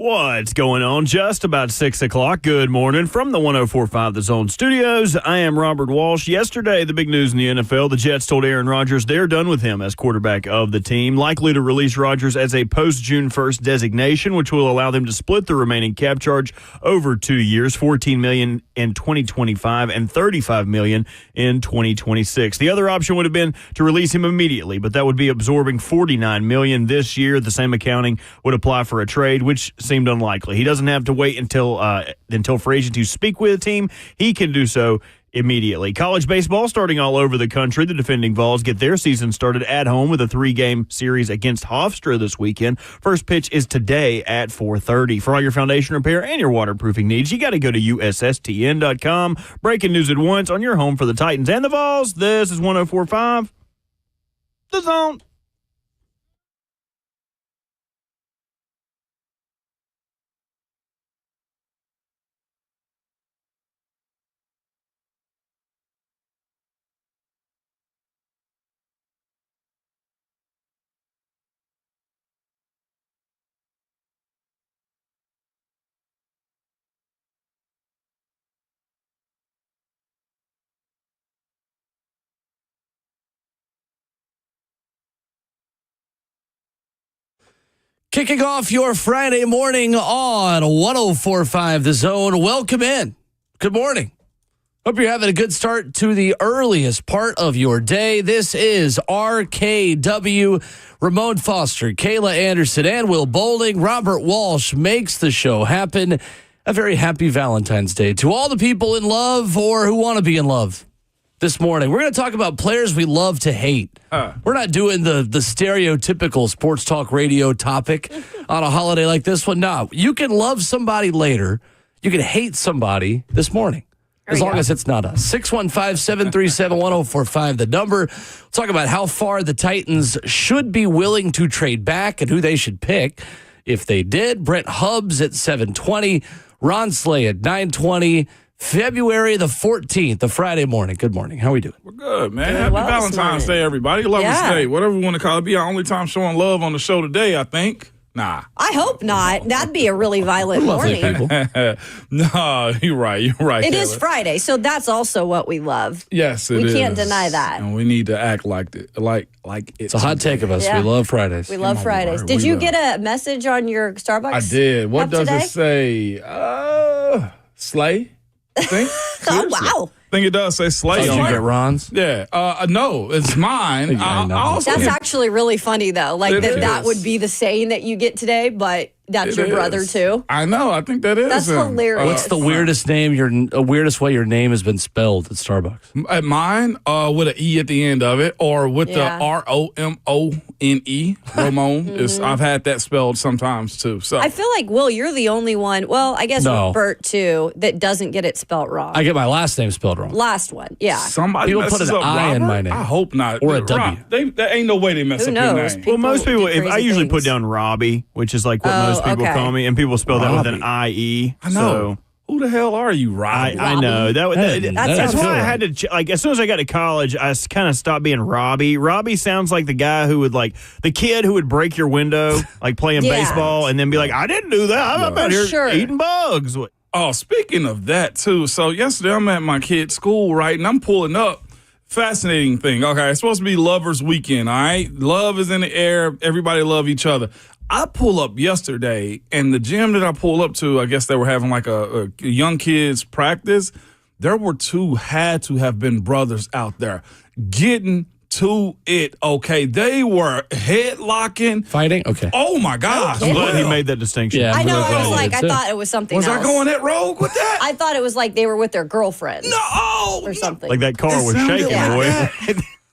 What's going on? Just about 6 o'clock. Good morning from the 104.5 The Zone Studios. I am Robert Walsh. Yesterday, the big news in the NFL, the Jets told Aaron Rodgers they're done with him as quarterback of the team, likely to release Rodgers as a post-June 1st designation, which will allow them to split the remaining cap charge over 2 years, $14 million in 2025 and $35 million in 2026. The other option would have been to release him immediately, but that would be absorbing $49 million this year. The same accounting would apply for a trade, which seemed unlikely. He doesn't have to wait until free agent to speak with a team. He can do so immediately. College baseball starting all over the country. The defending Vols get their season started at home with a 3-game series against Hofstra this weekend. First pitch is today at 4:30. For all your foundation repair and your waterproofing needs, you got to go to USSTN.com. Breaking news at once on your home for the Titans and the Vols. This is 104.5 The Zone. Kicking off your Friday morning on 104.5 The Zone. Welcome in. Good morning. Hope you're having a good start to the earliest part of your day. This is RKW. Ramon Foster, Kayla Anderson, and Will Boulding. Robert Walsh makes the show happen. A very happy Valentine's Day to all the people in love or who want to be in love. This morning, we're going to talk about players we love to hate. We're not doing the stereotypical sports talk radio topic on a holiday like this one. No, you can love somebody later. You can hate somebody this morning, as long as it's not us. 615-737-1045, the number. We'll talk about how far the Titans should be willing to trade back and who they should pick if they did. Brent Hubbs at 7:20, Ron Slay at 9:20. February the 14th, a Friday morning. Good morning. How are we doing? We're good, man. Happy Valentine's Day, everybody. Lover's Day, whatever we want to call it. Be our only time showing love on the show today, I think. Nah. I hope not. That'd be a really violent morning. No, you're right. You're right. It is Friday, so that's also what we love. Yes, it is. We can't deny that. And we need to act like it. It's a hot take of us. Yeah. We love Fridays. We love Fridays. Did you get a message on your Starbucks? I did. What does today? it say? Slay? I think. Oh, wow. I think it does say Slay. Did you get Ron's? Yeah. No, it's mine. That's actually really funny, though. Like that would be the saying that you get today, but that's your brother, too. I know. I think that is. That's hilarious. What's the weirdest weirdest way your name has been spelled at Starbucks? At mine, with an E at the end of it, or with the ROMONE. Ramon. I've had that spelled sometimes, too. So I feel like, Will, you're the only one. Well, I guess Bert, too, that doesn't get it spelled wrong. I get my last name spelled wrong. Last one, yeah. Somebody People put an I in my name. I hope not. Or a W. There ain't no way they mess Who up knows? your name. Well, most people, I usually things. put down Robbie, which is like what most people call me, and people spell that with an I-E. I know. Who the hell are you, Robbie? I know. That's why I had to, as soon as I got to college, I kind of stopped being Robbie. Robbie sounds like the guy who would, the kid who would break your window, playing baseball, and then be like, I didn't do that. I'm out here eating bugs. Oh, speaking of that, too. So yesterday I'm at my kid's school, right, and I'm pulling up. Fascinating thing. Okay, it's supposed to be Lovers Weekend, all right? Love is in the air. Everybody love each other. I pull up yesterday, and the gym that I pull up to, I guess they were having a young kids practice. There were had to have been brothers out there getting to it, okay? They were headlocking. Fighting? Okay. Oh, my gosh. I'm glad he made that distinction. Yeah, I know. I thought it was something else. Was I going that rogue with that? I thought it was like they were with their girlfriends. No. Or something. Like that car was shaking, boy.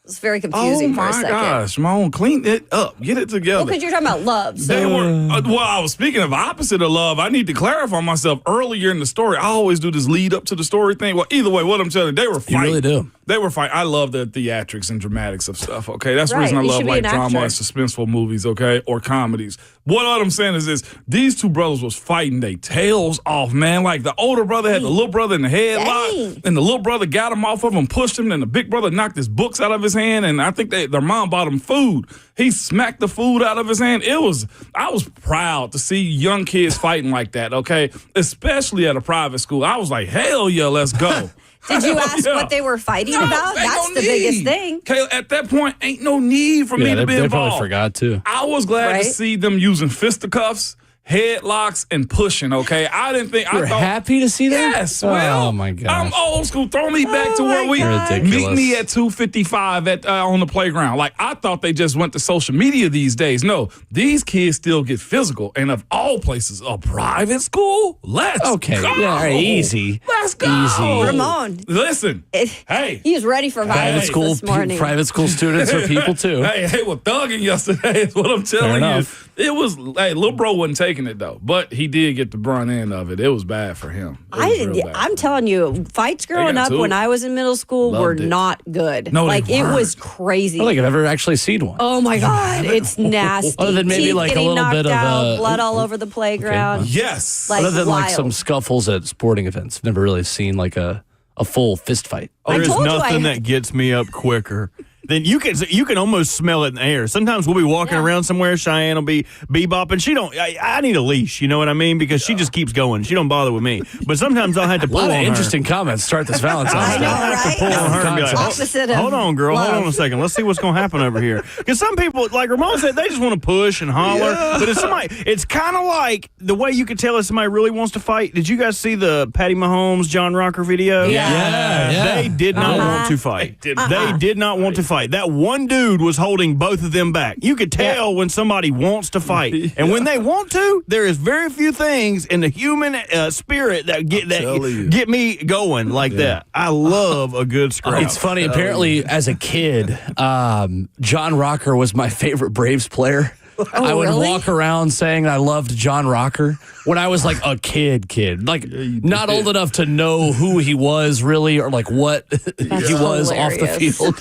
It's very confusing for a second. Oh, my gosh. Ramon, clean it up. Get it together. Well, because you're talking about love. So. They were, I was speaking of opposite of love. I need to clarify myself earlier in the story. I always do this lead up to the story thing. Well, either way, what I'm telling you, they were fighting. You really do. They were fine. I love the theatrics and dramatics of stuff, okay? That's the Right. reason I You love should be like an drama and actor. suspenseful movies, okay? Or comedies. What I'm saying is this, these two brothers was fighting their tails off, man. Like the older brother had the little brother in the headlock, Dang. and the little brother got him off of him, pushed him, and the big brother knocked his books out of his hand, and I think their mom bought him food. He smacked the food out of his hand. I was proud to see young kids fighting like that, okay? Especially at a private school. I was like, hell yeah, let's go. Did you ask Yeah. what they were fighting about? Ain't That's no the biggest need. thing. Okay, at that point, ain't no need for me to be they involved. probably forgot too. I was glad Right? to see them using fisticuffs, headlocks, and pushing, okay? I didn't think... You're I thought, happy to see that? Yes, well, Oh, my gosh. I'm old school. Throw me back to where we... You're ridiculous. Meet me at 255 on the playground. Like, I thought they just went to social media these days. No, these kids still get physical. And of all places, a private school? Let's Okay, go. yeah, all right, easy. Let's go. Easy. Ramon. Listen, hey. He was ready for violence this morning. Private school students are people too. Hey, they were thugging yesterday is what I'm telling you. enough. It was, hey, little bro wasn't taking it though, but he did get the brunt end of it. It was bad for him. It was real bad. I'm telling you, fights growing got up to when it. I was in middle school were Loved it. not good. No, they like it weren't. was crazy. I don't think I've ever actually seen one. Oh my God, it's nasty. Other than maybe Teeth like a getting little knocked bit of out, blood all over the playground. Yes. Like Other than like some wild. scuffles at sporting events. I've never really seen like a full fist fight. There is told you nothing I- that gets me up quicker. Then you can almost smell it in the air. Sometimes we'll be walking around somewhere. Cheyenne will be bebopping. She don't. I need a leash. You know what I mean? Because she just keeps going. She don't bother with me. But sometimes I'll have to A pull lot on of her. interesting comments start this Valentine's I Day. know, I have to right? pull on her and be like, Opposite of hold on, girl. love. Hold on a second. Let's see what's going to happen over here. Because some people, like Ramon said, they just want to push and holler. But if somebody, it's kind of like the way you could tell if somebody really wants to fight. Did you guys see the Patty Mahomes, John Rocker video? Yeah. They did not want to fight. They did not want to fight. That one dude was holding both of them back. You could tell when somebody wants to fight. And when they want to, there is very few things in the human spirit that get me going like that. I love a good scrap. It's funny. Apparently, as a kid, John Rocker was my favorite Braves player. I would really? walk around saying I loved John Rocker when I was like a kid. Like not old enough to know who he was really or like what he was off the hilarious. field.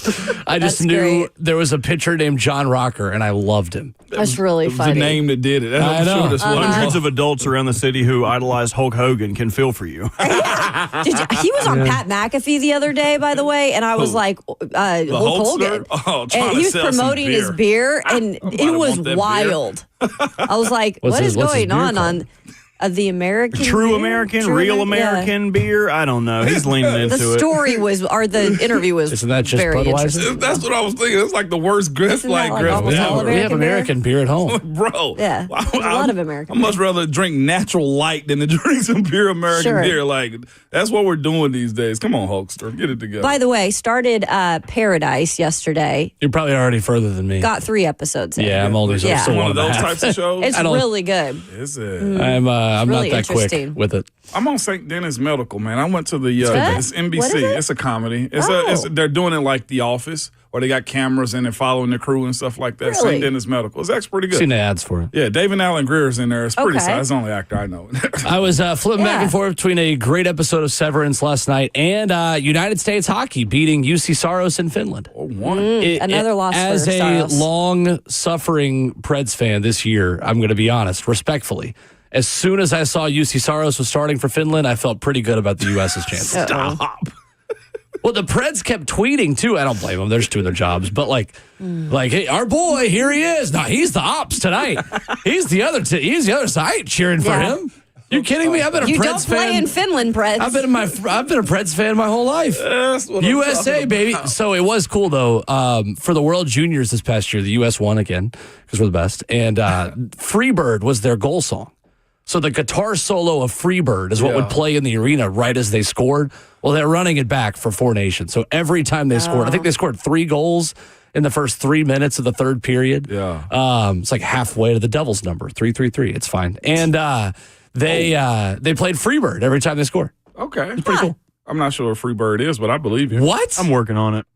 I just That's knew great. there was a pitcher named John Rocker and I loved him. That's really It was funny. the name that did it. I know. Sure that's what it was. Hundreds of adults around the city who idolize Hulk Hogan can feel for you. He was on Pat McAfee the other day, by the way, and I was like, Hulk Hulkster? Hogan. Oh, trying and to he was sell some promoting his beer, and might it was want that beer. wild. I was like, What's what his- is what's his going beer on the American True beer? American, True real yeah. American beer. I don't know. He's leaning The into it. story was, or the interview was Isn't that just very Budweiser? interesting. That's what I was thinking. It's like the worst grist Isn't that like like grist almost all ever. We have American beer? American beer at home. Bro. Yeah, I- there's a lot of American I much rather drink natural light than to drink some pure American Sure. beer. Like, that's what we're doing these days. Come on, Hulkster. Get it together. By the way, started Paradise yesterday. You're probably already further than me. Got 3 episodes in. Yeah, I'm only Yeah. still one of and a those half. types of shows. It's I don't- really good. Is it? I'm really not that quick interesting. with it. I'm on St. Dennis Medical, man. I went to the good? it's NBC. What is it? It's a comedy. Oh. They're doing it like The Office, where they got cameras in and following the crew and stuff like that. Really? St. Dennis Medical. It's actually pretty good. Seen the ads for it. Yeah, David Allen Greer's in there. It's pretty Okay. solid. It's the only actor I know. I was flipping back Yeah. and forth between a great episode of Severance last night and United States hockey beating UC Saros in Finland. Another loss for As a Saros. long-suffering Preds fan this year, I'm going to be honest, respectfully. As soon as I saw UC Saros was starting for Finland, I felt pretty good about the U.S.'s chances. Stop. Well, the Preds kept tweeting too. I don't blame them; they're just doing their jobs. But like, hey, our boy, here he is. No, he's the ops tonight. He's the other side cheering for Yeah. him. You kidding me? I've been a You Preds don't play fan. in Finland, Preds. I've been a Preds fan my whole life. That's what I'm USA, talking baby. about. So it was cool though. For the World Juniors this past year, the U.S. won again because we're the best. And Freebird was their goal song. So the guitar solo of Freebird is what would play in the arena right as they scored. Well, they're running it back for Four Nations. So every time they scored, I think they scored 3 goals in the first 3 minutes of the third period. Yeah. It's like halfway to the Devils number, 333. It's fine. And they played Freebird every time they score. Okay. Pretty cool. I'm not sure what Freebird is, but I believe you. What? I'm working on it.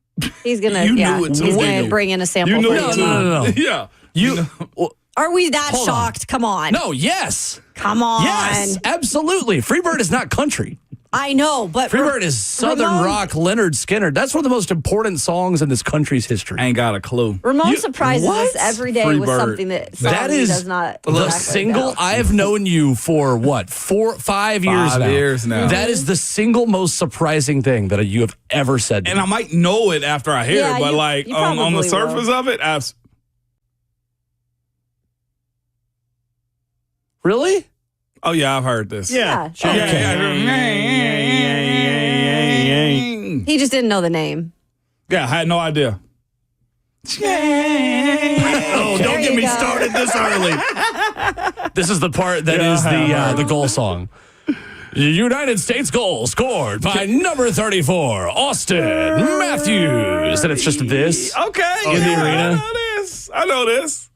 He's gonna, You yeah, knew it too, he's didn't gonna you? bring in a sample You for knew you. it too. No. Yeah. Well, Are we that Hold on. shocked? Come on. no, yes. Come on. Yes, absolutely. Freebird is not country. I know, but Freebird is Southern Ramon- rock, Leonard Skinner. That's one of the most important songs in this country's history. Ain't got a clue. Ramon surprises what? us every day with Freebird. something that That he is does not the exactly single. know. I have known you for what, 5 years 5 now. years now. That is the single most surprising thing that you have ever said to And me. I might know it after I hear Yeah, it, but you on the probably surface will. of it, Really? oh yeah, I've heard this. Yeah. He just didn't know the name. Yeah, I had no idea. Oh, don't There get you me go. started this early. This is the part that is the goal song. The United States goal scored by number 34, Austin Matthews. And it's just this. Okay. In the arena. I know this.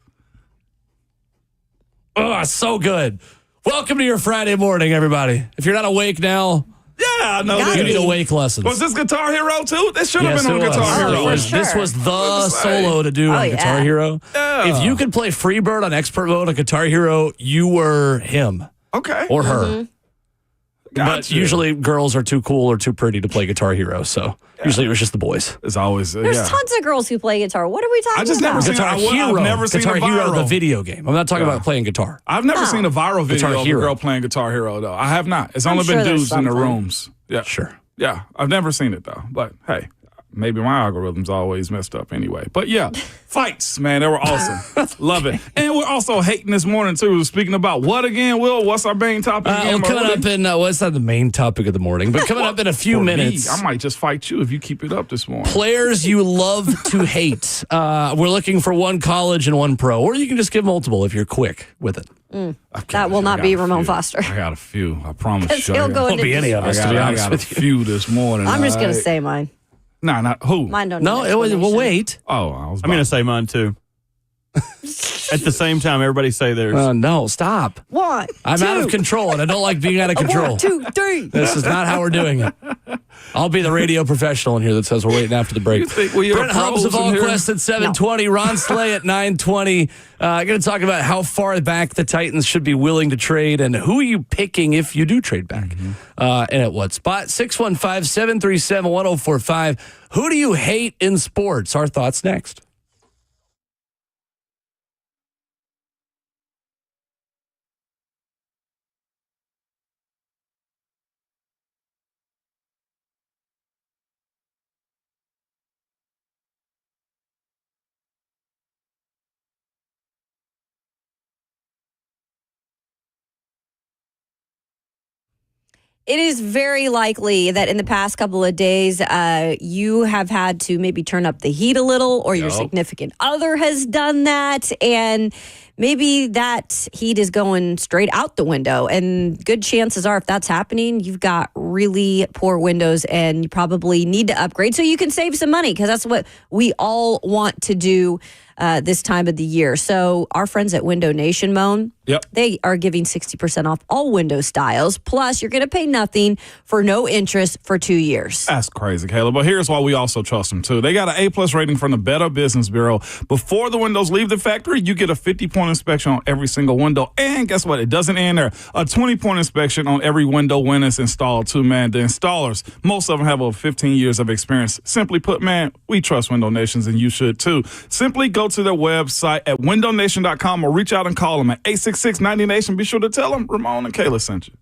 Oh, so good. Welcome to your Friday morning, everybody. If you're not awake now, Yeah, I know Got you this. need me. awake lessons. Was this Guitar Hero too? This should have Yes, been on it was. Guitar Oh, Hero. for This sure. was the What to say? solo to do Oh, on yeah. Guitar Hero. Yeah. If you could play Freebird on expert mode on Guitar Hero, you were him Okay. or her. But Gotcha. usually girls are too cool or too pretty to play Guitar Hero, so usually it was just the boys. It's always There's yeah. tons of girls who play guitar. What are we talking I just about? never seen- Guitar I've Hero. never seen Guitar a Hero, the viral. video game. I'm not talking about playing guitar. I've never seen a viral video Guitar of a Hero. girl playing Guitar Hero though. I have not. It's I'm only sure been there's dudes in the something. rooms. Yeah. Sure. Yeah. I've never seen it though. But hey, maybe my algorithm's always messed up anyway. But yeah, fights, man, they were awesome. Love it. And we're also hating this morning too. We're speaking about what again, Will? What's our main topic again? Coming up in, well, it's not the main topic of the morning, but coming up in a few For me, minutes. I might just fight you if you keep it up this morning. Players you love to hate. We're looking for one college and one pro, or you can just give multiple if you're quick with it. That will not be Ramon Foster. I got a few. I promise Because you. he'll go Won't into be any of us, to be I honest got a with you. few this morning. I'm just going to alright? say mine. Nah, not who? Mine don't No, need it was, well, explanation. wait. Oh, I was I'm going to say mine too. At the same time, everybody say theirs. No, stop. One, I'm out of control, and I don't like being out of control. 1, 2, 3. This is not how we're doing it. I'll be the radio professional in here that says we're waiting after the break. You think we are Brent Hubbs of pros in here? VolQuest at 7:20. Ron Slay at 9:20. Going to talk about how far back the Titans should be willing to trade and who are you picking if you do trade back. And at what spot? 615-737-1045. Who do you hate in sports? Our thoughts next. It is very likely that in the past couple of days, you have had to maybe turn up the heat a little, or your significant other has done that. And maybe that heat is going straight out the window. And good chances are, if that's happening, you've got really poor windows and you probably need to upgrade so you can save some money, because that's what we all want to do this time of the year. So our friends at Window Nation, Moan, they are giving 60% off all window styles. Plus, you're going to pay nothing for no interest for 2 years. That's crazy, Caleb. But here's why we also trust them, too. They got an A-plus rating from the Better Business Bureau. Before the windows leave the factory, you get a 50-point inspection on every single window. And guess what? It doesn't end there. A 20-point inspection on every window when it's installed, too, man. The installers, most of them have over 15 years of experience. Simply put, man, we trust Window Nations, and you should, too. Simply go to their website at windownation.com or reach out and call them at 866-90Nation. Be sure to tell them Ramon and Kayla sent you.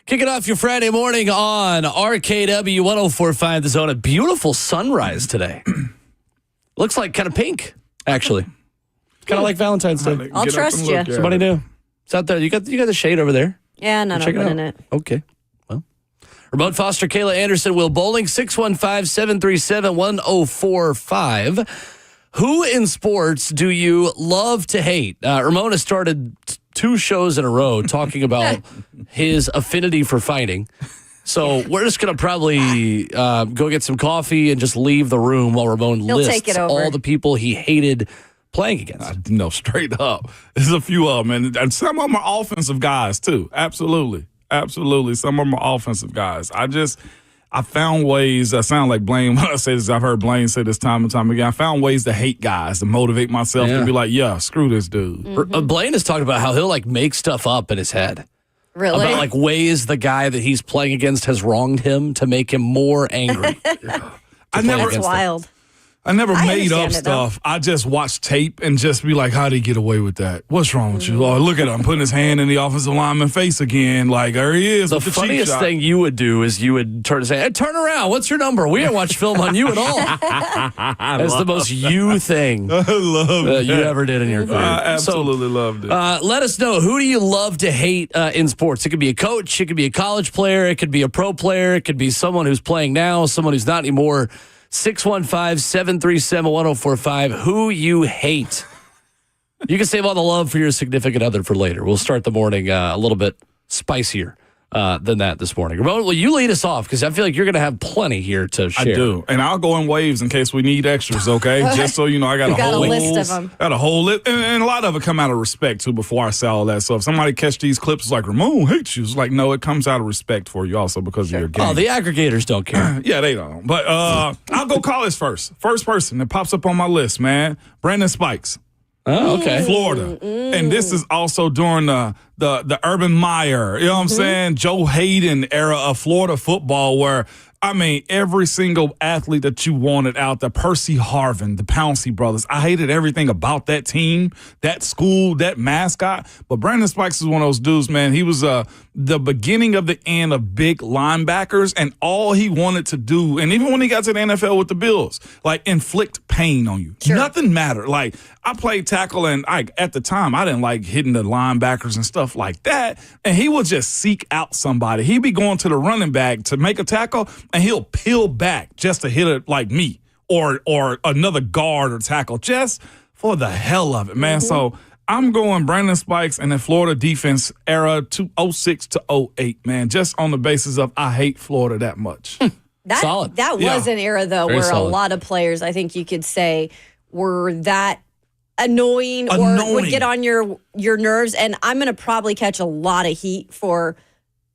Kicking off your Friday morning on RKW 104.5 The Zone. A beautiful sunrise today. Looks like kind of pink, actually. Kind of like Valentine's Day. I'll trust you. Somebody new. It's out there. You got the shade over there. Yeah, not opening it. Okay. Well, Remote Foster, Kayla Anderson, Will Bowling, 615-737-1045. Who in sports do you love to hate? Ramona started 2 shows in a row talking about his affinity for fighting. So we're just going to probably go get some coffee and just leave the room while Ramon lists all the people he hated playing against. No, straight up. There's a few of them, and some of them are offensive guys, too. Absolutely. Some of them are offensive guys. I found ways, I sound like Blaine when I say this, I've heard Blaine say this time and time again. I found ways to hate guys, to motivate myself to be like, yeah, screw this dude. Blaine has talked about how he'll make stuff up in his head. Really? About ways the guy that he's playing against has wronged him to make him more angry. That's wild. I never made up stuff. I just watch tape and just be like, how'd he get away with that? What's wrong with you? Oh, look at him putting his hand in the offensive lineman's face again. Like, there he is. The funniest thing you would do is you would turn and say, hey, turn around. What's your number? We didn't watch film on you at all. That's the most you thing I love that you ever did in your career. I absolutely loved it. Let us know, who do you love to hate in sports? It could be a coach. It could be a college player. It could be a pro player. It could be someone who's playing now, someone who's not anymore. 615-737-1045. Who you hate. You can save all the love for your significant other for later. We'll start the morning a little bit spicier than that this morning. Ramon, will you lead us off? Because I feel like you're going to have plenty here to share. I do. And I'll go in waves in case we need extras, okay? Just so you know, I got a list of them. Got a whole list. And a lot of it come out of respect, too, before I say all that. So if somebody catch these clips, it's like, Ramon hates you. It's like, no, it comes out of respect for you also because of your game. Oh, the aggregators don't care. Yeah, they don't. But I'll go college first. First person that pops up on my list, man. Brandon Spikes. Oh, okay. Florida. And this is also during the Urban Meyer, you know what I'm saying? Joe Hayden era of Florida football where, I mean, every single athlete that you wanted out there, Percy Harvin, the Pouncey brothers, I hated everything about that team, that school, that mascot. But Brandon Spikes is one of those dudes, man. He was the beginning of the end of big linebackers, and all he wanted to do, and even when he got to the NFL with the Bills, like inflict pain on you. Sure. Nothing mattered. Like, I played tackle, and at the time, I didn't like hitting the linebackers and stuff like that. And he would just seek out somebody. He'd be going to the running back to make a tackle, and he'll peel back just to hit it like me or another guard or tackle just for the hell of it, man. So I'm going Brandon Spikes and the Florida defense era 2006 to 08, man, just on the basis of I hate Florida that much. Solid. That was an era, though, Very where solid. a lot of players, I think you could say, were that annoying or would get on your nerves. And I'm going to probably catch a lot of heat for,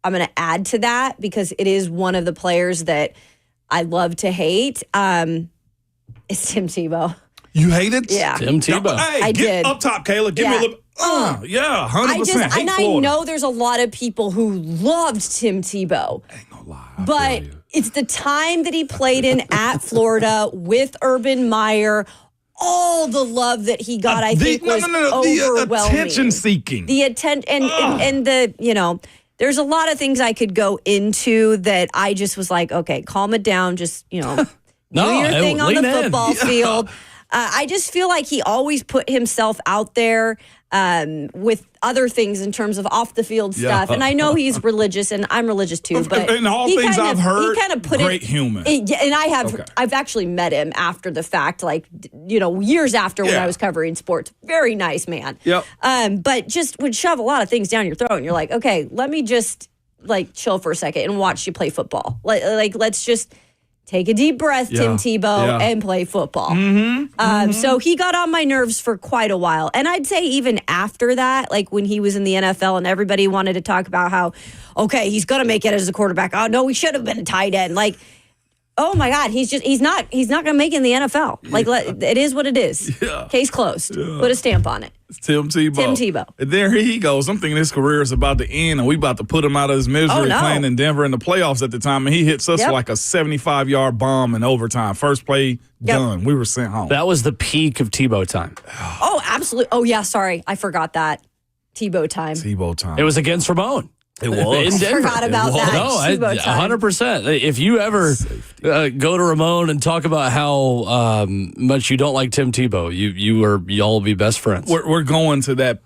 I'm going to add to that because it is one of the players that I love to hate. It's Tim Tebow. You hate it? Yeah. Tim Tebow. Hey, I get did. up top, Kayla. Give me a little. 100%. I know there's a lot of people who loved Tim Tebow. Ain't no lie. But it's the time that he played in at Florida with Urban Meyer. All the love that he got, I think, was overwhelming. The attention seeking. The and the, you know, there's a lot of things I could go into that I just was like, okay, calm it down. Just, you know, do your thing on the football field. I just feel like he always put himself out there with other things in terms of off the field stuff. And I know he's religious, and I'm religious too. But in all things I've heard, he kind of put great human. And I've actually met him after the fact, like, you know, years after when I was covering sports. Very nice man. Yep. But just would shove a lot of things down your throat, and you're like, okay, let me just like chill for a second and watch you play football. Like let's just take a deep breath, Tim Tebow, and play football. So he got on my nerves for quite a while. And I'd say even after that, like when he was in the NFL and everybody wanted to talk about how, okay, he's going to make it as a quarterback. Oh, no, we should have been a tight end. Like, oh my God, he's not going to make it in the NFL. Like, it is what it is. Case closed. Put a stamp on it. It's Tim Tebow. And there he goes. I'm thinking his career is about to end, and we about to put him out of his misery playing in Denver in the playoffs at the time, and he hits us like a 75-yard bomb in overtime. First play, done. We were sent home. That was the peak of Tebow time. Oh, absolutely. Oh, yeah, sorry. I forgot that. Tebow time. Tebow time. It was against Ramon. It was. In Denver. Forgot about that. No, Sumo time. 100%. If you ever go to Ramon and talk about how much you don't like Tim Tebow, y'all will be best friends. We're going to that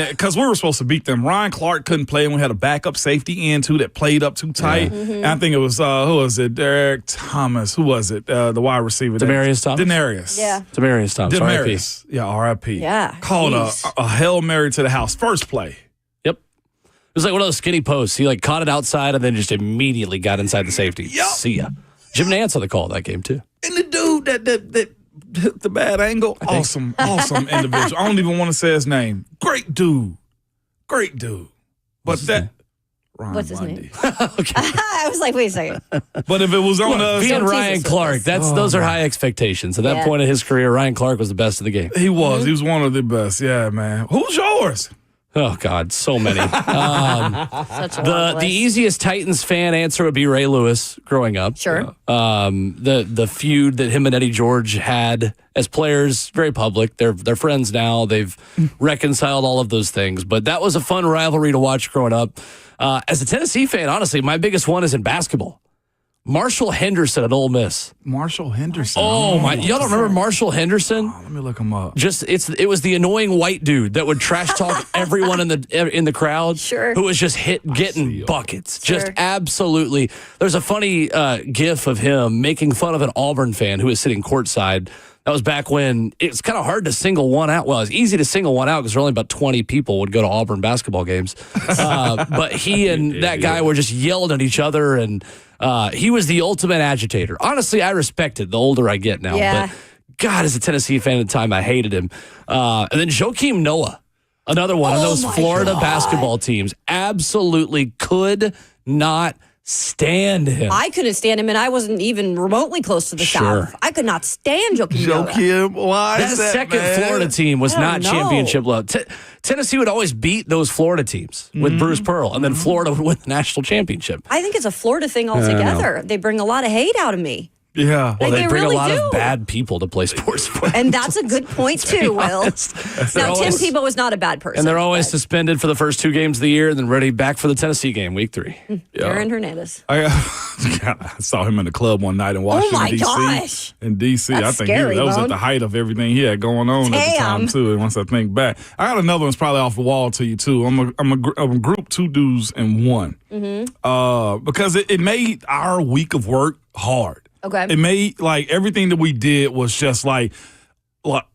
because we were supposed to beat them. Ryan Clark couldn't play, and we had a backup safety in too that played up too tight. Yeah. And I think it was who was it? Derek Thomas. Who was it? The wide receiver. Demarius Thomas. Denarius. Yeah. Demarius Thomas. Demarius. Yeah, R.I.P. Yeah. Called Jeez. a Hail Mary to the house. First play. Yep. It was like one of those skinny posts. He caught it outside and then just immediately got inside the safety. Yep. See ya. Jim Nantz on the call of that game too. And the dude that hit the bad angle, awesome individual. I don't even want to say his name. Great dude. But that Ryan What's his Bundy. name? I was like, wait a second. But if it was on us, Being Don't tease Ryan us with Clark, this. those are high expectations. At that Yeah. point in his career, Ryan Clark was the best of the game. he was one of the best. Yeah, man. Who's yours? Oh God, so many. Such a long The list. easiest Titans fan answer would be Ray Lewis growing up. Sure. The feud that him and Eddie George had as players, very public. They're friends now. They've reconciled all of those things. But that was a fun rivalry to watch growing up. As a Tennessee fan, honestly, my biggest one is in basketball. Marshall Henderson at Ole Miss. Marshall Henderson. Oh my! Y'all don't remember Marshall Henderson? Let me look him up. It was the annoying white dude that would trash talk everyone in the crowd. Sure. Who was just getting buckets. Sure. Just absolutely. There's a funny gif of him making fun of an Auburn fan who was sitting courtside. That was back when it's kind of hard to single one out. Well, it's easy to single one out because only about 20 people would go to Auburn basketball games. But he and that guy were just yelling at each other, and he was the ultimate agitator. Honestly, I respect it the older I get now. Yeah. But God, as a Tennessee fan at the time, I hated him. And then Joakim Noah, another one of those my Florida God. basketball teams, absolutely could not stand him. I couldn't stand him, and I wasn't even remotely close to the Sure. South. I could not stand Joakim Noah. Joakim, why That is that, second man? Florida team was I don't not know. championship level. Tennessee would always beat those Florida teams with Bruce Pearl, and then Florida would win the national championship. I think it's a Florida thing altogether. They bring a lot of hate out of me. Yeah. Well, Like, they they bring really a lot do. of bad people to play sports for. And that's a good point, too, Will. Now, Tim always- Tebow is not a bad person. And they're always but suspended for the first 2 games of the year, and then ready back for the Tennessee game, week 3. Aaron Hernandez. I saw him in the club one night in Washington, my D.C. gosh. In D.C. I That's think scary, that was at Bone. the height of everything he had going on at the time, Damn. too. And once I think back, I got another one's probably off the wall to you, too. I'm a group 2 dudes in one. Because it made our week of work hard. Okay. It made, everything that we did was just,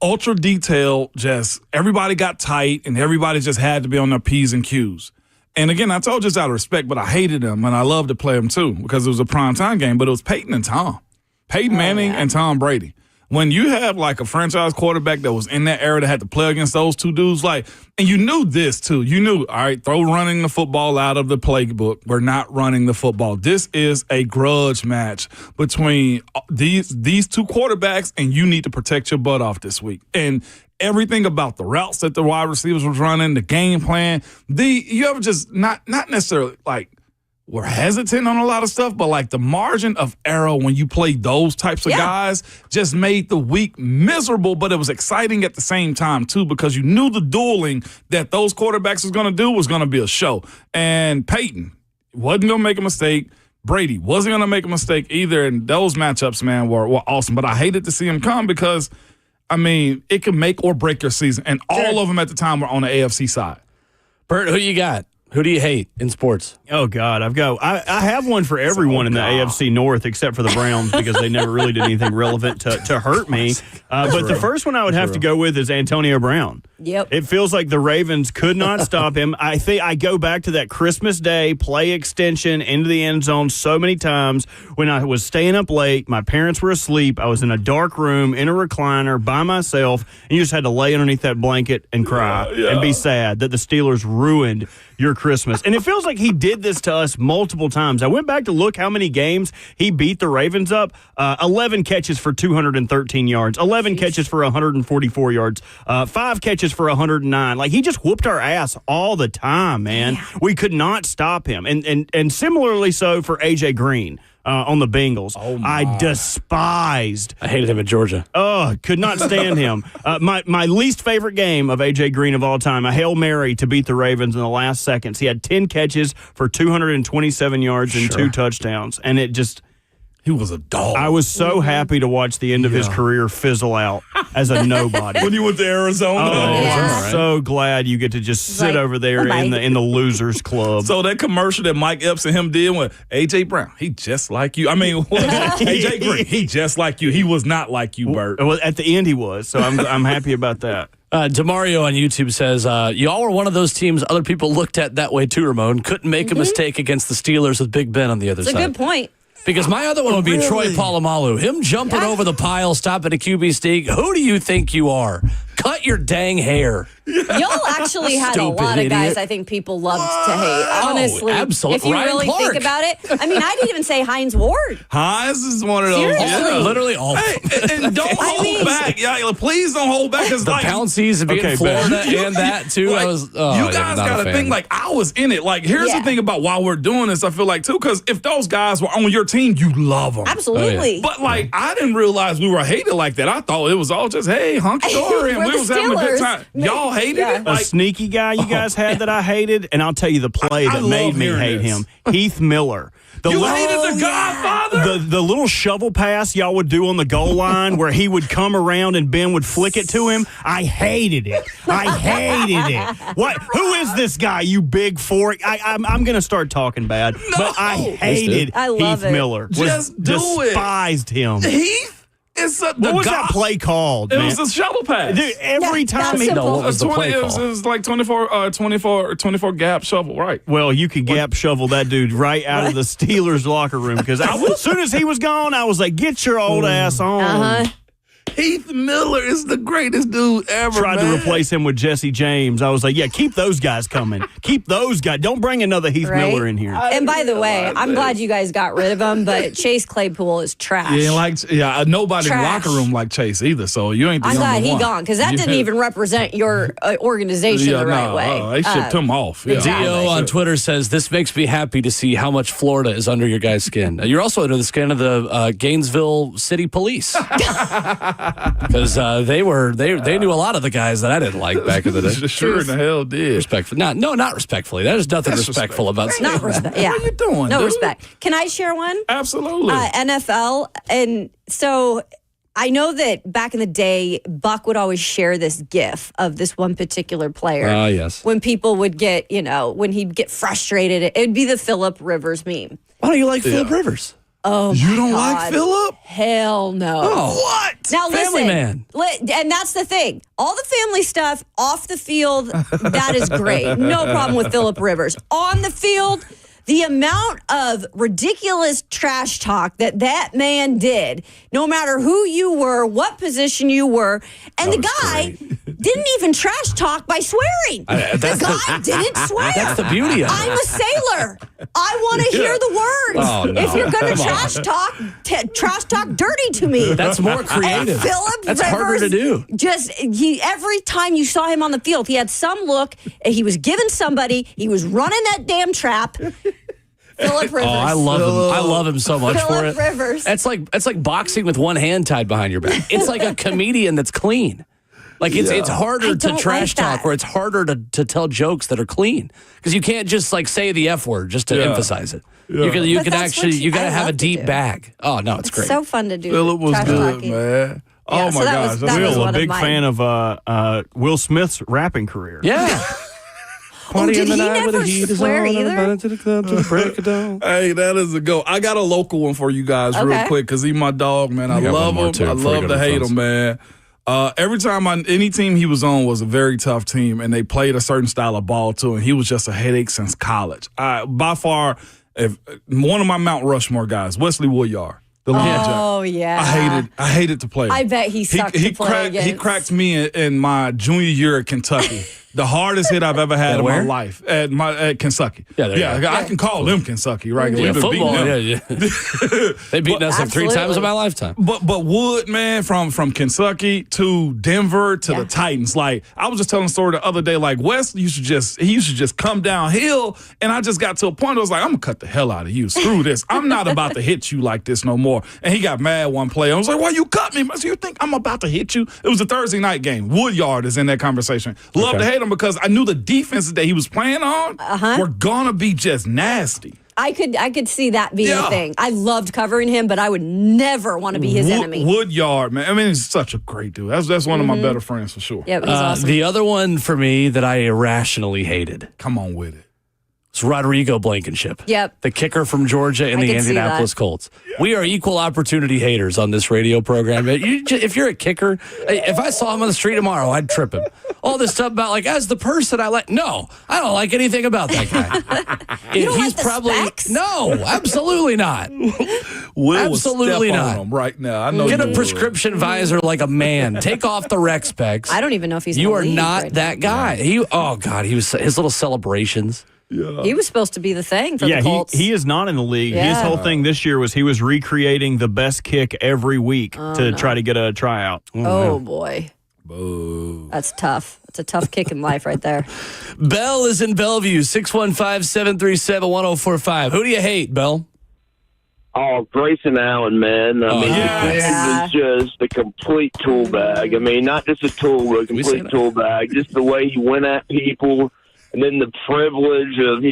ultra detailed, just everybody got tight, and everybody just had to be on their P's and Q's. And again, I told you this out of respect, but I hated them, and I loved to play them, too, because it was a primetime game, but it was Peyton and Tom. Peyton Manning and Tom Brady. When you have, a franchise quarterback that was in that era that had to play against those 2 dudes, and you knew this, too. You knew, all right, throw running the football out of the playbook. We're not running the football. This is a grudge match between these 2 quarterbacks, and you need to protect your butt off this week. And everything about the routes that the wide receivers was running, the game plan, you ever just not necessarily, we're hesitant on a lot of stuff, but the margin of error when you play those types of guys just made the week miserable, but it was exciting at the same time too, because you knew the dueling that those quarterbacks was going to do was going to be a show. And Peyton wasn't going to make a mistake. Brady wasn't going to make a mistake either. And those matchups, man, were awesome. But I hated to see them come because, it could make or break your season. And all of them at the time were on the AFC side. Bert, who you got? Who do you hate in sports? Oh, God. I have one for everyone in the AFC North except for the Browns because they never really did anything relevant to hurt me. But the first one I would have to go with is Antonio Brown. Yep. It feels like the Ravens could not stop him. I think I go back to that Christmas Day play extension into the end zone so many times when I was staying up late. My parents were asleep. I was in a dark room in a recliner by myself, and you just had to lay underneath that blanket and cry and be sad that the Steelers ruined your Christmas. And it feels like he did this to us multiple times. I went back to look how many games he beat the Ravens up. 11 catches for 213 yards, 11 catches for 144 yards, 5 catches for 109. He just whooped our ass all the time, man. We could not stop him. And similarly so for A.J. Green. on the Bengals. I despised. I hated him at Georgia. Oh, could not stand him. My least favorite game of A.J. Green of all time, a Hail Mary to beat the Ravens in the last seconds. He had 10 catches for 227 yards and 2 touchdowns, and it just... He was a dog. I was so happy to watch the end of his career fizzle out as a nobody. When you went to Arizona. I'm so glad you get to just sit over there in the losers club. So that commercial that Mike Epps and him did with A.J. Brown, he just like you. I mean, A.J. Green, he just like you. He was not like you, Bert. Well, at the end he was, so I'm happy about that. Demario on YouTube says, y'all were one of those teams other people looked at that way too, Ramon. Couldn't make a mistake against the Steelers with Big Ben on the other side. That's a good point. Because my other one would be Troy Polamalu. Him jumping over the pile, stopping a QB sneak. Who do you think you are? Cut your dang hair. Y'all actually had a lot of guys I think people loved to hate. Honestly, absolutely. If you Ryan really Clark. think about it. I mean, I didn't even say Hines Ward. Hines is one of those. Seriously? Literally all. Hey, and don't hold back. Yeah, please don't hold back. The Pouncies being Florida and that, too. Like, I was, you guys got to think, like, I was in it. Like, here's the thing about why we're doing this, I feel like, too, because if those guys were on your team, you love them. Absolutely. But, like, I didn't realize we were hated like that. I thought it was all just, hey, hunky-dory, and we was having a good time. Y'all hated it? A sneaky guy you guys had that I hated, and I'll tell you the play that made me hate him. Heath Miller. You hated the Godfather? The little shovel pass y'all would do on the goal line where he would come around and Ben would flick it to him. I hated it. I hated it. What? Who is this guy, you big fork? I'm going to start talking bad, but I hated Heath Miller. Just do it. Despised him. Heath? What was that play called, man? It was a shovel pass. Dude, every time he... No, what was the play it call? was like 24 gap shovel, right? Well, you could gap shovel that dude right out of the Steelers locker room because as soon as he was gone, I was like, get your old ass on. Heath Miller is the greatest dude ever. Tried to replace him with Jesse James. I was like, yeah, keep those guys coming. Keep those guys. Don't bring another Heath Miller in here. And by the way, I'm glad you guys got rid of him, but Chase Claypool is trash. Nobody in the locker room like Chase either, so you ain't the I'm only glad he one. gone because that didn't even represent your organization the right way. They shipped him off. Yeah. Dio on Twitter says, this makes me happy to see how much Florida is under your guys' skin. You're also under the skin of the Gainesville City Police. Because they knew a lot of the guys that I didn't like back in the day. Sure in the hell did. Respectfully. Not respectfully. There's nothing respectful about saying Not respect. Yeah. What are you doing, No dude? respect. Can I share one? Absolutely. NFL. And so I know that back in the day, Buck would always share this GIF of this one particular player. Yes. When people would get, when he'd get frustrated, it would be the Phillip Rivers meme. Why don't you like Phillip Rivers? Oh, you don't God. like Phillip? Hell no. Oh, what? Now Family listen, man. And that's the thing. All the family stuff off the field, that is great. No problem with Phillip Rivers. On the field, the amount of ridiculous trash talk that man did, no matter who you were, what position you were, and the guy didn't even trash talk by swearing. The guy didn't swear. That's the beauty of it. I'm a sailor. I want to hear the words. Oh, no. If you're going to trash talk dirty to me. That's more creative. And Phillip That's Rivers, harder to do. Every time you saw him on the field, he had some look. He was giving somebody. He was running that damn trap. Phillip Rivers. Oh, I love him. I love him so much for it. Phillip Rivers. It's like boxing with one hand tied behind your back. It's like a comedian that's clean. Like it's harder to trash talk, or it's harder to tell jokes that are clean because you can't just like say the F word just to emphasize it. Yeah. You can actually you got to have a deep bag. Oh no, it's great. So fun to do. Phillip was trash good, talking. man. Yeah, oh my gosh, Will, a big fan of Will Smith's rapping career. Yeah. Did he never swear either? To the club to the break of dawn. Hey, that is a go. I got a local one for you guys real quick because he's my dog, man. I love him. I love to hate him, man. Every time any team he was on was a very tough team, and they played a certain style of ball too, and he was just a headache since college. By far, one of my Mount Rushmore guys, Wesley Woodyard. The legend. Oh yeah, I hated to play him. I bet he sucked to play against. He cracked me in my junior year at Kentucky. The hardest hit I've ever had in my where? life at Kentucky. Yeah, I can call them Kentucky, right? Yeah, We've been beating football. them. Yeah. They beat us like 3 times in my lifetime. But Wood, man, from Kentucky to Denver to the Titans. Like, I was just telling a story the other day. Like, West used to just come downhill, and I just got to a point. I was like, I'm gonna cut the hell out of you. Screw this. I'm not about to hit you like this no more. And he got mad one play. I was like, why you cut me? So you think I'm about to hit you? It was a Thursday night game. Woodyard is in that conversation. Love to hate him because I knew the defenses that he was playing on were gonna be just nasty. I could see that being a thing. I loved covering him, but I would never want to be his enemy. Woodyard, man. I mean, he's such a great dude. That's one of my better friends for sure. Yeah, he's awesome. The other one for me that I irrationally hated Come on with it. was Rodrigo Blankenship. Yep. The kicker from Georgia and I the can see Indianapolis that. Colts. We are equal opportunity haters on this radio program. If you're a kicker, if I saw him on the street tomorrow, I'd trip him. All this stuff about, like, as the person I like. No, I don't like anything about that guy. You don't like the specs? No, absolutely not. Will Absolutely step not. on him right now. I know Get you a would. prescription visor like a man. Take off the rec specs. I don't even know if he's in You the are league not right that guy. He was his little celebrations. now. He was supposed to be the thing for the Colts. he is not in the league. Yeah. His whole thing this year was he was recreating the best kick every week to try to get a tryout. Oh, boy. Boo. That's tough. That's a tough kick in life right there. Bell is in Bellevue, 615-737-1045. Who do you hate, Bell? Oh, Grayson Allen, man. I mean, yeah. the kid was just a complete tool bag. I mean, not just a tool, but a we say complete tool bag. Just the way he went at people, and then the privilege of,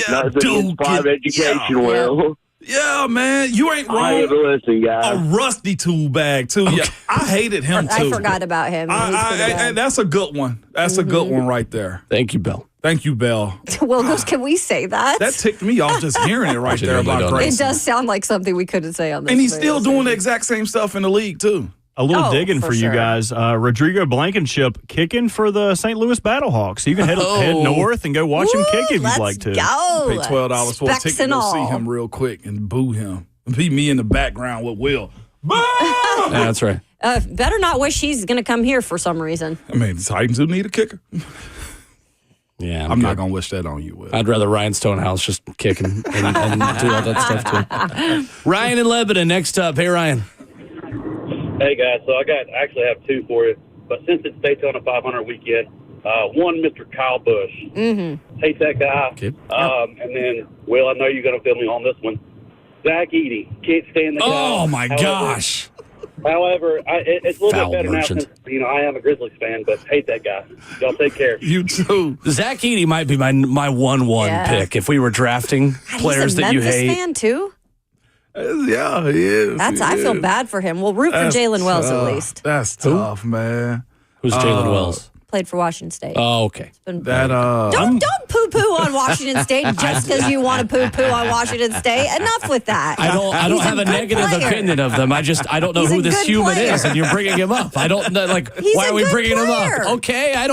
not saying private education well. Yeah, man, you ain't Hey, wrong. listen, A guys. rusty tool bag too. Yeah, I hated him too. I forgot about him. He's pretty bad. That's a good one. That's a good one right there. Thank you, Bell. Thank you, Bell. Will, can we say that? That ticked me off just hearing it right there Generally about don't. It Grayson. does sound like something we couldn't say on this. And he's still radio doing the station. exact same stuff in the league too. A little Oh, digging for for you sure. guys. Rodrigo Blankenship kicking for the St. Louis Battlehawks. You can head north and go watch him kick if you'd like to. Go. Pay $12 for a Specs ticket to and go see all. him real quick and boo him. Be me in the background with Will. Boo! Yeah, that's right. Better not wish he's going to come here for some reason. I mean, the Titans do need a kicker. Yeah, I'm not going to wish that on you, Will. I'd rather Ryan Stonehouse just kick and do all that stuff too. Ryan in Lebanon next up. Hey, Ryan. Hey guys, so I actually have two for you, but since it's Daytona 500 weekend, one, Mr. Kyle Busch, hate that guy, Okay. and then Will, I know you're going to feel me on this one. Zach Edey, can't stand the guy. Oh my gosh. However, it's a little Foul bit better merchant. now since I am a Grizzlies fan, but hate that guy. Y'all take care. You too. Zach Edey might be my 1-1 Yeah. pick if we were drafting players he's a that you Memphis hate. fan too. Yeah, he is. I feel bad for him. We'll root for Jalen Wells at least. That's tough, man. Who's Jalen Wells? Played for Washington State. Oh, okay. That Don't poo-poo on Washington State just because you want to poo-poo on Washington State. Enough with that. I don't He's have a good negative player. opinion of them. I don't know He's who a this good human player. is, and you're bringing him up. I don't know, like, He's why a are we good bringing him player. up? Okay, I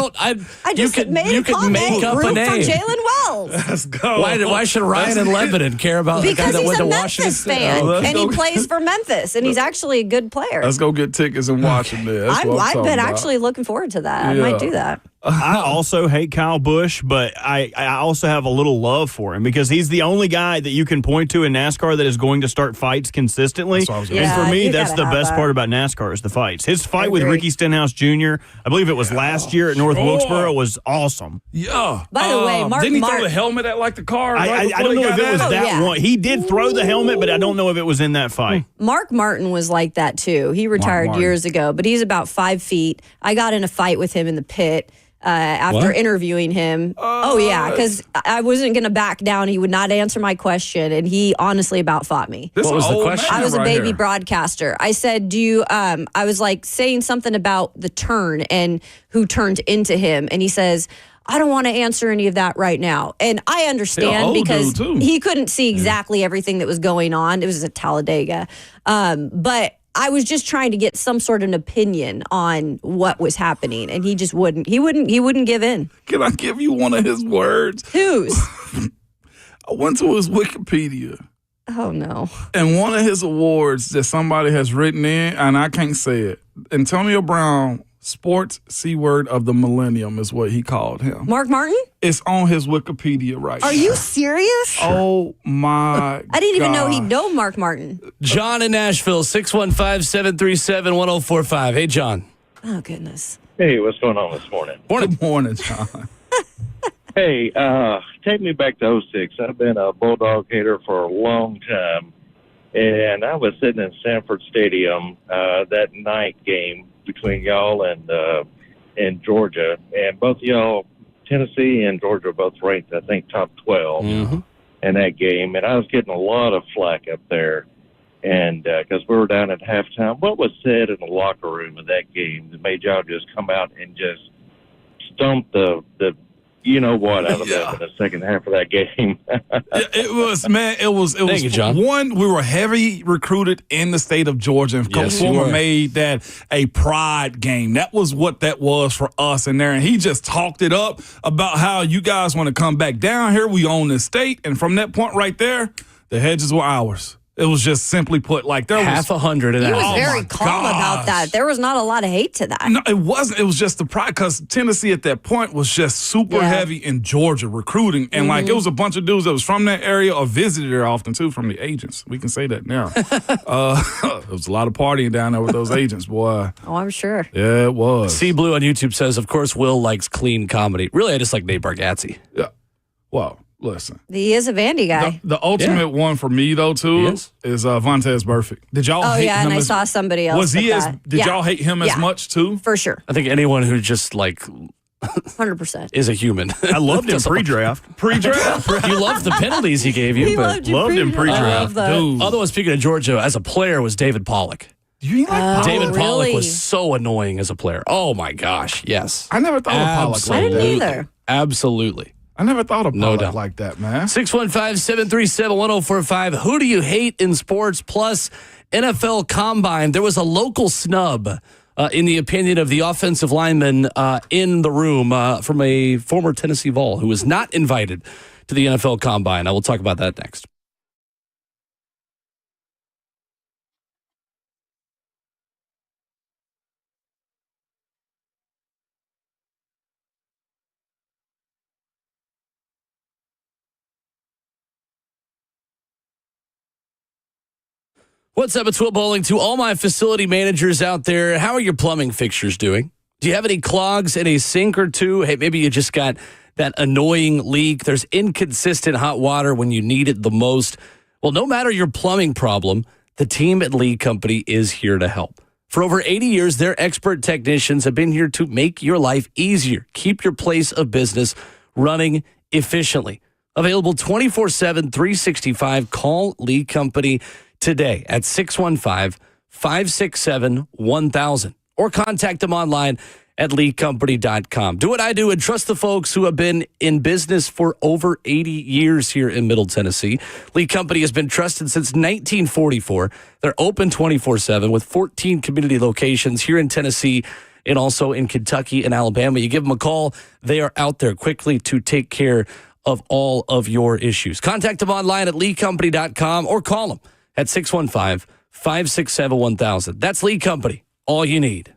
just made you a could comment. make up root a name. for Jalen Wells Let's go. Why should Ryan in Lebanon care about the guy because that he's went a to Washington Memphis State? fan let's and he go. plays for Memphis and he's actually a good player. Let's go get tickets and watch him there. That's what I'm I've talking been about. actually looking forward to that. I Yeah. might do that. I also hate Kyle Busch, but I also have a little love for him because he's the only guy that you can point to in NASCAR that is going to start fights consistently. That's what I was gonna And say. for me, Yeah, that's you the gotta best have part that. about NASCAR is the fights. His fight with agree. Ricky Stenhouse Jr., I believe it was last year at North Wilkesboro, was awesome. Yeah. By the way, Mark didn't he throw Martin- the helmet at like the car? I don't know if it was Oh, that yeah. one. He did throw the helmet, but I don't know if it was in that fight. Mark Martin was like that too. He retired Martin. years ago, but he's about 5 feet. I got in a fight with him in the pit after What? interviewing him. Oh yeah, because I wasn't going to back down. He would not answer my question, and he honestly about fought me. What was the question? I was a right baby here. broadcaster. I said, "Do you?" I was like saying something about the turn and who turned into him, and he says, "I don't want to answer any of that right now." And I understand old because dude, too. he couldn't see exactly everything that was going on. It was at Talladega, but I was just trying to get some sort of an opinion on what was happening, and he just wouldn't. He wouldn't give in. Can I give you one of his words? Whose? I went to his Wikipedia, Oh no. and one of his awards that somebody has written in, and I can't say it. Antonio Brown Sports C-word of the millennium is what he called him. Mark Martin? It's on his Wikipedia right now. Are you serious? Oh, my I didn't even know he'd gosh. know Mark Martin. John in Nashville, 615-737-1045. Hey, John. Oh, goodness. Hey, what's going on this morning? Good morning, John. Hey, take me back to '06. I've been a Bulldog hater for a long time, and I was sitting in Sanford Stadium that night game between y'all and Georgia, and both y'all, Tennessee and Georgia, were both ranked, I think, top 12 in that game, and I was getting a lot of flack up there, and because we were down at halftime. What was said in the locker room of that game that made y'all just come out and just stump the you know what out of them in the second half of that game? It was, man, it was Thank you, John. One, we were heavy recruited in the state of Georgia, and Coach Yes, you Fulmer were. made that a pride game. That was what that was for us in there, and he just talked it up about how you guys want to come back down here. We own this state, and from that point right there, the hedges were ours. It was just simply put, like there Half was 100 in He that. was Oh, very my calm about gosh. that. There was not a lot of hate to that. No, it wasn't. It was just the pride because Tennessee at that point was just super Yeah. heavy in Georgia recruiting. And like it was a bunch of dudes that was from that area or visited there often too from the agents. We can say that now. There was a lot of partying down there with those agents, boy. Oh, I'm sure. Yeah, it was. C Blue on YouTube says, of course, Will likes clean comedy. Really, I just like Nate Bargatze. Yeah. Well, listen. He is a Vandy guy. The ultimate one for me though too He is Vontez Burfict. Did y'all Oh, hate yeah, him and I as saw somebody else. was he with as that. did Yeah. y'all hate him as Yeah. much too? For sure. I think anyone who just like 100%. is a human. I loved him pre-draft. Pre-draft? You loved the penalties he gave you, but Loved him pre-draft. Dude. other one, speaking of Georgia, as a player was David Pollock. You like David Pollock really? was so annoying as a player. Oh my gosh, yes. I never thought of Pollock I like didn't that. either. Absolutely. I never thought of No Pollock doubt. like that, man. 615-737-1045. Who do you hate in sports? Plus, NFL Combine. There was a local snub, in the opinion of the offensive lineman in the room from a former Tennessee Vol who was not invited to the NFL Combine. I will talk about that next. What's up? It's Will Bowling. To all my facility managers out there, how are your plumbing fixtures doing? Do you have any clogs in a sink or two? Hey, maybe you just got that annoying leak. There's inconsistent hot water when you need it the most. Well, no matter your plumbing problem, the team at Lee Company is here to help. For over 80 years, their expert technicians have been here to make your life easier. Keep your place of business running efficiently. Available 24/7, 365. Call Lee Company today at 615-567-1000 or contact them online at leecompany.com. Do what I do and trust the folks who have been in business for over 80 years here in Middle Tennessee. Lee Company has been trusted since 1944. They're open 24/7 with 14 community locations here in Tennessee and also in Kentucky and Alabama. You give them a call. They are out there quickly to take care of all of your issues. Contact them online at leecompany.com or call them at 615-567-1000. That's Lee Company. All you need.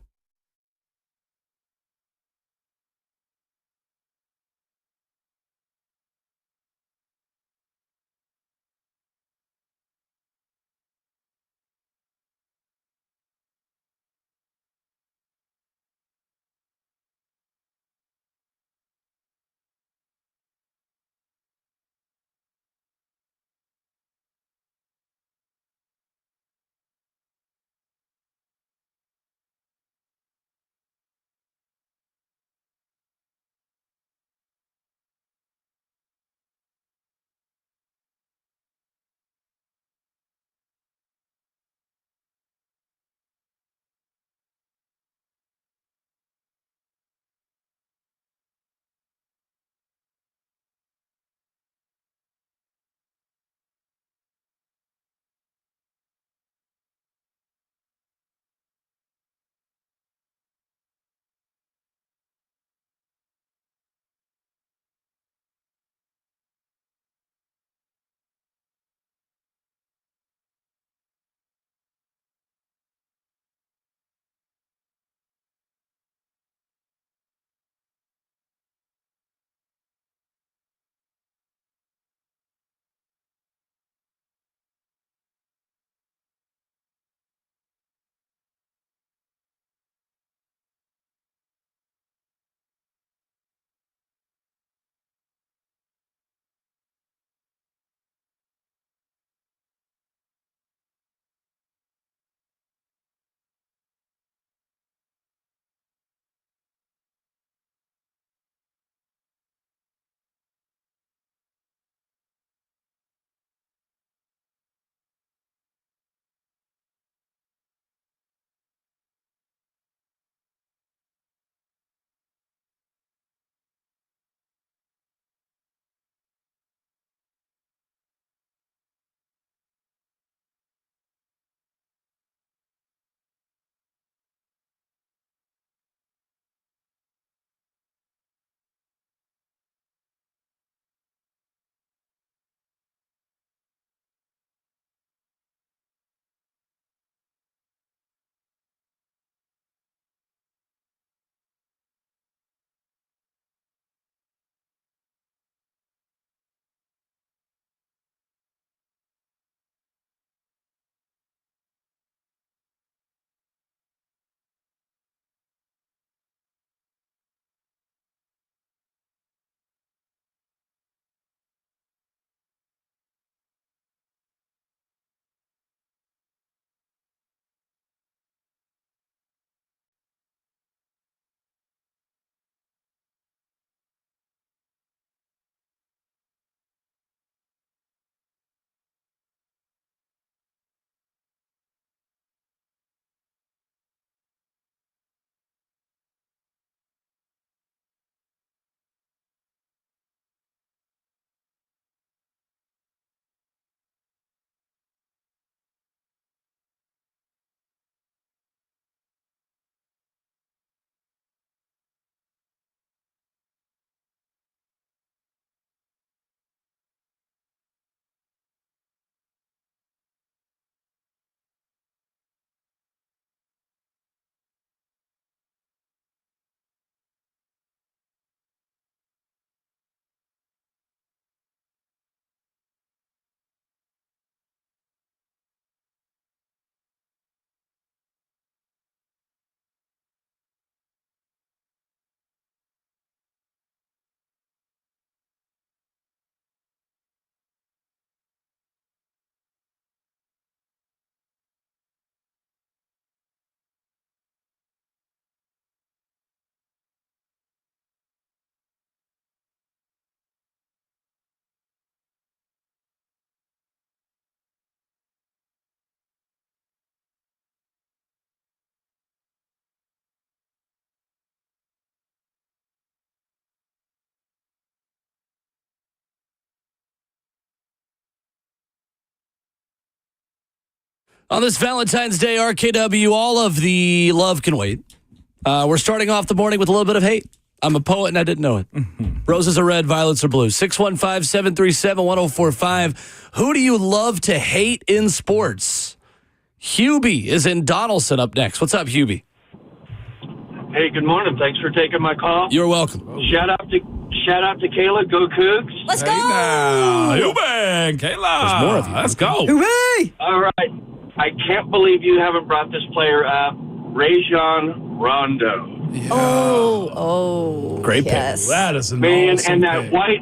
On this Valentine's Day, RKW, all of the love can wait. We're starting off the morning with a little bit of hate. I'm a poet and I didn't know it. Roses are red, violets are blue. 615-737-1045. Who do you love to hate in sports? Hubie is in Donaldson up next. What's up, Hubie? Hey, good morning. Thanks for taking my call. You're welcome. Shout out to Kayla. Go Cougs. Let's go. Hubie, Kayla. There's more of you. Let's go. Hooray! All right. I can't believe you haven't brought this player up. Rajon Rondo. Yeah. Oh, Great pick. yes. That is an Man, awesome and that pick. white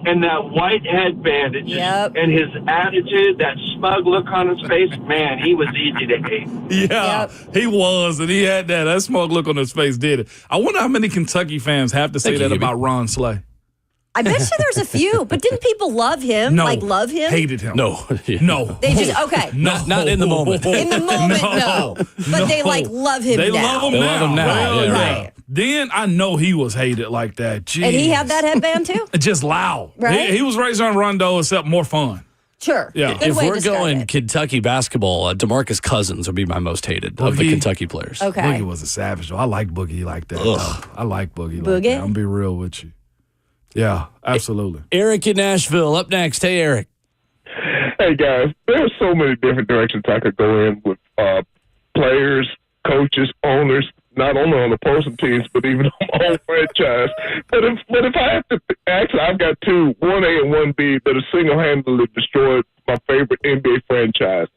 headband, and his attitude, that smug look on his face, man, he was easy to hate. Yeah, he was, and he had that smug look on his face, did it. I wonder how many Kentucky fans have to say that about Ron Slay. I bet you there's a few, but didn't people love him? No. Love him? Hated him. No. No. They just, okay. Not in the moment. In the moment, no. But they love him They now. love him They now. love him now. Well, Yeah. Right. Then I know he was hated like that. Jeez. And he had that headband too? Just loud. Right? He was raised on Rondo, except more fun. Sure. Yeah. Good If way to we're describe going it. Kentucky basketball, DeMarcus Cousins would be my most hated of the Boogie. Kentucky players. Okay. Boogie was a savage. I like Boogie like that. Ugh. I like Boogie like Boogie? that. I'm going to be real with you. Yeah, absolutely. Eric in Nashville up next. Hey, Eric. Hey guys, there's so many different directions I could go in with players, coaches, owners, not only on opposing teams but even on my own franchise. But if I have to, actually, I've got two, 1A and 1B, that have single-handedly destroyed my favorite NBA franchise.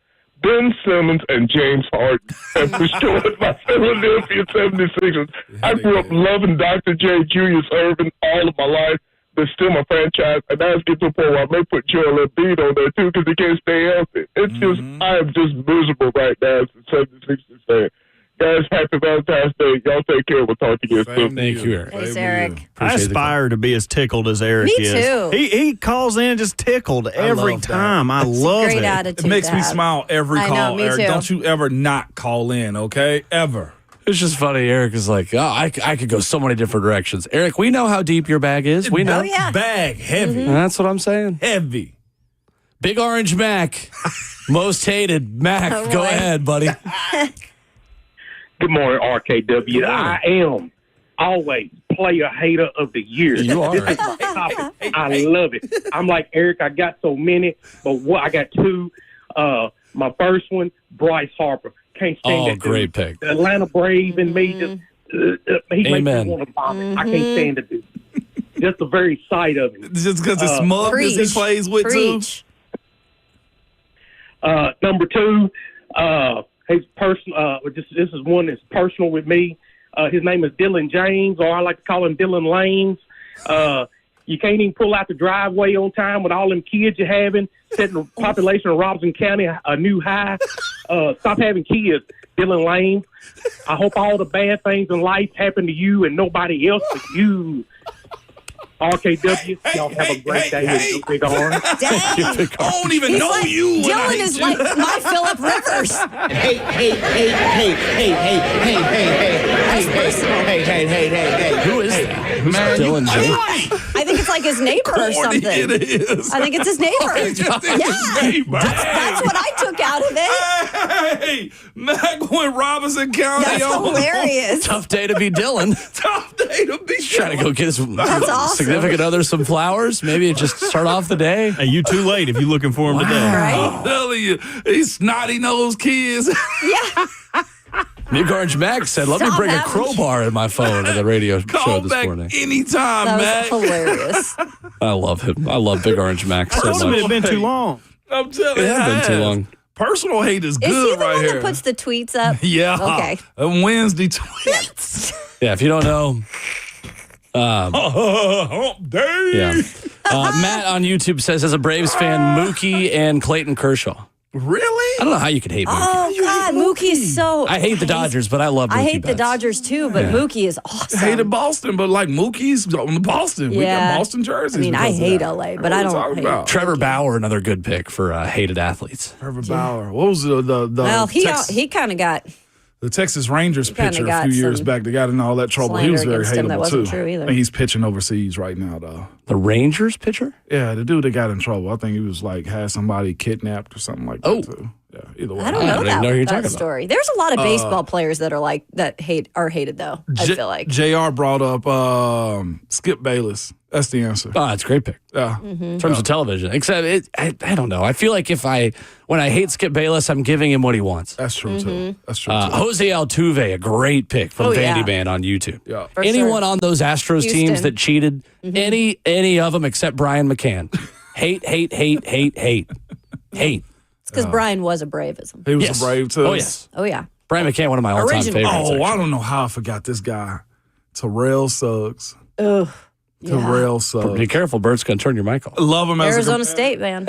Ben Simmons and James Harden have destroyed my Philadelphia 76ers. I grew up loving Dr. J. Julius Erving all of my life. They're still my franchise, and now it's getting to a point where I may put Joel Embiid on there too because he can't stay healthy. It's just, I am just miserable right now as a 76ers fan. Guys, happy Valentine's Day. Y'all take care. We'll talk to you soon. Thank you, Eric. Thanks, Eric. I aspire to be as tickled as Eric Me is. too. He calls in just tickled every love that. time. I love Great it. attitude. It makes to me have. smile every I know, call, me Eric. too. Don't you ever not call in, okay? Ever. It's just funny. Eric is like, oh, I could go so many different directions. Eric, we know how deep your bag is. We know. Oh, yeah. Bag, heavy, That's what I'm saying. heavy. Big Orange Mac, most hated. Mac, All go right. ahead, buddy. Good morning, RKW. I am always player hater of the year. You are. This is my topic. I love it. I'm like Eric. I got so many, but I got two. My first one, Bryce Harper. Can't stand that dude. Great pick. The Atlanta Brave and me just he makes Amen. me want to vomit. I can't stand the dude. Just the very sight of him. Just because it's smug as he Preach. plays with, too. Preach. Number two, his personal. This is one that's personal with me. His name is Dylan James, or I like to call him Dylan Lanes. You can't even pull out the driveway on time with all them kids you're having, setting the population of Robinson County a new high. Stop having kids, Dylan Lanes. I hope all the bad things in life happen to you and nobody else but you. RKW, y'all have a great day with your big arm. Dang. I don't even He's know like, you. when I Dylan hate is you. like my Phillip Rivers. Hey. Who is that? Who's Dylan James? I think it's like his neighbor or Corny something. it is. I think it's his neighbor. Neighbor. That's what I took out of it. Hey, Mac went Robinson County. That's on hilarious. Tough day to be Dylan. Tough day to be Trying to go get his awesome. significant other some flowers. Maybe just start off the day. Hey, you too late if you're looking for him today. Right? I'm telling you, these snotty-nosed kids. Yeah. Big Orange Mac said, let me Stop bring a having- crowbar in my phone at the radio show Call this back morning. anytime, That Mac. was hilarious. I love him. I love Big Orange Mac so Told him it much. had been too long. I'm telling you, It had been too long. Personal hate is Is good he the right one here. that puts the tweets up? Yeah. Okay. Wednesday tweets. Yeah, if you don't know, Hump day. yeah. Matt on YouTube says, as a Braves fan, Mookie and Clayton Kershaw. Really? I don't know how you could hate Mookie. Oh, God. Mookie is so. I hate the Dodgers, but I love Mookie I hate the Betts. Dodgers too, but Mookie is awesome. I hated Boston, but like Mookie's on the Boston. We Yeah. got Boston jerseys. I mean, I because of hate that. LA, but What I are we don't talking hate- about? Trevor Bauer, another good pick for hated athletes. Trevor Bauer. What was the Well, he kind of got. the Texas Rangers kinda pitcher a got few years some back? They got in all that trouble. He was slander very against him that hateable wasn't too. true either. And he's pitching overseas right now, though. The Rangers pitcher? Yeah, the dude that got in trouble. I think he was like had somebody kidnapped or something like Oh. that too. Yeah, either way. I don't know even know who you're that talking about. story. There's a lot of baseball players that are hated though. I feel like. JR brought up Skip Bayless. That's the answer. Oh, it's a great pick. Yeah. In terms of television. Except, I don't know. I feel like when I hate Skip Bayless, I'm giving him what he wants. That's true, too. That's true, too. Jose Altuve, a great pick from Vandy Man on YouTube. Yeah. For Anyone sure. on those Astros teams Houston. that cheated, any of them except Brian McCann. Hate. It's because Brian was a Braveism. He was Yes. a Brave, too. Oh, yes. Oh yeah. Brian McCann, one of my all-time Original. favorites. Oh, I don't know how I forgot this guy. Terrell Suggs. Ugh. Terrell Suggs. Be careful, Bert's going to turn your mic off. Love him as Arizona State, man.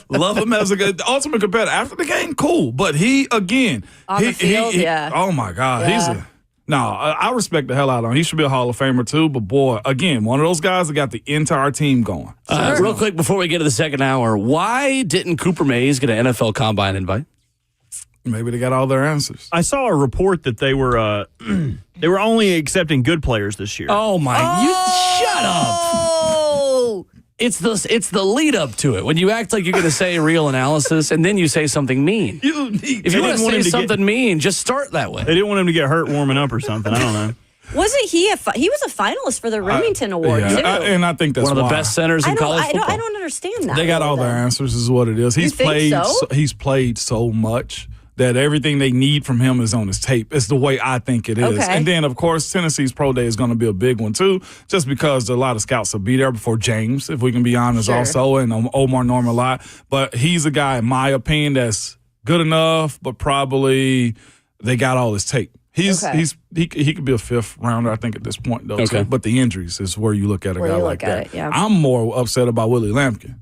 Love him as the ultimate competitor. After the game, cool. But he, again. On the field, yeah. Oh, my God. Yeah. I respect the hell out of him. He should be a Hall of Famer, too. But, boy, again, one of those guys that got the entire team going. Real quick, before we get to the second hour, why didn't Cooper Mays get an NFL Combine invite? Maybe they got all their answers. I saw a report that they were only accepting good players this year. Oh, my. You shut up. Oh. It's the lead up to it. When you act like you're going to say real analysis and then you say something mean. If you want to say something mean, just start that way. They didn't want him to get hurt warming up or something. I don't know. Wasn't he he was a finalist for the Remington Award too? And I think that's One of the why. best centers in college football. I don't understand that. They got all their answers, is what it is. He's think played. so? He's played so much that everything they need from him is on his tape. It's the way I think it is. Okay. And then, of course, Tennessee's pro day is going to be a big one, too, just because a lot of scouts will be there before James, if we can be honest, Sure. also, and Omar Norman a lot. But he's a guy, in my opinion, that's good enough, but probably they got all his tape. He could be a fifth rounder, I think, at this point, though. Okay. Too. But the injuries is where you look at a Where guy you like look at that. it, yeah. I'm more upset about Willie Lampkin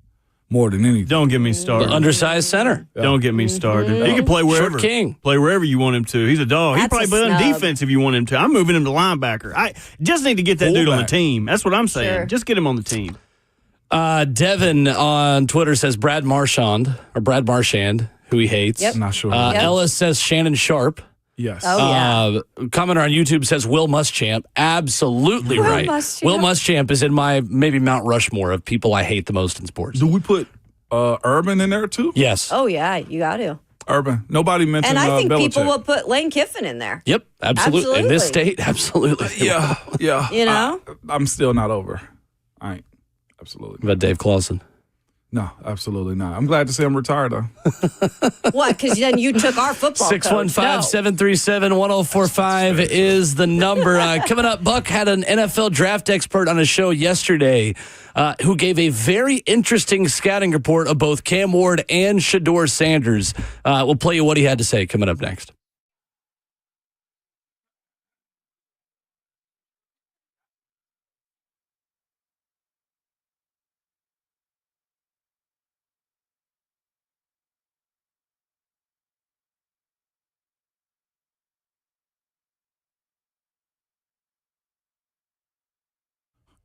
more than anything. Don't get me started. Undersized center. Don't get me started. He can play wherever. Short king. Play wherever you want him to. He's a dog. He That's probably a play on snub. defense if you want him to. I'm moving him to linebacker. I just need to get that dude on the Fullback. team. That's what I'm saying. Sure. Just get him on the team. Devin on Twitter says Brad Marchand, who he hates. Yep. I'm not sure. Ellis says Shannon Sharp. Yes. Oh, yeah. Commenter on YouTube says Will Muschamp. Absolutely Will right. Muschamp. Will Muschamp is in my maybe Mount Rushmore of people I hate the most in sports. Do we put Urban in there too? Yes. Oh yeah, you got to. Urban. Nobody mentioned And I think Belichick. people will put Lane Kiffin in there. Yep. Absolutely. In this Absolutely. state, absolutely. Yeah. You know? I'm still not over. I ain't. Absolutely. About Dave Clawson. No, absolutely not. I'm glad to say I'm retired though. What? Because then you took our football coach. 615-737-1045 is the number. Coming up, Buck had an NFL draft expert on a show yesterday who gave a very interesting scouting report of both Cam Ward and Shedeur Sanders. We'll play you what he had to say coming up next.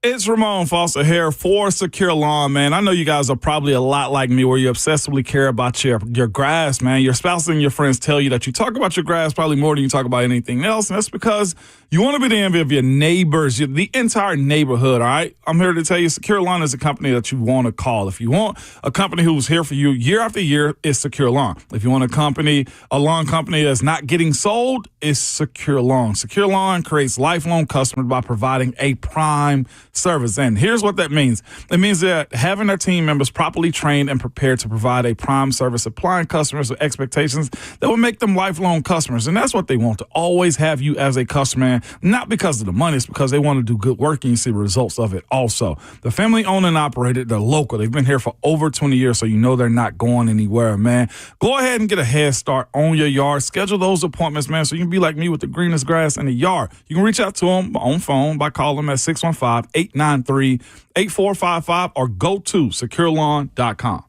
It's Ramon Foster here for Secure Lawn, man. I know you guys are probably a lot like me where you obsessively care about your grass, man. Your spouse and your friends tell you that you talk about your grass probably more than you talk about anything else, and that's because you want to be the envy of your neighbors, the entire neighborhood, all right? I'm here to tell you Secure Lawn is a company that you want to call. If you want a company who's here for you year after year, it's Secure Lawn. If you want a lawn company that's not getting sold, it's Secure Lawn. Secure Lawn creates lifelong customers by providing a prime service. And here's what that means. It means that having their team members properly trained and prepared to provide a prime service, supplying customers with expectations that will make them lifelong customers. And that's what they want, to always have you as a customer, not because of the money, it's because they want to do good work and you see results of it also. The family owned and operated, they're local. They've been here for over 20 years, so you know they're not going anywhere, man. Go ahead and get a head start on your yard. Schedule those appointments, man, so you can be like me with the greenest grass in the yard. You can reach out to them on phone by calling them at 615-893-8455 or go to securelawn.com.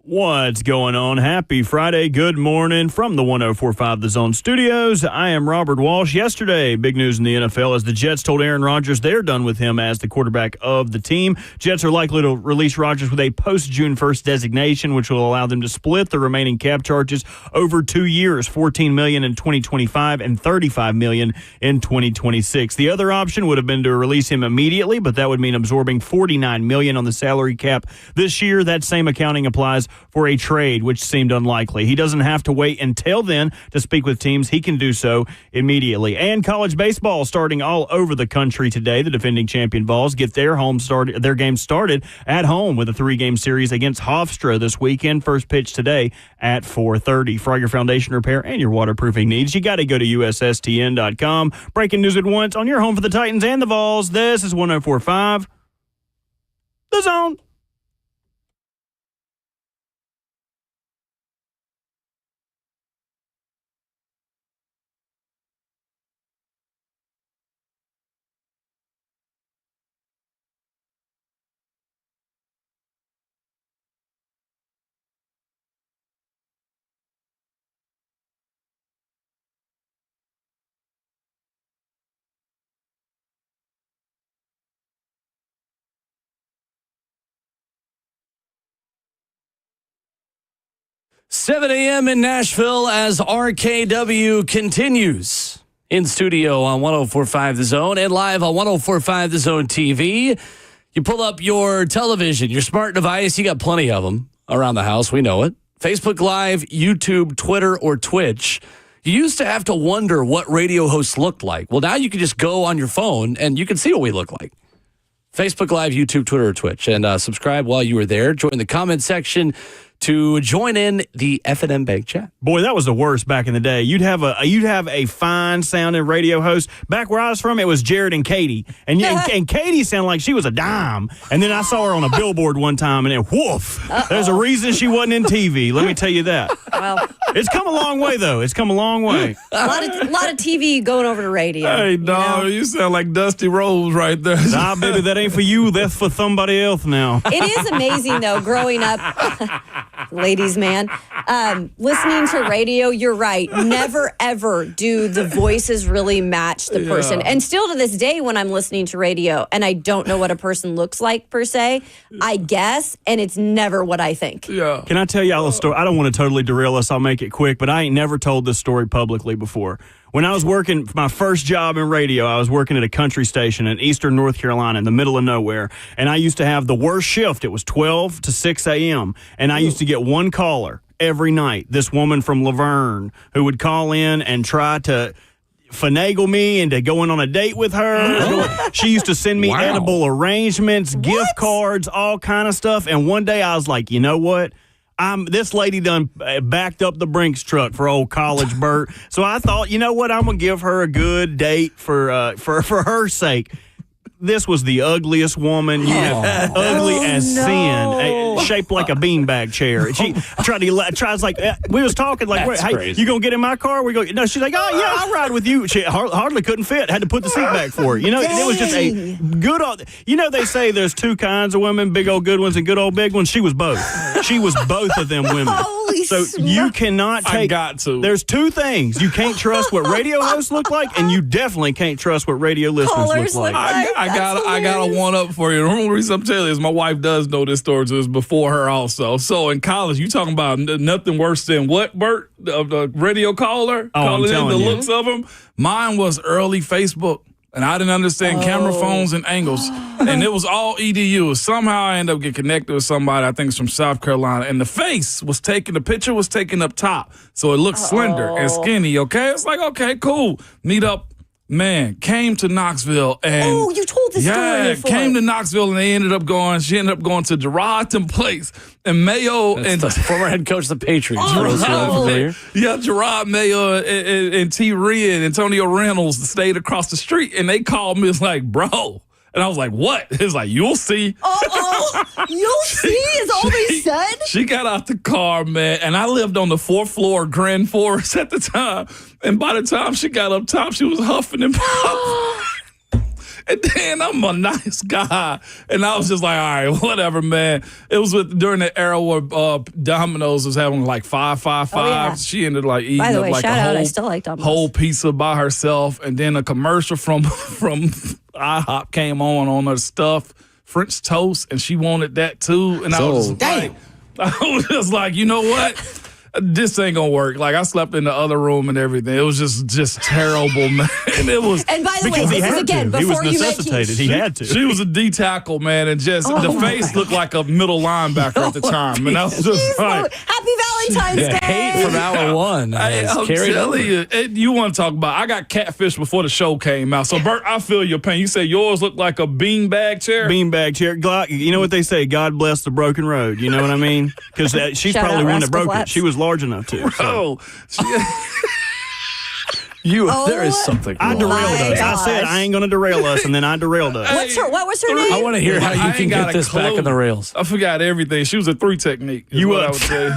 What's going on? Happy Friday. Good morning from the 104.5 The Zone Studios. I am Robert Walsh. Yesterday, big news in the NFL as the Jets told Aaron Rodgers they're done with him as the quarterback of the team. Jets are likely to release Rodgers with a post-June 1st designation, which will allow them to split the remaining cap charges over 2 years, $14 million in 2025 and $35 million in 2026. The other option would have been to release him immediately, but that would mean absorbing $49 million on the salary cap this year. That same accounting applies for a trade, which seemed unlikely. He doesn't have to wait until then to speak with teams. He can do so immediately. And college baseball starting all over the country today. The defending champion Vols get their game started at home with a 3-game series against Hofstra this weekend. First pitch today at 4:30. For all your foundation repair and your waterproofing needs, you got to go to USSTN.com. Breaking news at once on your home for the Titans and the Vols. This is 104.5 The Zone. $7 a.m. in Nashville as RKW continues in studio on 104.5 The Zone and live on 104.5 The Zone TV. You pull up your television, your smart device, you got plenty of them around the house. We know it. Facebook Live, YouTube, Twitter, or Twitch. You used to have to wonder what radio hosts looked like. Well, now you can just go on your phone and you can see what we look like. Facebook Live, YouTube, Twitter, or Twitch. And subscribe while you are there. Join the comment section to join in the F&M Bank chat. Boy, that was the worst back in the day. You'd have a fine sounding radio host. Back where I was from, it was Jared and Katie, and Katie sounded like she was a dime. And then I saw her on a billboard one time, and then woof. There's a reason she wasn't in TV. Let me tell you that. Well, it's come a long way though. It's come a long way. a lot of TV going over to radio. Hey, dog, you sound like Dusty Rhodes right there. Nah, baby, that ain't for you. That's for somebody else now. It is amazing though, growing up. Ladies, man, listening to radio, you're right. Never, ever do the voices really match the person. And still to this day, when I'm listening to radio and I don't know what a person looks like per se, I guess, and it's never what I think. Yeah. Can I tell y'all a story? I don't want to totally derail us. I'll make it quick, but I ain't never told this story publicly before. When I was working my first job in radio, I was working at a country station in eastern North Carolina in the middle of nowhere. And I used to have the worst shift. It was 12 to 6 a.m. And I used to get one caller every night, this woman from Laverne, who would call in and try to finagle me into going on a date with her. She used to send me edible arrangements, gift cards, all kind of stuff. And one day I was like, you know what? This lady done backed up the Brinks truck for old College Bert. So I thought, you know what? I'm going to give her a good date for her sake. This was the ugliest woman you have, ugly as sin, shaped like a beanbag chair. She tries like, we was talking like, hey, you gonna get in my car? We go, no, she's like, oh yeah, I'll ride with you. She hardly couldn't fit, had to put the seat back for her. You know, it was just a good old, you know, they say there's two kinds of women, big old good ones and good old big ones. She was both. She was both of them women. So you cannot take, there's two things. You can't trust what radio hosts look like, and you definitely can't trust what radio listeners look like. I got a one up for you. The only reason I'm telling you is my wife does know this story, so it's before her also. So in college, you talking about nothing worse than what, Bert? The radio caller? I'm telling you. Looks of them. Mine was early Facebook. And I didn't understand camera phones and angles. And it was all EDU. Somehow I ended up getting connected with somebody, I think it's from South Carolina. And the picture was taken up top. So it looked slender and skinny, okay? It's like, okay, cool. Meet up. Man, came to Knoxville and you told this story before. Came to Knoxville and she ended up going to Gerardton Place and Mayo and the former head coach of the Patriots. Gerard Mayo and T. Rhea and Antonio Reynolds stayed across the street and they called me. It's like, bro. And I was like, what? It's like, you'll see. You'll see is all they said? She got out the car, man, and I lived on the 4th floor of Grand Forest at the time. And by the time she got up top, she was huffing and puffing. And then I'm a nice guy. And I was just like, all right, whatever, man. It was during the era where Domino's was having like 555. Oh, yeah. She ended like eating By the up way, like shout a out, I still like Domino's. whole pizza by herself. And then a commercial from IHOP came on her stuff, French toast, and she wanted that too. And I was like, you know what? This ain't gonna work. Like, I slept in the other room and everything. It was just terrible, man. It was. And by the way, this is again before you met Keith. He had to. She was a D tackle, man, and just the face looked like a middle linebacker at the time. And I was just like, Happy Valentine's Day. Hate from hour one. I'm telling you, you want to talk about, I got catfish before the show came out. So, Bert, I feel your pain. You say yours looked like a beanbag chair? Beanbag chair. You know what they say, God bless the broken road. You know what I mean? Because she's Shout probably out one that Rascal broke Flatts. it. She was large enough to. So. There is something I wrong. derailed us. gosh. I said I ain't going to derail us, and then I derailed us. What was her name? I want to hear how you I can ain't got get a this back clue. on the rails. I forgot everything. She was a 3 technique. I would say.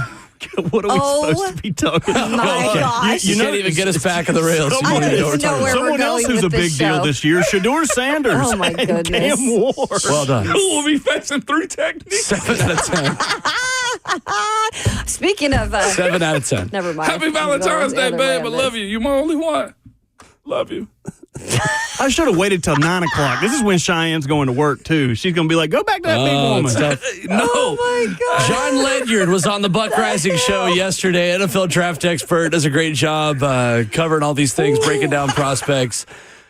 What are we supposed to be talking about? My gosh. You can't even get us back on the rails. Someone- I don't even know where Someone we're else going who's a with big this deal show. this year, Shedeur Sanders. Oh, my and goodness. Cam Ward. Well done. Who will be facing 3 techniques? 7 out of 10. Speaking of 7 out of 10. never mind. Happy Valentine's The Day, other way babe. I on love this. you. You my only one. Love you. I should have waited till 9 o'clock. This is when Cheyenne's going to work, too. She's going to be like, go back to that big woman. No. Oh, my God. John Ledyard was on the Buck Rising show yesterday. NFL draft expert, does a great job covering all these things, breaking down prospects.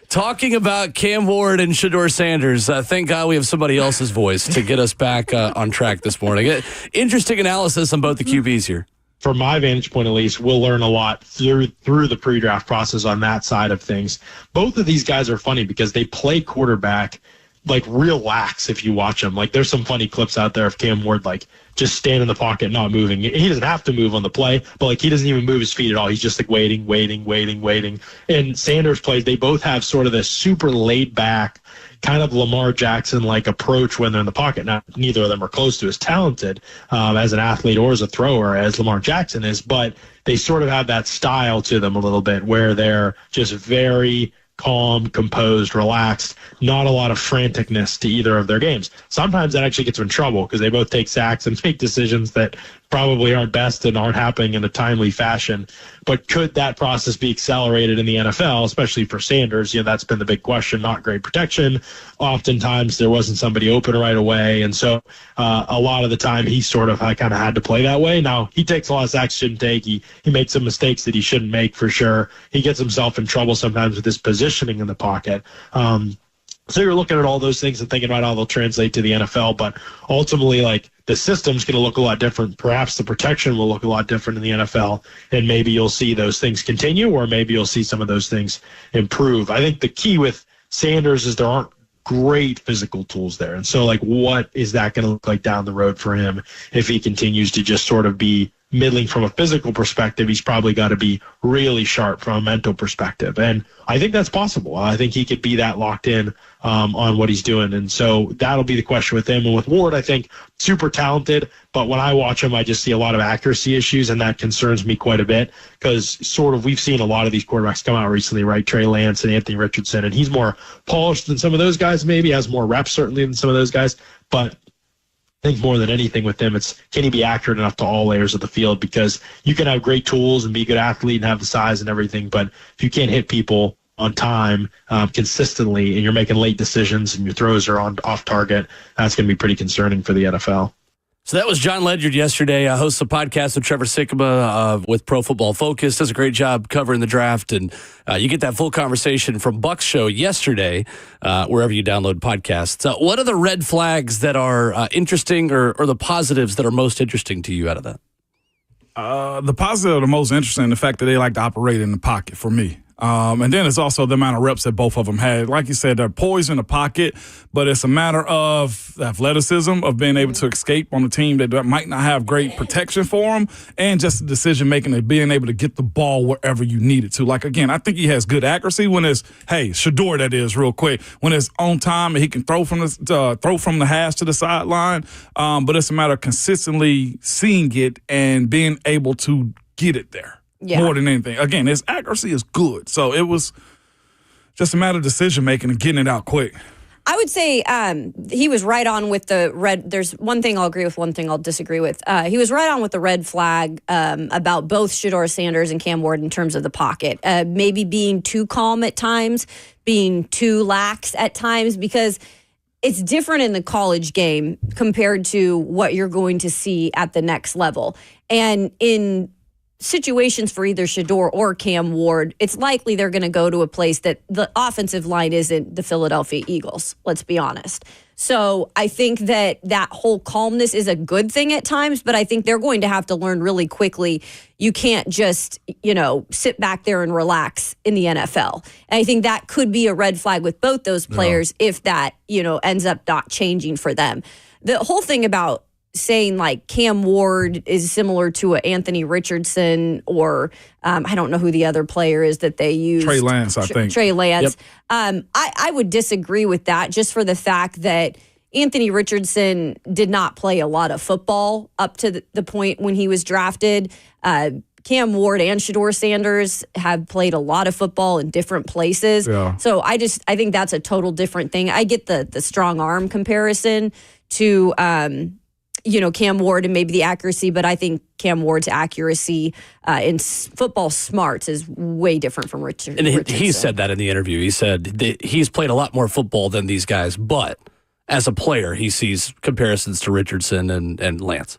Talking about Cam Ward and Shedeur Sanders. Thank God we have somebody else's voice to get us back on track this morning. Interesting analysis on both the QBs here. From my vantage point, at least, we'll learn a lot through the pre-draft process on that side of things. Both of these guys are funny because they play quarterback like real lax if you watch them. Like, there's some funny clips out there of Cam Ward, like, just stand in the pocket, not moving. He doesn't have to move on the play, but, like, he doesn't even move his feet at all. He's just, like, waiting. And Sanders plays, they both have sort of this super laid-back kind of Lamar Jackson-like approach when they're in the pocket. Now, neither of them are close to as talented as an athlete or as a thrower as Lamar Jackson is, but they sort of have that style to them a little bit where they're just very calm, composed, relaxed, not a lot of franticness to either of their games. Sometimes that actually gets them in trouble because they both take sacks and make decisions that probably aren't best and aren't happening in a timely fashion. But could that process be accelerated in the NFL, especially for Sanders? You know, that's been the big question. Not great protection. Oftentimes there wasn't somebody open right away. And so a lot of the time he sort of kind of had to play that way. Now, he takes a lot of sacks he shouldn't take. He makes some mistakes that he shouldn't make for sure. He gets himself in trouble sometimes with his positioning in the pocket. So you're looking at all those things and thinking about how they'll translate to the NFL, but ultimately, like, the system's going to look a lot different. Perhaps the protection will look a lot different in the NFL, and maybe you'll see those things continue, or maybe you'll see some of those things improve. I think the key with Sanders is there aren't great physical tools there. And so, like, what is that going to look like down the road for him if he continues to just sort of be middling from a physical perspective? He's probably got to be really sharp from a mental perspective. And I think that's possible. I think he could be that locked in on what he's doing. And so that'll be the question with him. And with Ward, I think super talented, but when I watch him, I just see a lot of accuracy issues, and that concerns me quite a bit because sort of we've seen a lot of these quarterbacks come out recently, right? Trey Lance and Anthony Richardson, and he's more polished than some of those guys, maybe has more reps certainly than some of those guys, but I think more than anything with him, it's can he be accurate enough to all layers of the field? Because you can have great tools and be a good athlete and have the size and everything, but if you can't hit people on time consistently and you're making late decisions and your throws are off target, that's going to be pretty concerning for the NFL. So that was John Ledyard yesterday. Hosts a podcast with Trevor Sikkema with Pro Football Focus. Does a great job covering the draft. And you get that full conversation from Buck's show yesterday, wherever you download podcasts. What are the red flags that are interesting or the positives that are most interesting to you out of that? The positive, the most interesting, the fact that they like to operate in the pocket for me. And then it's also the amount of reps that both of them had. Like you said, they're poised in the pocket, but it's a matter of athleticism, of being able to escape on a team that might not have great protection for them, and just the decision-making of being able to get the ball wherever you need it to. Like, again, I think he has good accuracy when it's, Shedeur, that is, real quick, when it's on time and he can throw from the hash to the sideline. But it's a matter of consistently seeing it and being able to get it there. Yeah. More than anything. Again, his accuracy is good. So it was just a matter of decision making and getting it out quick. I would say he was right on with the red. There's one thing I'll agree with, one thing I'll disagree with. He was right on with the red flag about both Shedeur Sanders and Cam Ward in terms of the pocket. Maybe being too calm at times, being too lax at times, because it's different in the college game compared to what you're going to see at the next level. And in situations for either Shedeur or Cam Ward, it's likely they're going to go to a place that the offensive line isn't the Philadelphia Eagles, let's be honest. So I think that whole calmness is a good thing at times, but I think they're going to have to learn really quickly. You can't just, sit back there and relax in the NFL. And I think that could be a red flag with both those players if that, ends up not changing for them. The whole thing about saying like Cam Ward is similar to Anthony Richardson, or I don't know who the other player is that they use. Trey Lance, I think. Trey Lance. Yep. I would disagree with that, just for the fact that Anthony Richardson did not play a lot of football up to the point when he was drafted. Cam Ward and Shedeur Sanders have played a lot of football in different places. Yeah. So I think that's a total different thing. I get the strong arm comparison to Cam Ward and maybe the accuracy, but I think Cam Ward's accuracy in football smarts is way different from Richardson. And he said that in the interview. He said that he's played a lot more football than these guys, but as a player, he sees comparisons to Richardson and Lance.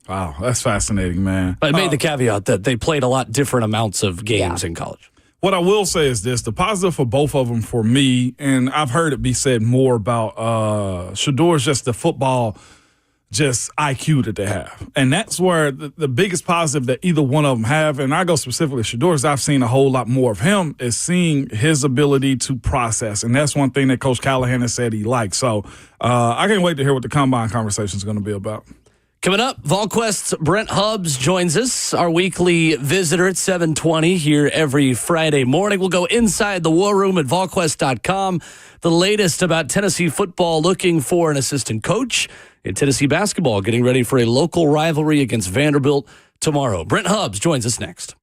Wow, that's fascinating, man. But I made the caveat that they played a lot different amounts of games in college. What I will say is this: the positive for both of them for me, and I've heard it be said more about Shedeur, is just the football IQ that they have. And that's where the biggest positive that either one of them have, and I go specifically Shedeur, is I've seen a whole lot more of him, is seeing his ability to process. And that's one thing that Coach Callahan has said he likes. So I can't wait to hear what the Combine conversation is going to be about. Coming up, VolQuest's Brent Hubbs joins us, our weekly visitor at 7:20 here every Friday morning. We'll go inside the war room at VolQuest.com. The latest about Tennessee football, looking for an assistant coach, in Tennessee basketball, getting ready for a local rivalry against Vanderbilt tomorrow. Brent Hubbs joins us next.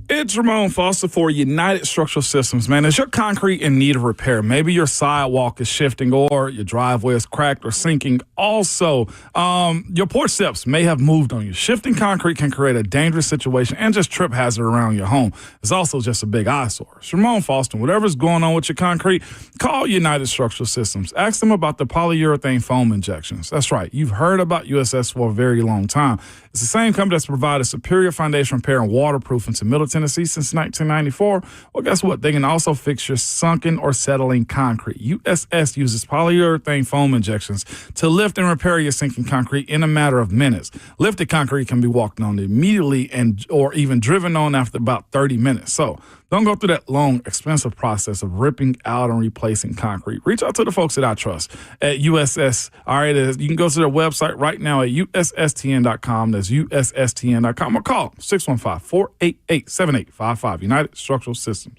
It's Ramon Foster for United Structural Systems. Man, is your concrete in need of repair? Maybe your sidewalk is shifting, or your driveway is cracked or sinking. Also, your porch steps may have moved on you. Shifting concrete can create a dangerous situation and just trip hazard around your home. It's also just a big eyesore. It's Ramon Foster. Whatever's going on with your concrete, call United Structural Systems. Ask them about the polyurethane foam injections. That's right. You've heard about USS for a very long time. It's the same company that's provided superior foundation repair and waterproofing to Middle Tennessee since 1994. Well, guess what? They can also fix your sunken or settling concrete. USS uses polyurethane foam injections to lift and repair your sinking concrete in a matter of minutes. Lifted concrete can be walked on immediately or even driven on after about 30 minutes. So don't go through that long, expensive process of ripping out and replacing concrete. Reach out to the folks that I trust at USS. All right, you can go to their website right now at USSTN.com. That's USSTN.com, or call 615-488-7855. United Structural Systems.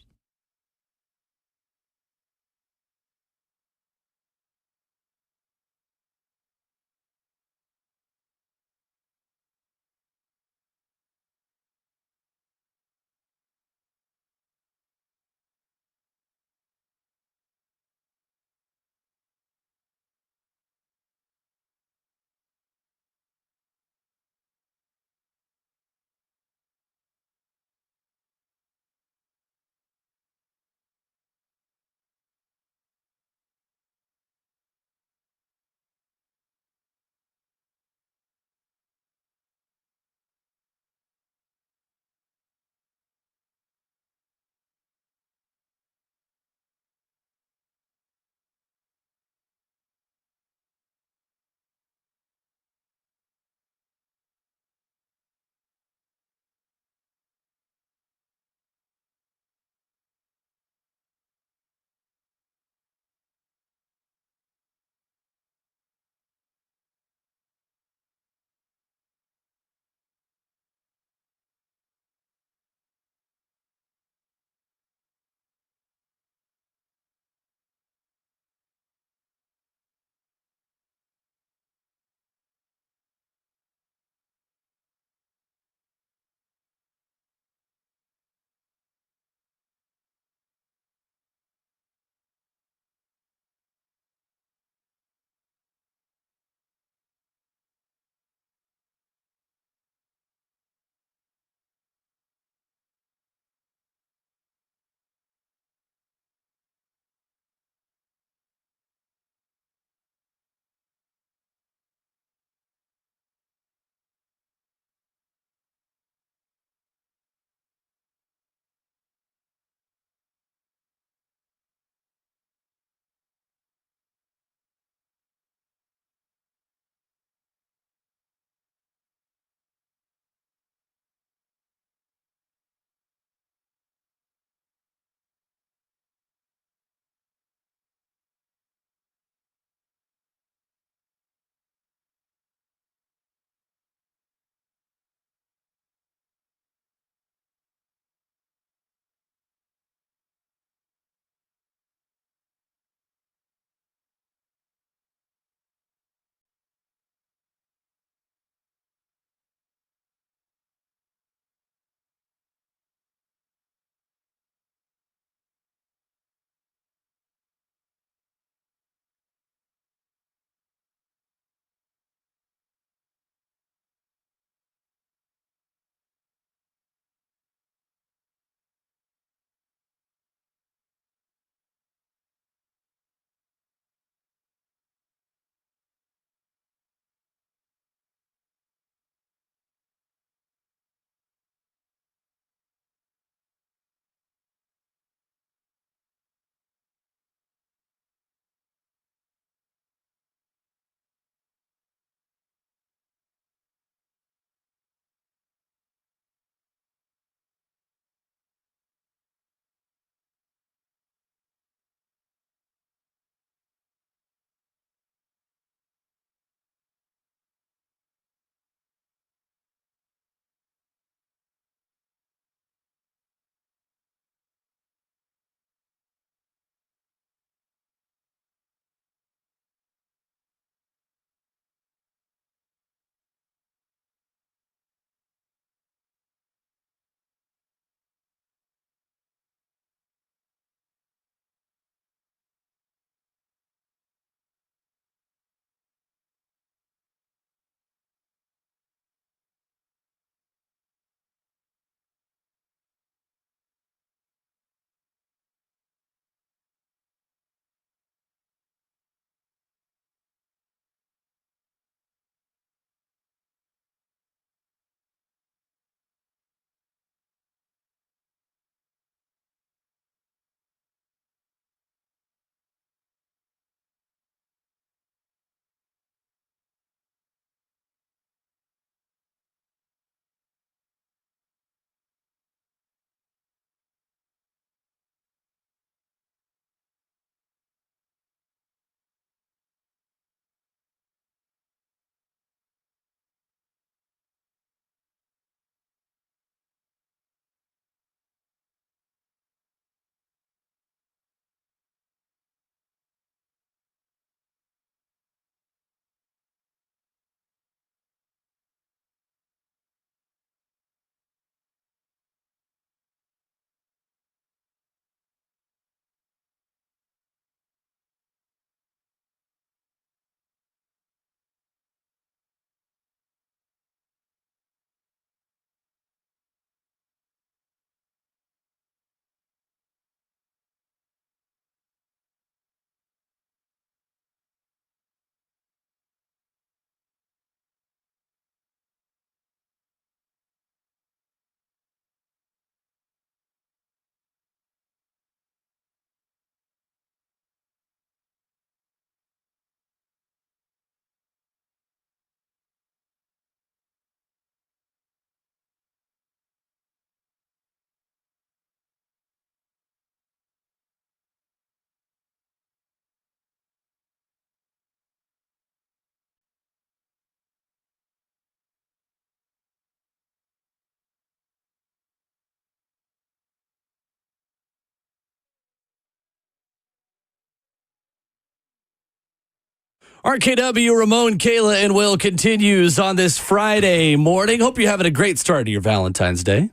RKW, Ramon, Kayla, and Will continues on this Friday morning. Hope you're having a great start to your Valentine's Day.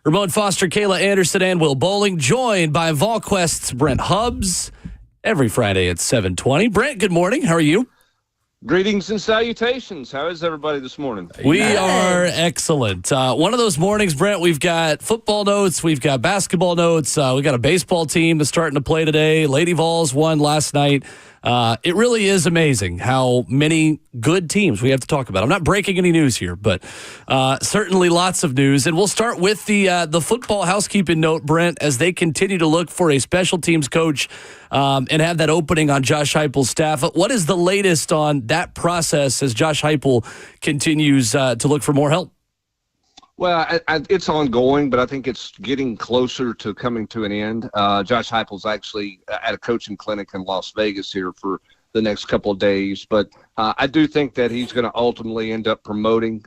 Ramon Foster, Kayla Anderson, and Will Bowling, joined by VolQuest's Brent Hubbs every Friday at 7:20. Brent, good morning. How are you? Greetings and salutations. How is everybody this morning? We are excellent. One of those mornings, Brent, we've got football notes, we've got basketball notes, we've got a baseball team that's starting to play today. Lady Vols won last night. It really is amazing how many good teams we have to talk about. I'm not breaking any news here, but certainly lots of news. And we'll start with the football housekeeping note, Brent, as they continue to look for a special teams coach and have that opening on Josh Heupel's staff. What is the latest on that process as Josh Heupel continues to look for more help? Well, it's ongoing, but I think it's getting closer to coming to an end. Josh Heupel's actually at a coaching clinic in Las Vegas here for the next couple of days. But I do think that he's going to ultimately end up promoting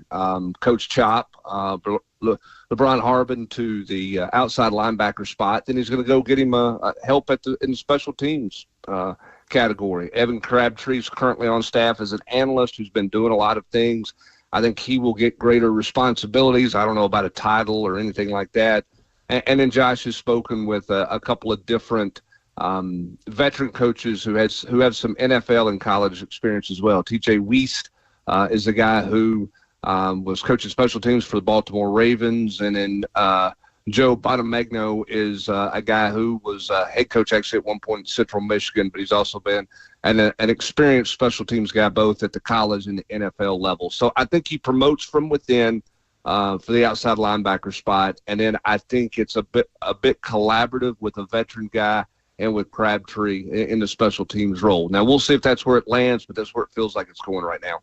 Coach Chop, LeBron Harbin, to the outside linebacker spot. Then he's going to go get him help in the special teams category. Evan Crabtree's currently on staff as an analyst who's been doing a lot of things. I think he will get greater responsibilities. I don't know about a title or anything like that. And then Josh has spoken with a couple of different veteran coaches who have some NFL and college experience as well. TJ Weist is the guy who was coaching special teams for the Baltimore Ravens. And then Joe Bonamagno is a guy who was head coach actually at one point in Central Michigan, but he's also been an experienced special teams guy both at the college and the NFL level. So I think he promotes from within for the outside linebacker spot, and then I think it's a bit collaborative with a veteran guy and with Crabtree in the special teams role. Now we'll see if that's where it lands, but that's where it feels like it's going right now.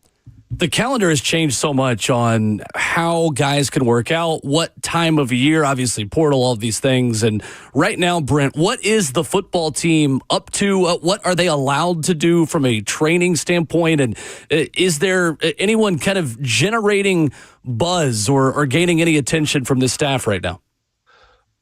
The calendar has changed so much on how guys can work out, what time of year, obviously portal, all of these things. And right now, Brent, what is the football team up to? What are they allowed to do from a training standpoint? And is there anyone kind of generating buzz or gaining any attention from this staff right now?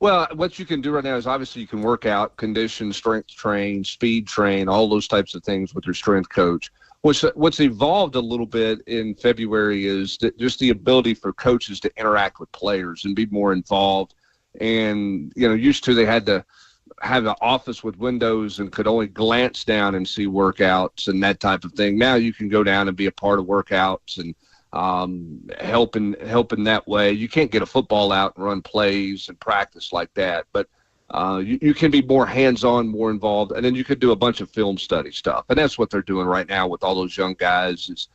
Well, what you can do right now is obviously you can work out, condition, strength train, speed train, all those types of things with your strength coach. What's evolved a little bit in February is just the ability for coaches to interact with players and be more involved. And, used to they had to have an office with windows and could only glance down and see workouts and that type of thing. Now you can go down and be a part of workouts and helping that way. You can't get a football out and run plays and practice like that, but you can be more hands-on, more involved, and then you could do a bunch of film study stuff. And that's what they're doing right now with all those young guys. Is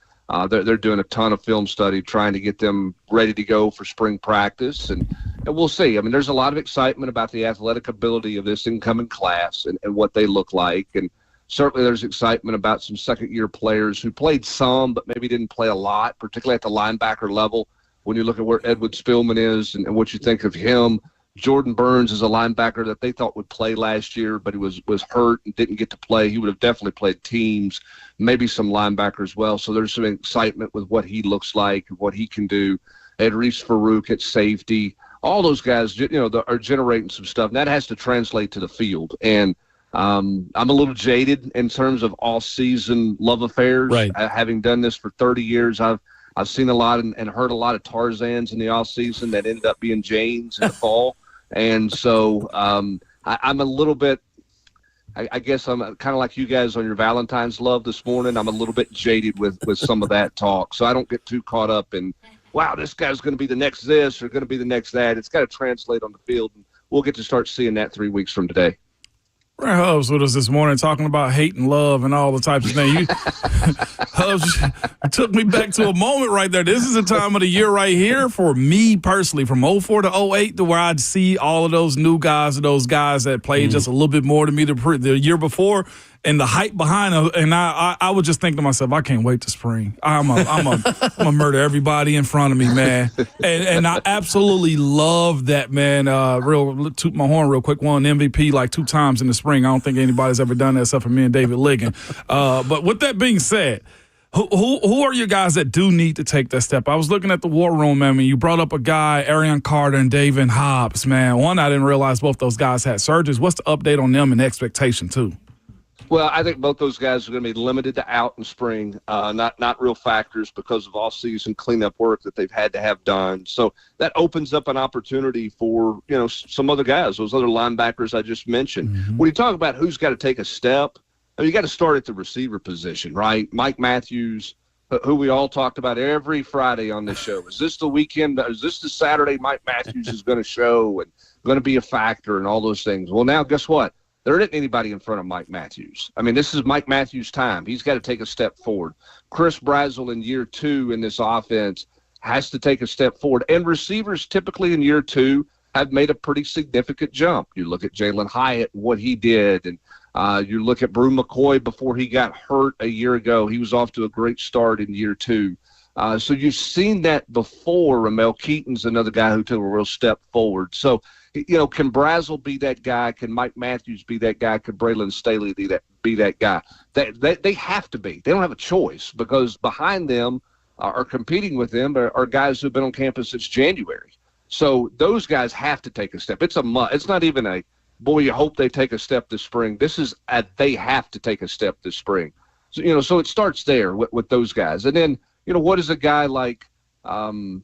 they're doing a ton of film study, trying to get them ready to go for spring practice. And we'll see. I mean, there's a lot of excitement about the athletic ability of this incoming class and what they look like. And certainly there's excitement about some second-year players who played some but maybe didn't play a lot, particularly at the linebacker level. When you look at where Edward Spillman is and what you think of him, Jordan Burns is a linebacker that they thought would play last year, but he was hurt and didn't get to play. He would have definitely played teams, maybe some linebacker as well. So there's some excitement with what he looks like and what he can do. Edris Farouk at safety. All those guys, are generating some stuff, and that has to translate to the field. And I'm a little jaded in terms of all-season love affairs. Right. Having done this for 30 years, I've seen a lot and heard a lot of Tarzans in the off-season that ended up being Janes in the fall. And so I'm a little bit I guess I'm kind of like you guys on your Valentine's love this morning. I'm a little bit jaded with some of that talk. So I don't get too caught up in, wow, this guy's going to be the next this or going to be the next that. It's got to translate on the field. And we'll get to start seeing that 3 weeks from today. Brent Hubbs with us this morning talking about hate and love and all the types of things. Hubbs took me back to a moment right there. This is a time of the year right here for me personally from 04 to 08 to where I'd see all of those new guys and those guys that played just a little bit more than me the year before and the hype behind them. And I would just think to myself, I can't wait to spring. I'm a murder everybody in front of me, man. And I absolutely love that, man. Toot my horn real quick. Won MVP like 2 times in the spring. I don't think anybody's ever done that except for me and David Ligon. But with that being said, who are your guys that do need to take that step? I was looking at the war room, man. You brought up a guy, Arian Carter and David Hobbs, man. One, I didn't realize both those guys had surgeries. What's the update on them and the expectation, too? Well, I think both those guys are going to be limited to out in spring, not real factors because of off-season cleanup work that they've had to have done. So that opens up an opportunity for, some other guys, those other linebackers I just mentioned. Mm-hmm. When you talk about who's got to take a step, you got to start at the receiver position, right? Mike Matthews, who we all talked about every Friday on this show. Is this the weekend? Is this the Saturday Mike Matthews is going to show and going to be a factor and all those things? Well, now guess what? There isn't anybody in front of Mike Matthews. I mean, this is Mike Matthews' time. He's got to take a step forward. Chris Brazzell in year 2 in this offense has to take a step forward. And receivers typically in year 2 have made a pretty significant jump. You look at Jalen Hyatt, what he did, and you look at Brew McCoy before he got hurt a year ago. He was off to a great start in year 2. So you've seen that before. Ramel Keaton's another guy who took a real step forward. So, can Brazzell be that guy? Can Mike Matthews be that guy? Can Braylon Staley be that guy? They have to be. They don't have a choice because behind them are competing with them are guys who've been on campus since January. So those guys have to take a step. It's not even a, boy, you hope they take a step this spring. This is they have to take a step this spring. So, so it starts there with those guys. And then, what does a guy like Jalen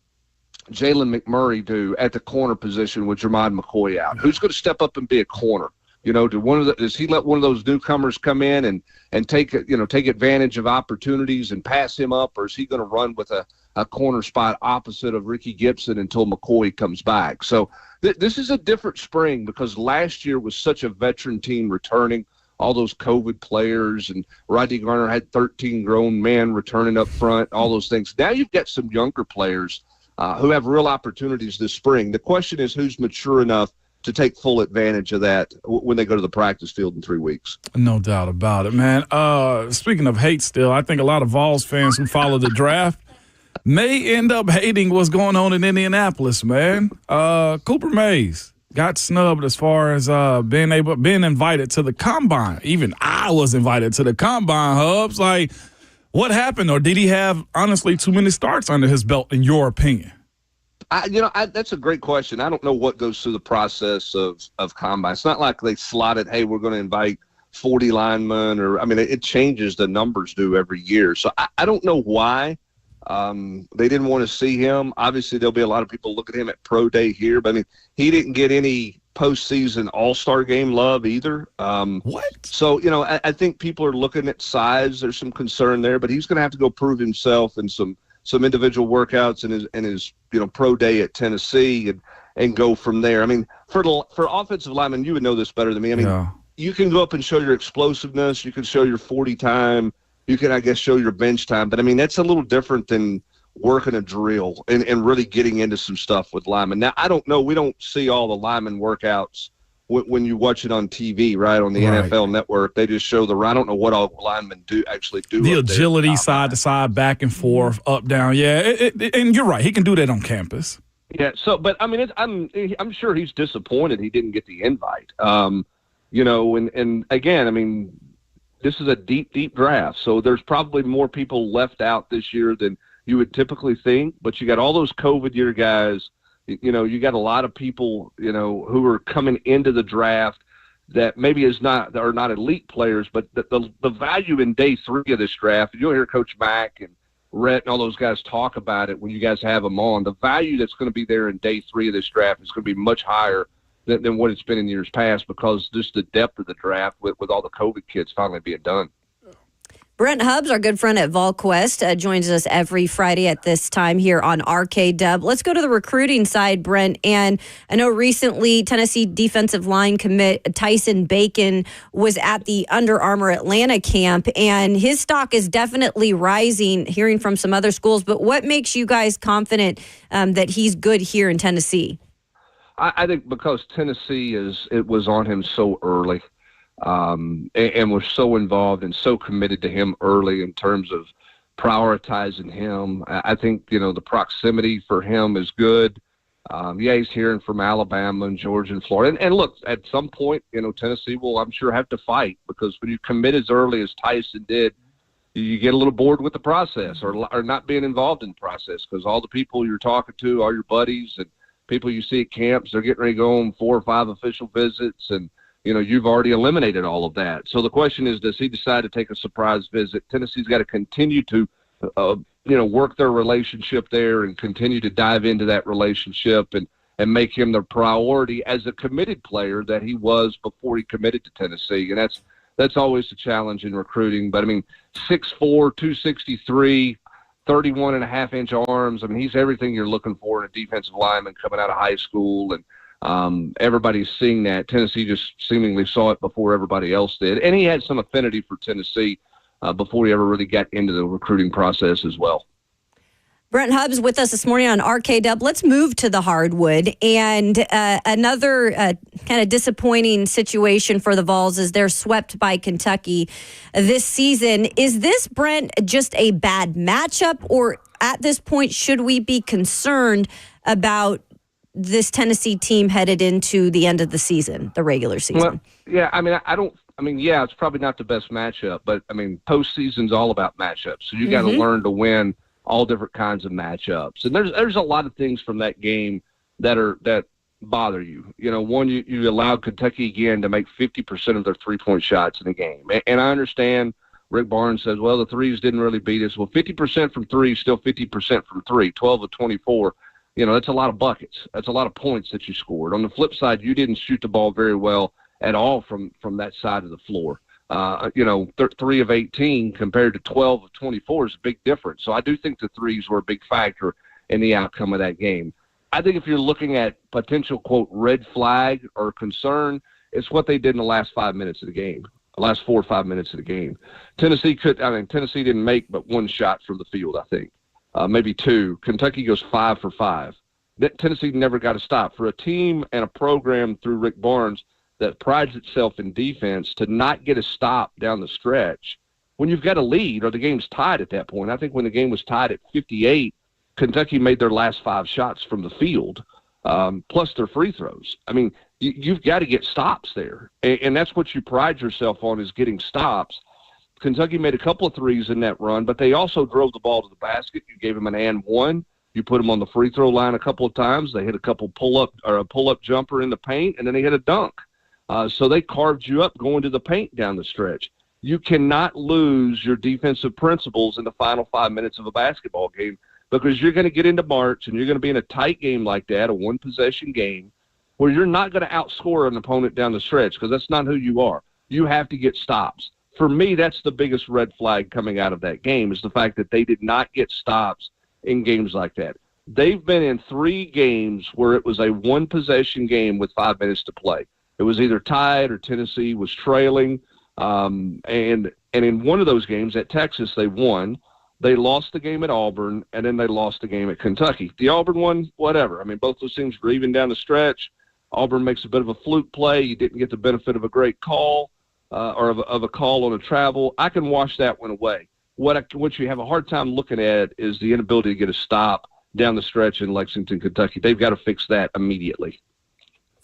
McMurray do at the corner position with Jermod McCoy out? Who's going to step up and be a corner? Does he let one of those newcomers come in and take advantage of opportunities and pass him up, or is he going to run with a corner spot opposite of Ricky Gibson until McCoy comes back? So this is a different spring because last year was such a veteran team returning, all those COVID players, and Rodney Garner had 13 grown men returning up front, all those things. Now you've got some younger players who have real opportunities this spring. The question is who's mature enough to take full advantage of that when they go to the practice field in 3 weeks. No doubt about it, man. Speaking of hate still, I think a lot of Vols fans who follow the draft may end up hating what's going on in Indianapolis, man. Cooper Mays got snubbed as far as being invited to the combine. Even I was invited to the combine, Hubbs. Like, what happened? Or did he have, honestly, too many starts under his belt, in your opinion? That's a great question. I don't know what goes through the process of combine. It's not like they slotted, hey, we're going to invite 40 linemen, it changes, the numbers do every year. So I don't know why they didn't want to see him. Obviously, there'll be a lot of people look at him at pro day here, but he didn't get any postseason all-star game love either. What? So, I think people are looking at size. There's some concern there, but he's going to have to go prove himself in some individual workouts in his pro day at Tennessee and go from there. For offensive linemen, you would know this better than me. Yeah. You can go up and show your explosiveness. You can show your 40 time. You can, I guess, show your bench time. But, that's a little different than working a drill and really getting into some stuff with linemen. Now, I don't know. We don't see all the lineman workouts when you watch it on TV, right, on the NFL Network. They just show I don't know what all linemen actually do. The agility, side to side, back and forth, up, down. Yeah, and you're right. He can do that on campus. Yeah. So, but I'm sure he's disappointed he didn't get the invite. And again, this is a deep draft, so there's probably more people left out this year than you would typically think. But you got all those COVID year guys. You got a lot of people, who are coming into the draft that maybe are not elite players, but the value in day 3 of this draft, you'll hear Coach Mack and Rhett and all those guys talk about it when you guys have them on. The value that's going to be there in day 3 of this draft is going to be much higher than what it's been in years past because just the depth of the draft with all the COVID kids finally being done. Brent Hubbs, our good friend at VolQuest, joins us every Friday at this time here on RKW. Let's go to the recruiting side, Brent. And I know recently Tennessee defensive line commit Tyson Bacon was at the Under Armour Atlanta camp, and his stock is definitely rising, hearing from some other schools. But what makes you guys confident that he's good here in Tennessee? I think because Tennessee was on him so early. And was so involved and so committed to him early in terms of prioritizing him. I think, the proximity for him is good. He's hearing from Alabama and Georgia and Florida. And look, at some point, Tennessee will, I'm sure, have to fight because when you commit as early as Tyson did, you get a little bored with the process or not being involved in the process because all the people you're talking to, all your buddies and people you see at camps, they're getting ready to go on 4 or 5 official visits and you've already eliminated all of that. So the question is, does he decide to take a surprise visit? Tennessee's got to continue to, work their relationship there and continue to dive into that relationship and make him the priority as a committed player that he was before he committed to Tennessee. And that's always a challenge in recruiting. But, 6'4", 263, 31.5-inch arms. He's everything you're looking for in a defensive lineman coming out of high school. And everybody's seeing that. Tennessee just seemingly saw it before everybody else did. And he had some affinity for Tennessee before he ever really got into the recruiting process as well. Brent Hubbs with us this morning on RKW. Let's move to the hardwood. And another kind of disappointing situation for the Vols is they're swept by Kentucky this season. Is this, Brent, just a bad matchup? Or at this point, should we be concerned about this Tennessee team headed into the end of the season, the regular season? Well, yeah, it's probably not the best matchup, but postseason's all about matchups. So you got to learn to win all different kinds of matchups. And there's a lot of things from that game that bother you. One, you allowed Kentucky again to make 50% of their 3-point shots in the game. And I understand Rick Barnes says, well, the threes didn't really beat us. Well, 50% from three is still 50% from three, 12 of 24. That's a lot of buckets. That's a lot of points that you scored. On the flip side, you didn't shoot the ball very well at all from that side of the floor. 3 of 18 compared to 12 of 24 is a big difference. So I do think the threes were a big factor in the outcome of that game. I think if you're looking at potential, quote, red flag or concern, it's what they did in the last 5 minutes of the game, the last 4 or 5 minutes of the game. Tennessee didn't make but one shot from the field, I think, maybe two. Kentucky goes 5 for 5. Tennessee never got a stop. For a team and a program through Rick Barnes that prides itself in defense, to not get a stop down the stretch when you've got a lead or the game's tied at that point. I think when the game was tied at 58, Kentucky made their last 5 shots from the field, plus their free throws. You've got to get stops there, and that's what you pride yourself on, is getting stops. Kentucky made a couple of threes in that run, but they also drove the ball to the basket. You gave them an and one. You put them on the free throw line a couple of times. They hit a couple a pull-up jumper in the paint, and then they hit a dunk. So they carved you up going to the paint down the stretch. You cannot lose your defensive principles in the final 5 minutes of a basketball game, because you're going to get into March and you're going to be in a tight game like that, a one-possession game, where you're not going to outscore an opponent down the stretch, because that's not who you are. You have to get stops. For me, that's the biggest red flag coming out of that game, is the fact that they did not get stops in games like that. They've been in 3 games where it was a one-possession game with 5 minutes to play. It was either tied or Tennessee was trailing. And in one of those games at Texas, they won. They lost the game at Auburn, and then they lost the game at Kentucky. The Auburn one, whatever. Both those things were even down the stretch. Auburn makes a bit of a fluke play. You didn't get the benefit of a great call or of a call on a travel. I can wash that one away. What you have a hard time looking at is the inability to get a stop down the stretch in Lexington, Kentucky. They've got to fix that immediately.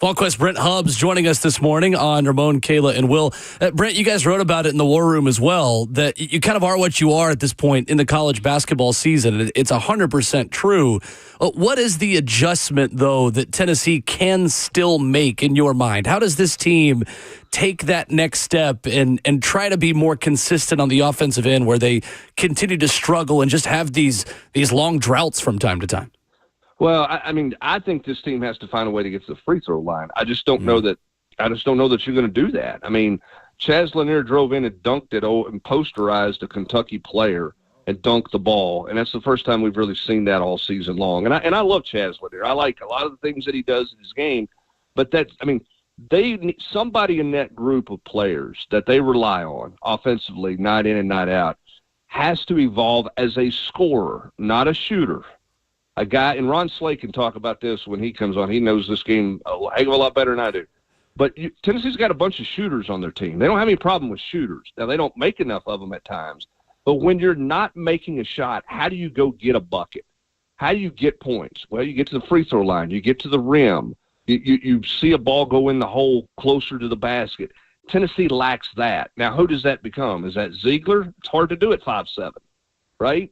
VolQuest Brent Hubbs joining us this morning on Ramon, Kayla, and Will. Brent, you guys wrote about it in the War Room as well, that you kind of are what you are at this point in the college basketball season. It's 100% true. What is the adjustment, though, that Tennessee can still make in your mind? How does this team take that next step and try to be more consistent on the offensive end, where they continue to struggle and just have these long droughts from time to time? Well, I think this team has to find a way to get to the free throw line. I just don't know that. I just don't know that you're going to do that. Chaz Lanier drove in and dunked it and posterized a Kentucky player and dunked the ball, and that's the first time we've really seen that all season long. And I love Chaz Lanier. I like a lot of the things that he does in his game, but they need somebody in that group of players that they rely on offensively, night in and night out, has to evolve as a scorer, not a shooter. A guy, and Ron Slay can talk about this when he comes on. He knows this game a heck of a lot better than I do. But Tennessee's got a bunch of shooters on their team. They don't have any problem with shooters. Now, they don't make enough of them at times. But when you're not making a shot, how do you go get a bucket? How do you get points? Well, you get to the free throw line. You get to the rim. You see a ball go in the hole closer to the basket. Tennessee lacks that. Now, who does that become? Is that Ziegler? It's hard to do at 5'7", right?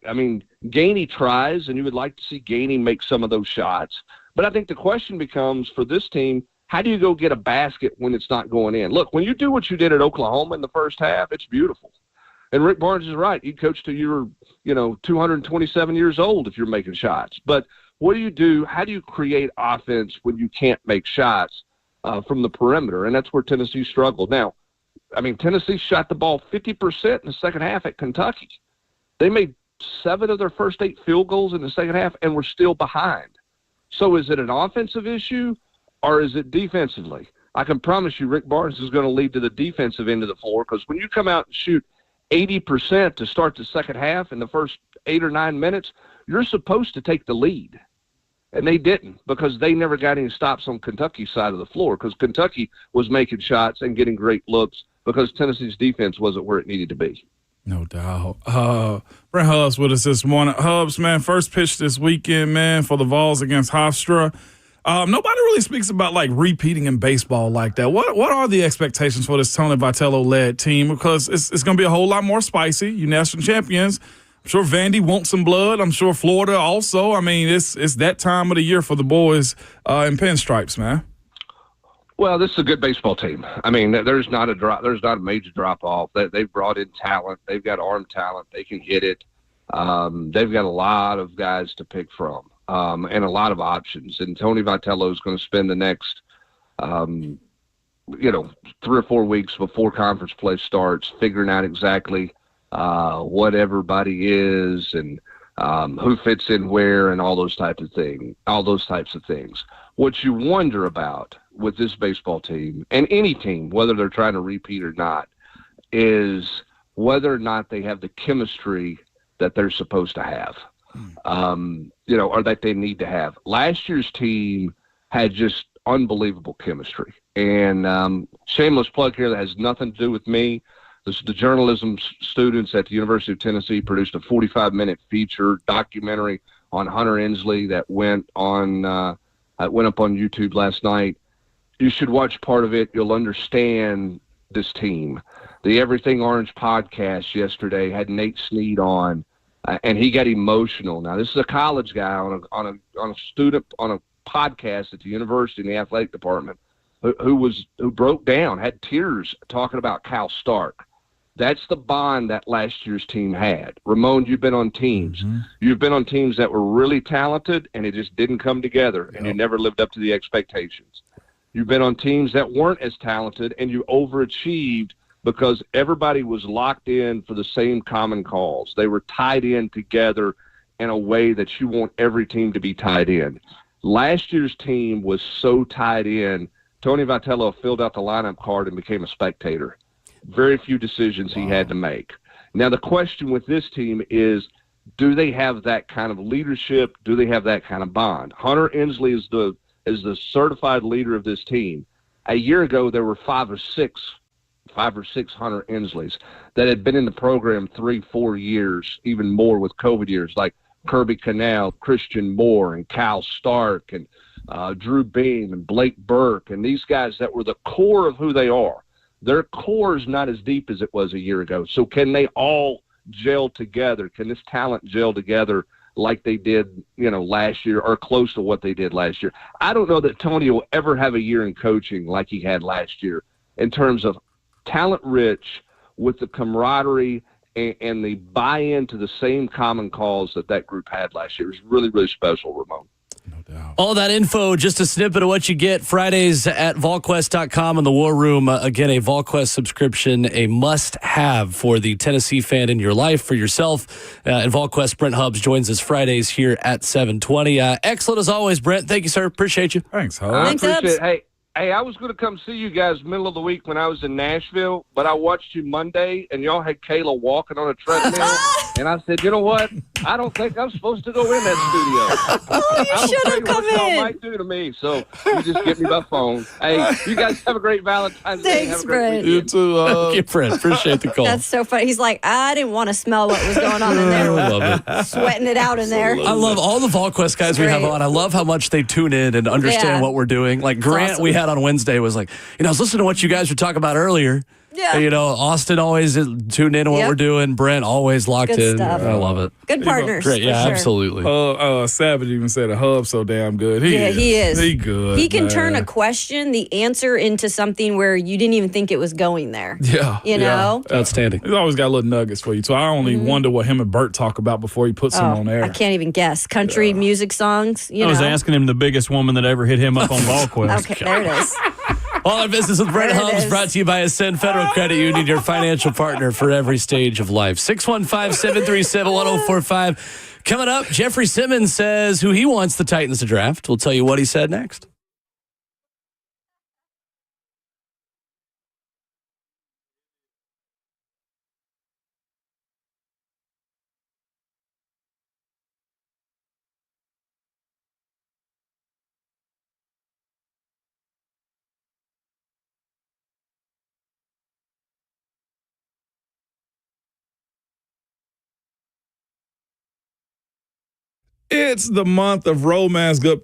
Gainey tries, and you would like to see Gainey make some of those shots. But I think the question becomes, for this team, How do you go get a basket when it's not going in? Look, when you do what you did at Oklahoma in the first half, it's beautiful. And Rick Barnes is right. You coach till you're, 227 years old if you're making shots. But what do you do? How do you create offense when you can't make shots from the perimeter? And that's where Tennessee struggled. Now, Tennessee shot the ball 50% in the second half at Kentucky. They made 7 of their first 8 field goals in the second half, and we're still behind. So is it an offensive issue, or is it defensively? I can promise you Rick Barnes is going to lead to the defensive end of the floor, because when you come out and shoot 80% to start the second half in the first 8 or 9 minutes, you're supposed to take the lead. And they didn't, because they never got any stops on Kentucky's side of the floor, because Kentucky was making shots and getting great looks because Tennessee's defense wasn't where it needed to be. No doubt. Brent Hubbs with us this morning. Hubbs, man, first pitch this weekend, man, for the Vols against Hofstra. Nobody really speaks about, repeating in baseball like that. What are the expectations for this Tony Vitello-led team? Because it's going to be a whole lot more spicy. You national champions. I'm sure Vandy wants some blood. I'm sure Florida also. It's that time of the year for the boys in pinstripes, man. Well, this is a good baseball team. There's not a major drop off. They've brought in talent. They've got arm talent. They can hit it. They've got a lot of guys to pick from. And a lot of options. And Tony Vitello is going to spend the next, 3 or 4 weeks before conference play starts figuring out exactly what everybody is and who fits in where and all those types of things. What you wonder about with this baseball team and any team, whether they're trying to repeat or not, is whether or not they have the chemistry that they're supposed to have. Or that they need to have. Last year's team had just unbelievable chemistry. And shameless plug here that has nothing to do with me. The journalism students at the University of Tennessee produced a 45-minute feature documentary on Hunter Inslee that went up on YouTube last night. You should watch part of it. You'll understand this team. The Everything Orange podcast yesterday had Nate Snead on. And he got emotional. Now, this is a college guy on a podcast at the university in the athletic department who broke down, had tears talking about Cal Stark. That's the bond that last year's team had. Ramon, you've been on teams. Mm-hmm. You've been on teams that were really talented, and it just didn't come together, and you never lived up to the expectations. You've been on teams that weren't as talented, and you overachieved because everybody was locked in for the same common cause. They were tied in together in a way that you want every team to be tied in. Last year's team was so tied in, Tony Vitello filled out the lineup card and became a spectator. Very few decisions he had to make. Now, the question with this team is, do they have that kind of leadership? Do they have that kind of bond? Hunter Inslee is the certified leader of this team. A year ago, there were 5 or 6 Hunter Inslees that had been in the program 3-4 years, even more with COVID years, like Kirby Canal, Christian Moore, and Cal Stark, and Drew Beam, and Blake Burke, and these guys that were the core of who they are. Their core is not as deep as it was a year ago. So can they all gel together? Can this talent gel together like they did, last year, or close to what they did last year? I don't know that Tony will ever have a year in coaching like he had last year in terms of talent rich with the camaraderie and the buy-in to the same common cause that group had last year. It was really, really special, Ramon. No doubt. All that info, just a snippet of what you get Fridays at VolQuest.com in the War Room. Again, a VolQuest subscription, a must-have for the Tennessee fan in your life, for yourself. And VolQuest, Brent Hubbs joins us Fridays here at 7:20. Excellent as always, Brent. Thank you, sir. Appreciate you. Thanks, Hubbs. I appreciate it. Hey, I was going to come see you guys middle of the week when I was in Nashville, but I watched you Monday, and y'all had Kayla walking on a treadmill, and I said, you know what? I don't think I'm supposed to go in that studio. You should have come what y'all in. might do to me, so you just get me by phone. Hey, you guys have a great Valentine's Day. Thanks, Have a great Brent. weekend. You too. Thank you, Brent. Appreciate the call. That's so funny. He's like, I didn't want to smell what was going on in there. I love it. Sweating it out in there. I love all the VolQuest guys we have Great. on. I love how much they tune in and understand Yeah. what we're doing. Like Grant, awesome. we had on Wednesday, was like, I was listening to what you guys were talking about earlier. Yeah. Austin always tuned in to what we're doing. Brent always locked Good in. stuff. I love it. Good partners. Great. Yeah, for sure. absolutely. Savage even said a Hub's so damn good. He is. He good. He can man. turn a question, the answer, into something where you didn't even think it was going there. Yeah. You know? Outstanding. He's always got little nuggets for you. So I only wonder what him and Bert talk about before he puts them on air. I can't even guess. Country music songs, I was asking him the biggest woman that ever hit him up on VolQuest. Okay, there it is. All our business with Brent Hubbs brought to you by Ascend Federal Credit Union, your financial partner for every stage of life. 615-737-1045. Coming up, Jeffrey Simmons says who he wants the Titans to draft. We'll tell you what he said next. It's the month of romance, good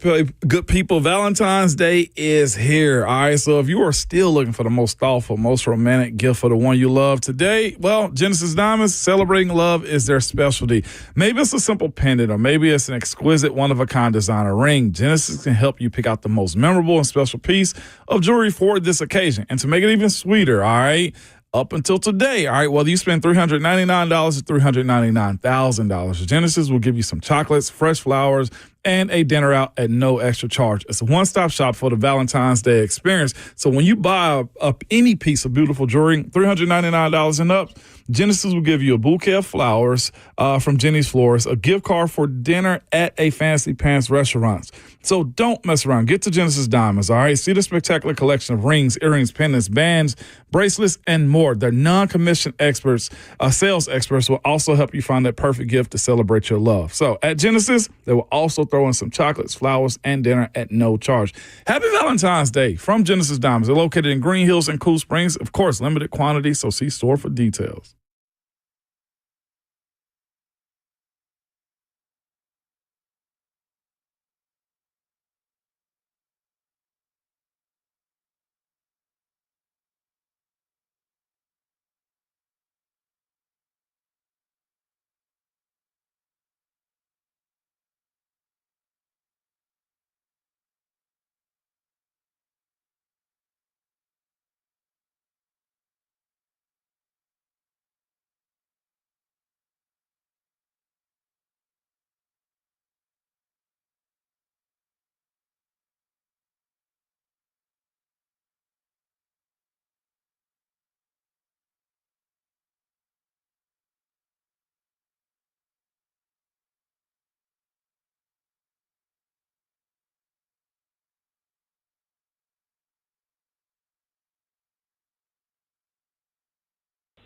people. Valentine's Day is here. All right, so if you are still looking for the most thoughtful, most romantic gift for the one you love today, well, Genesis Diamonds, celebrating love is their specialty. Maybe it's a simple pendant, or maybe it's an exquisite, one-of-a-kind designer ring. Genesis can help you pick out the most memorable and special piece of jewelry for this occasion. And to make it even sweeter, all right, up until today, all right, whether you spend $399 or $399,000, Genesis will give you some chocolates, fresh flowers, and a dinner out at no extra charge. It's a one-stop shop for the Valentine's Day experience. So when you buy up any piece of beautiful jewelry, $399 and up, Genesis will give you a bouquet of flowers from Jenny's Florist, a gift card for dinner at a Fancy Pants restaurant. So don't mess around. Get to Genesis Diamonds, all right? See the spectacular collection of rings, earrings, pendants, bands, bracelets, and more. Their non-commissioned experts, sales experts, will also help you find that perfect gift to celebrate your love. So at Genesis, they will also throw in some chocolates, flowers, and dinner at no charge. Happy Valentine's Day from Genesis Diamonds. They're located in Green Hills and Cool Springs. Of course, limited quantity, so see store for details.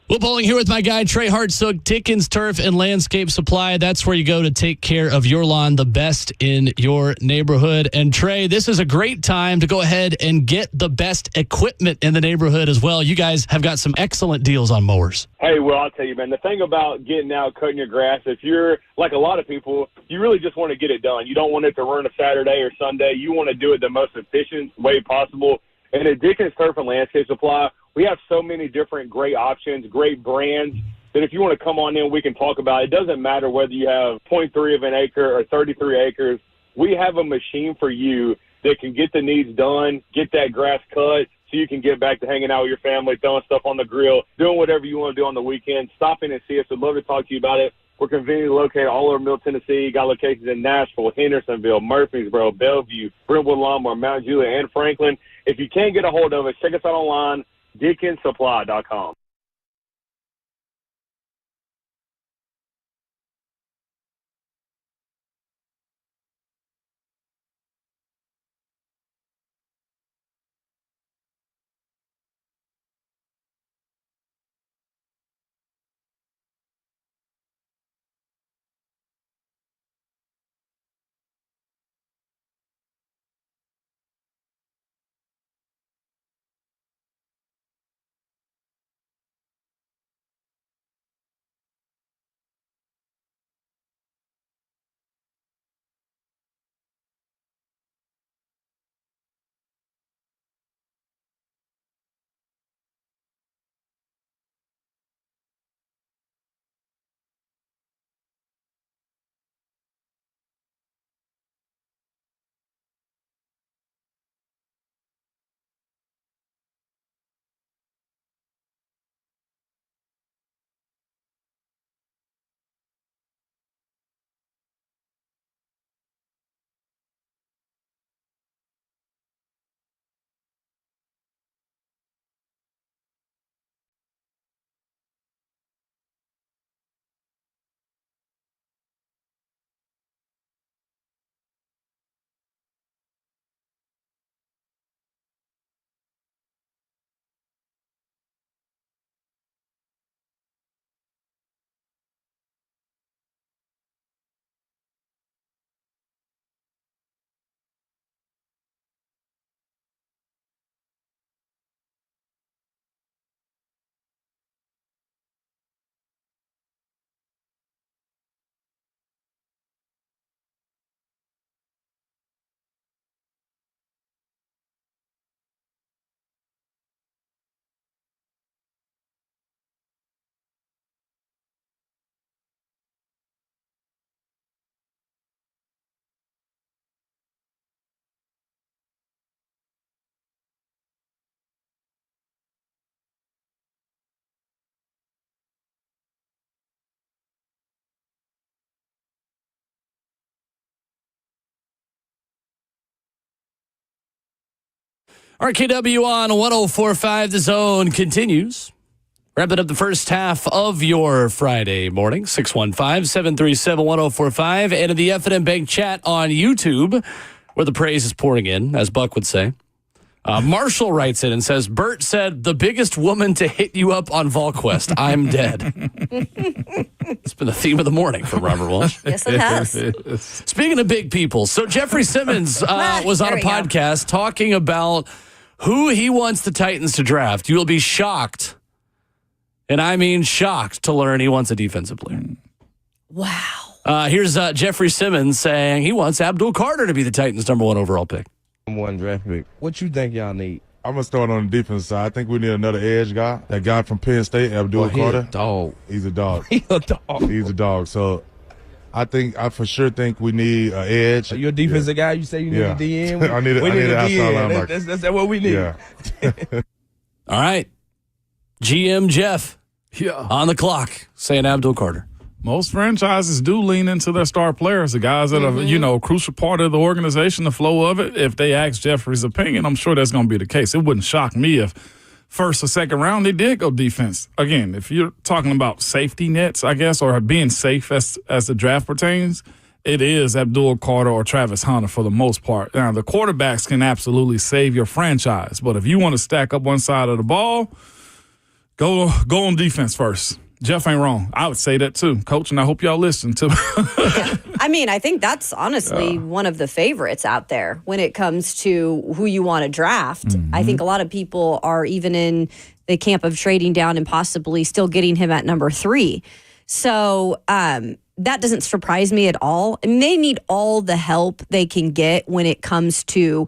Will Bowling here with my guy, Trey Hartsook, Tickens Turf and Landscape Supply. That's where you go to take care of your lawn, the best in your neighborhood. And Trey, this is a great time to go ahead and get the best equipment in the neighborhood as well. You guys have got some excellent deals on mowers. Hey, well, I'll tell you, man, the thing about getting out, cutting your grass, if you're like a lot of people, you really just want to get it done. You don't want it to run a Saturday or Sunday. You want to do it the most efficient way possible. And at Dickens Turf and Landscape Supply, we have so many different great options, great brands, that if you want to come on in, we can talk about it. It doesn't matter whether you have 0.3 of an acre or 33 acres. We have a machine for you that can get the needs done, get that grass cut, so you can get back to hanging out with your family, throwing stuff on the grill, doing whatever you want to do on the weekend. Stop in and see us. We'd love to talk to you about it. We're conveniently located all over Middle Tennessee. Got locations in Nashville, Hendersonville, Murfreesboro, Bellevue, Brentwood, Lombard, Mount Juliet, and Franklin. If you can't get a hold of us, check us out online, DickensSupply.com. RKW on 104.5. The Zone continues. Wrapping up the first half of your Friday morning. 615-737-1045. And in the F&M Bank chat on YouTube, where the praise is pouring in, as Buck would say. Marshall writes in and says, Bert said, the biggest woman to hit you up on VolQuest. I'm dead. It's been the theme of the morning for Robert Walsh. Yes, it has. Speaking of big people, so Jeffrey Simmons was on a podcast talking about who he wants the Titans to draft. You'll be shocked, and I mean shocked, to learn he wants a defensive player. Wow. Here's Jeffrey Simmons saying he wants Abdul Carter to be the Titans' #1 overall pick. One draft pick. What you think y'all need? I'm gonna start on the defense side. I think we need another edge guy. That guy from Penn State, Abdul Carter. Dog. He's a dog. He's a dog. He's a dog. So I for sure think we need an edge. You're a defensive guy. You say you need a DN. I need a DN. That's what we need. Yeah. All right. GM Jeff on the clock saying Abdul Carter. Most franchises do lean into their star players, the guys that are, a crucial part of the organization, the flow of it. If they ask Jeffrey's opinion, I'm sure that's going to be the case. It wouldn't shock me if first or second round they did go defense. Again, if you're talking about safety nets, I guess, or being safe as the draft pertains, it is Abdul Carter or Travis Hunter for the most part. Now, the quarterbacks can absolutely save your franchise, but if you want to stack up one side of the ball, go on defense first. Jeff ain't wrong. I would say that too, Coach, and I hope y'all listen to me. I mean, I think that's honestly one of the favorites out there when it comes to who you want to draft. Mm-hmm. I think a lot of people are even in the camp of trading down and possibly still getting him at number 3. So that doesn't surprise me at all. And they need all the help they can get when it comes to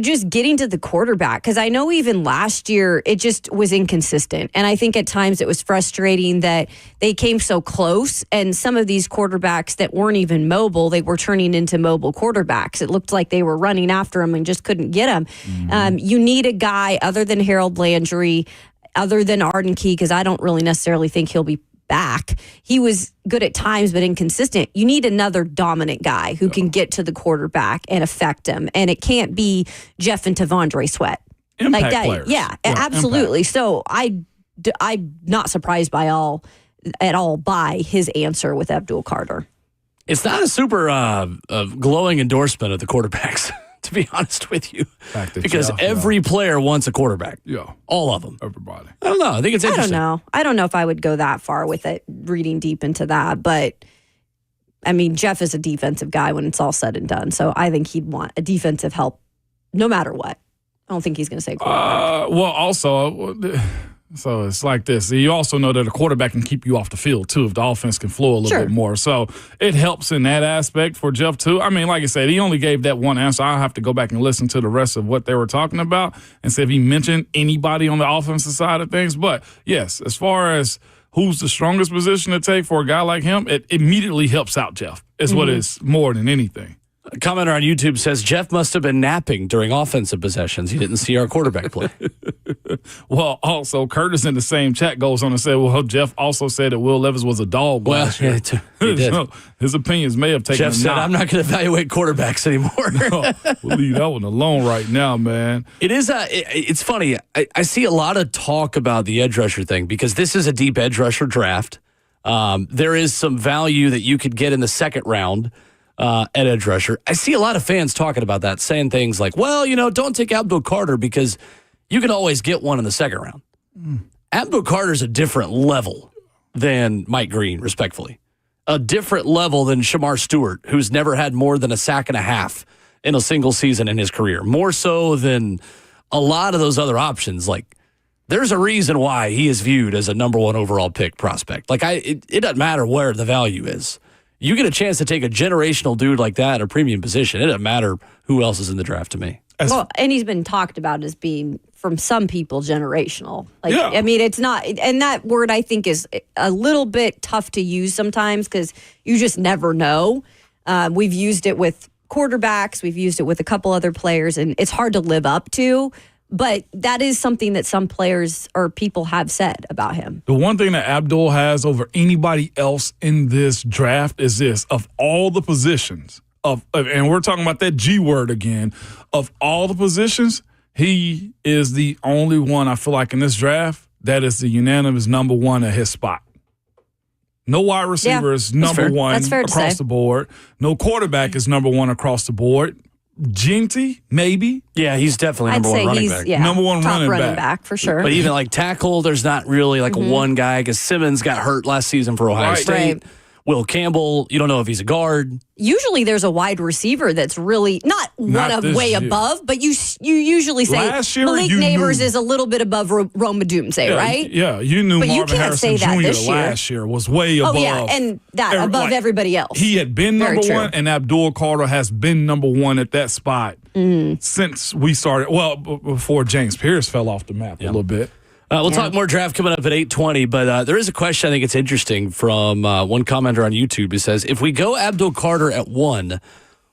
just getting to the quarterback. Because I know even last year, it just was inconsistent. And I think at times it was frustrating that they came so close. And some of these quarterbacks that weren't even mobile, they were turning into mobile quarterbacks. It looked like they were running after them and just couldn't get them. Mm-hmm. You need a guy other than Harold Landry, other than Arden Key, because I don't really necessarily think he'll be back. He was good at times, but inconsistent. You need another dominant guy who can get to the quarterback and affect him. And it can't be Jeff and Tavondre Sweat. Impact like that. Players. Yeah, absolutely. Impact. So I'm not surprised at all by his answer with Abdul Carter. It's not a super glowing endorsement of the quarterbacks, to be honest with you, because every player wants a quarterback. Yeah, all of them. Everybody. I don't know. I think it's interesting. I don't know if I would go that far with it, reading deep into that. But I mean, Jeff is a defensive guy when it's all said and done. So I think he'd want a defensive help, no matter what. I don't think he's going to say quarterback. Well, also. So it's like this. You also know that a quarterback can keep you off the field, too, if the offense can flow a little bit more. So it helps in that aspect for Jeff, too. I mean, like I said, he only gave that one answer. I'll have to go back and listen to the rest of what they were talking about and see if he mentioned anybody on the offensive side of things. But, yes, as far as who's the strongest position to take for a guy like him, it immediately helps out Jeff is what is more than anything. A commenter on YouTube says Jeff must have been napping during offensive possessions. He didn't see our quarterback play. Well, also, Curtis in the same chat goes on and said, well, Jeff also said that Will Levis was a dog last year. He did. So his opinions may have taken Jeff said, I'm not going to evaluate quarterbacks anymore. No, we'll leave that one alone right now, man. It is it's funny. I see a lot of talk about the edge rusher thing because this is a deep edge rusher draft. There is some value that you could get in the second round at edge rusher. I see a lot of fans talking about that, saying things like, well, don't take Abdul Carter because you can always get one in the second round. Abdul Carter's a different level than Mike Green, respectfully. A different level than Shamar Stewart, who's never had more than a sack and a half in a single season in his career. More so than a lot of those other options. Like, there's a reason why he is viewed as a #1 overall pick prospect. Like, it doesn't matter where the value is. You get a chance to take a generational dude like that at a premium position. It doesn't matter who else is in the draft to me. Well, and he's been talked about as being, from some people, generational. I mean, it's not, and that word I think is a little bit tough to use sometimes because you just never know. We've used it with quarterbacks, we've used it with a couple other players, and it's hard to live up to. But that is something that some players or people have said about him. The one thing that Abdul has over anybody else in this draft is this: of all the positions, and we're talking about that G word again, of all the positions, He is the only one I feel like in this draft that is the unanimous number one at his spot. No wide receiver is number one across the board. No quarterback is number one across the board. Ginty, maybe. Yeah, he's definitely number one running back. Yeah, number one top running back for sure. But even like tackle, there's not really like one guy because Simmons got hurt last season for Ohio State. Right. Will Campbell, you don't know if he's a guard. Usually there's a wide receiver that's really not one of way above, but you usually say Malik Neighbors is a little bit above Rome Odunze, right? Yeah, you knew but Marvin you can't Harrison say that Jr. this year. last year was way above. Oh, yeah, and that above everybody else. He had been number one, and Abdul Carter has been number one at that spot since we started. Well, before James Pierce fell off the map a little bit. We'll talk more draft coming up at 8:20, but there is a question I think it's interesting from one commenter on YouTube who says, if we go Abdul Carter at 1,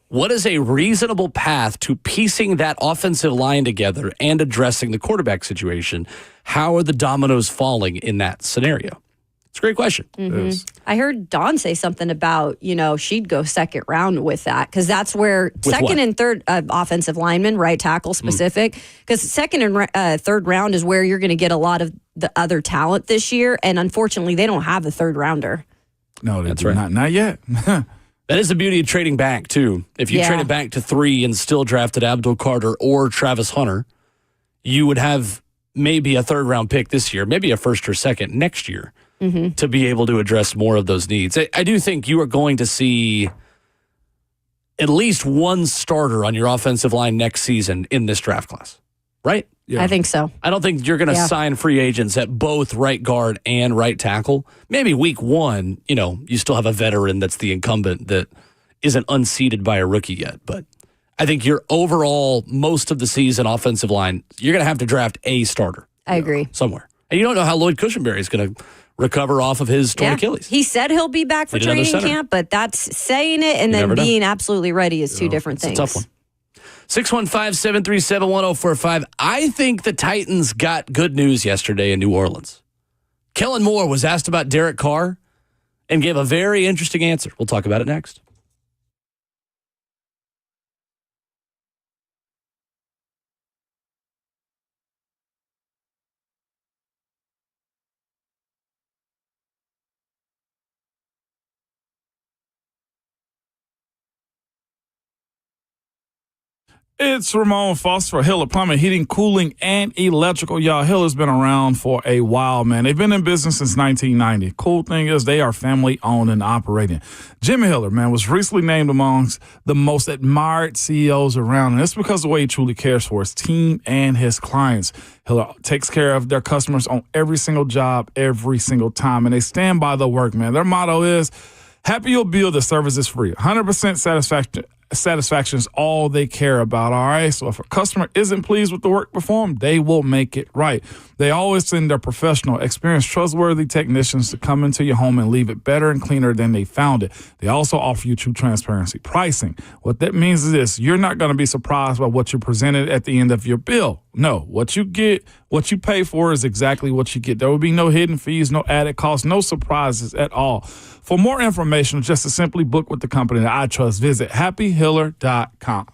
what is a reasonable path to piecing that offensive line together and addressing the quarterback situation? How are the dominoes falling in that scenario? It's a great question. I heard Dawn say something about, she'd go second round with that because that's where second and third offensive linemen, right tackle specific, because second and third round is where you're going to get a lot of the other talent this year. And unfortunately, they don't have a third rounder. No, that's right. Not yet. That is the beauty of trading back, too. If you traded back to 3 and still drafted Abdul Carter or Travis Hunter, you would have maybe a third round pick this year, maybe a first or second next year. To be able to address more of those needs. I do think you are going to see at least one starter on your offensive line next season in this draft class, right? Yeah. I think so. I don't think you're going to sign free agents at both right guard and right tackle. Maybe week 1, you still have a veteran that's the incumbent that isn't unseated by a rookie yet. But I think your overall, most of the season offensive line, you're going to have to draft a starter. I agree. Somewhere. And you don't know how Lloyd Cushenberry is going to recover off of his torn Achilles. He said he'll be back for training camp, but that's saying it and then being absolutely ready is two different things. It's a tough one. 615-737-1045. I think the Titans got good news yesterday in New Orleans. Kellen Moore was asked about Derek Carr and gave a very interesting answer. We'll talk about it next. It's Ramon Foster for Hiller Plumbing, Heating, Cooling, and Electrical. Y'all, Hiller's been around for a while, man. They've been in business since 1990. Cool thing is they are family-owned and operating. Jimmy Hiller, man, was recently named amongst the most admired CEOs around, and it's because of the way he truly cares for his team and his clients. Hiller takes care of their customers on every single job, every single time, and they stand by the work, man. Their motto is, happy you'll bill, the service is free. 100% satisfaction is all they care about, all right? So if a customer isn't pleased with the work performed, they will make it right. They always send their professional, experienced, trustworthy technicians to come into your home and leave it better and cleaner than they found it. They also offer you true transparency. Pricing, what that means is this: you're not going to be surprised by what you're presented at the end of your bill. No, what you get, what you pay for is exactly what you get. There will be no hidden fees, no added costs, no surprises at all. For more information, just to simply book with the company that I trust, visit happyhiller.com.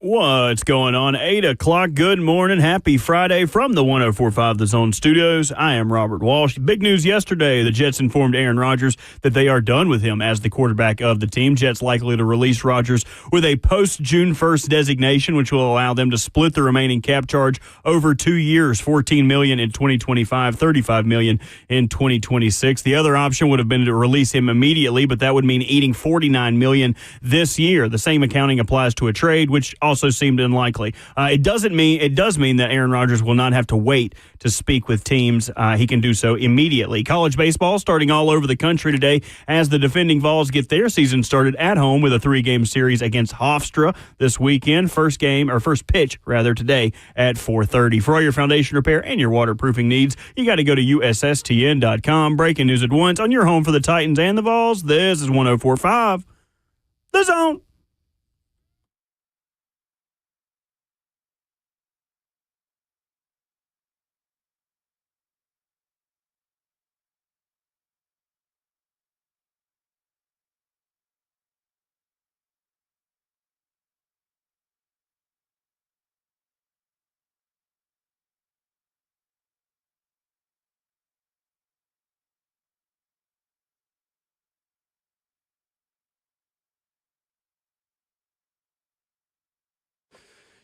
What's going on? 8 o'clock. Good morning. Happy Friday from the 104.5 The Zone Studios. I am Robert Walsh. Big news yesterday. The Jets informed Aaron Rodgers that they are done with him as the quarterback of the team. Jets likely to release Rodgers with a post-June 1st designation, which will allow them to split the remaining cap charge over 2 years, $14 million in 2025, $35 million in 2026. The other option would have been to release him immediately, but that would mean eating $49 million this year. The same accounting applies to a trade, which also seemed unlikely. It does mean that Aaron Rodgers will not have to wait to speak with teams. He can do so immediately. College baseball starting all over the country today as the defending Vols get their season started at home with a 3-game series against Hofstra this weekend. First pitch today at 4:30. For all your foundation repair and your waterproofing needs, you got to go to USSTN.com. Breaking news at once on your home for the Titans and the Vols. This is 104.5 The Zone.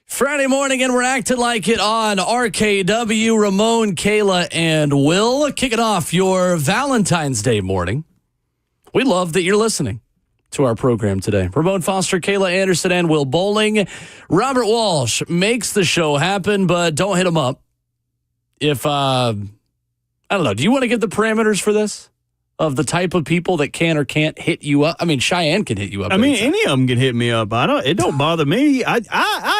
Friday morning, and we're acting like it on RKW. Ramon, Kayla, and Will kicking off your Valentine's Day morning. We love that you're listening to our program today. Ramon Foster, Kayla Anderson, and Will Bowling. Robert Walsh makes the show happen, but don't hit him up. If, I don't know, do you want to give the parameters for this? Of the type of people that can or can't hit you up. I mean, Cheyenne can hit you up. Any of them can hit me up. It don't bother me. I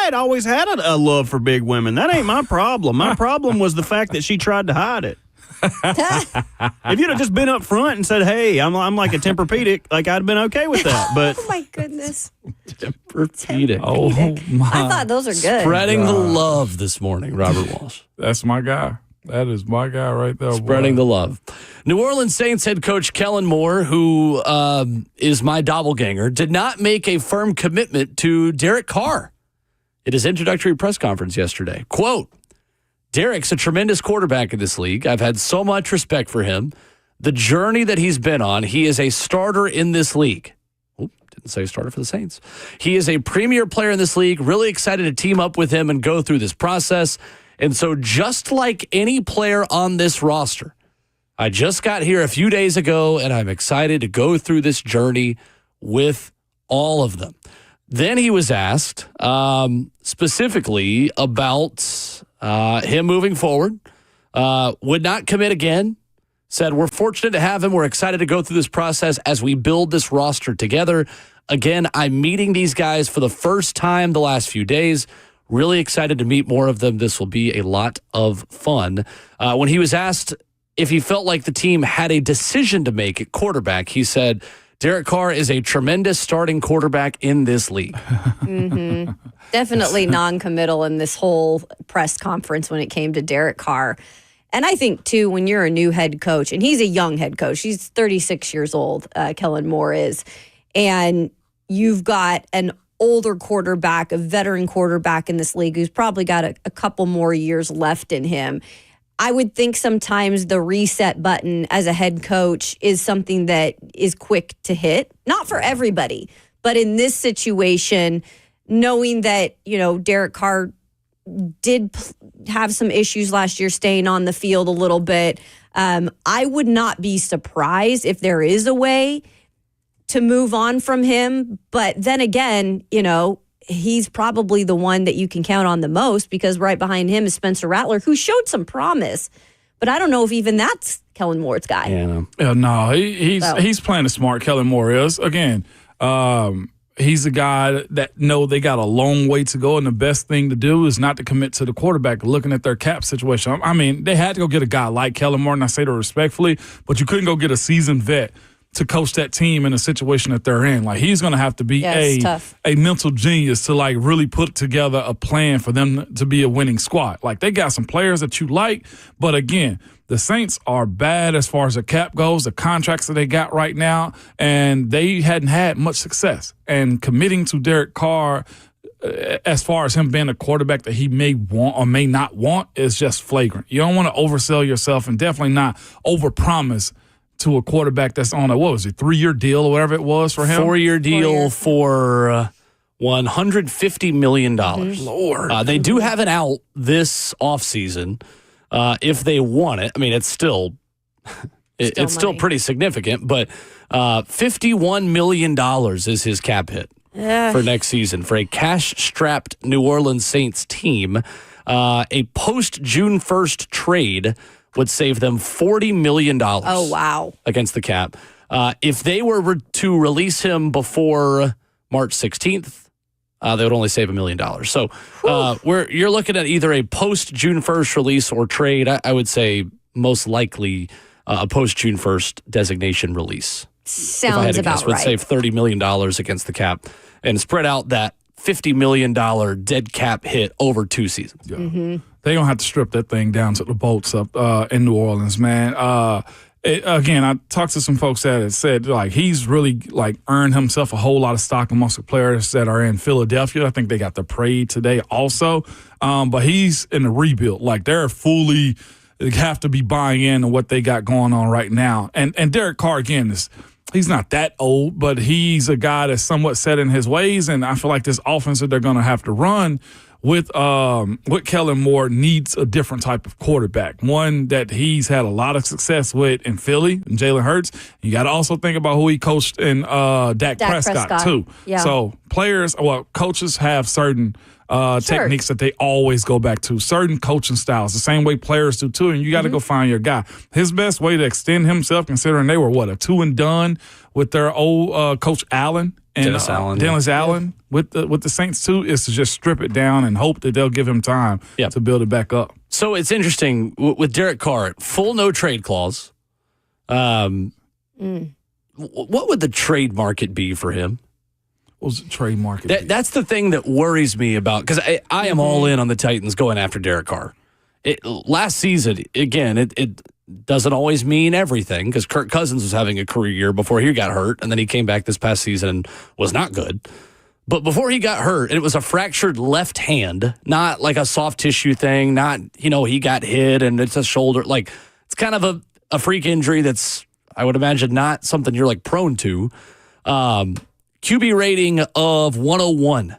had always had a love for big women. That ain't my problem. My problem was the fact that she tried to hide it. If you'd have just been up front and said, "Hey, I'm like a Tempur-Pedic," like I'd have been okay with that. But oh my goodness, Tempur-Pedic. Oh my! I thought those are good. Spreading the love this morning, Robert Walsh. That's my guy. That is my guy right there. Spreading the love. New Orleans Saints head coach Kellen Moore, who is my doppelganger, did not make a firm commitment to Derek Carr at his introductory press conference yesterday. Quote, "Derek's a tremendous quarterback in this league. I've had so much respect for him. The journey that he's been on, he is a starter in this league." Didn't say starter for the Saints. "He is a premier player in this league. Really excited to team up with him and go through this process. And so just like any player on this roster, I just got here a few days ago, and I'm excited to go through this journey with all of them." Then he was asked specifically about him moving forward. Would not commit again. Said, "We're fortunate to have him. We're excited to go through this process as we build this roster together. Again, I'm meeting these guys for the first time the last few days. Really excited to meet more of them. This will be a lot of fun." When he was asked if he felt like the team had a decision to make at quarterback, he said, "Derek Carr is a tremendous starting quarterback in this league." Mm-hmm. Definitely non-committal in this whole press conference when it came to Derek Carr. And I think, too, when you're a new head coach, and he's a young head coach, he's 36 years old, Kellen Moore is, and you've got an older quarterback, a veteran quarterback in this league who's probably got a couple more years left in him. I would think sometimes the reset button as a head coach is something that is quick to hit. Not for everybody, but in this situation, knowing that, Derek Carr did have some issues last year staying on the field a little bit, I would not be surprised if there is a way to move on from him. But then again, he's probably the one that you can count on the most because right behind him is Spencer Rattler, who showed some promise. But I don't know if even that's Kellen Moore's guy. No, he's playing it smart. Kellen Moore is. Again, he's a guy that they got a long way to go, and the best thing to do is not to commit to the quarterback. Looking at their cap situation, I mean, they had to go get a guy like Kellen Moore, and I say that respectfully, but you couldn't go get a seasoned vet to coach that team in a situation that they're in. Like, he's going to have to be a mental genius to, like, really put together a plan for them to be a winning squad. Like, they got some players that you like, but again, the Saints are bad as far as the cap goes, the contracts that they got right now, and they hadn't had much success. And committing to Derek Carr as far as him being a quarterback that he may want or may not want, is just flagrant. You don't want to oversell yourself and definitely not overpromise to a quarterback that's on a, 3-year deal or whatever it was for him? 4-year deal for $150 million. Lord. They do have an out this offseason if they want it. I mean, it's still pretty significant, but $51 million is his cap hit for next season for a cash-strapped New Orleans Saints team. A post-June 1st trade would save them $40 million. Oh, wow. Against the cap. If they were to release him before March 16th, they would only save $1 million. So you're looking at either a post-June 1st release or trade. I would say most likely a post-June 1st designation release. Sounds about right. Would save $30 million against the cap and spread out that $50 million dead cap hit over 2 seasons. Yeah. Mm-hmm. They're going to have to strip that thing down to the bolts up in New Orleans, man. Again, I talked to some folks that said, like, he's really, like, earned himself a whole lot of stock amongst the players that are in Philadelphia. I think they got the parade today also. But he's in the rebuild. Like, they're fully have to be buying in to what they got going on right now. And Derek Carr, again, he's not that old, but he's a guy that's somewhat set in his ways. And I feel like this offense that they're going to have to run with Kellen Moore needs a different type of quarterback, one that he's had a lot of success with in Philly and Jalen Hurts. You got to also think about who he coached in Dak Prescott too. Yeah. So coaches have certain techniques that they always go back to, certain coaching styles, the same way players do too, and you got to go find your guy. His best way to extend himself, considering they were a 2-and-done with their old coach Allen. And Dennis Allen with the Saints too, is to just strip it down and hope that they'll give him time to build it back up. So it's interesting with Derek Carr, full no trade clause. What would the trade market be for him? What was the trade market? That's the thing that worries me about, because I am all in on the Titans going after Derek Carr. Last season, again, it doesn't always mean everything, because Kirk Cousins was having a career year before he got hurt, and then he came back this past season and was not good. But before he got hurt, and it was a fractured left hand, not like a soft tissue thing, not, he got hit and it's a shoulder. Like, it's kind of a freak injury that's, I would imagine, not something you're, like, prone to. QB rating of 101,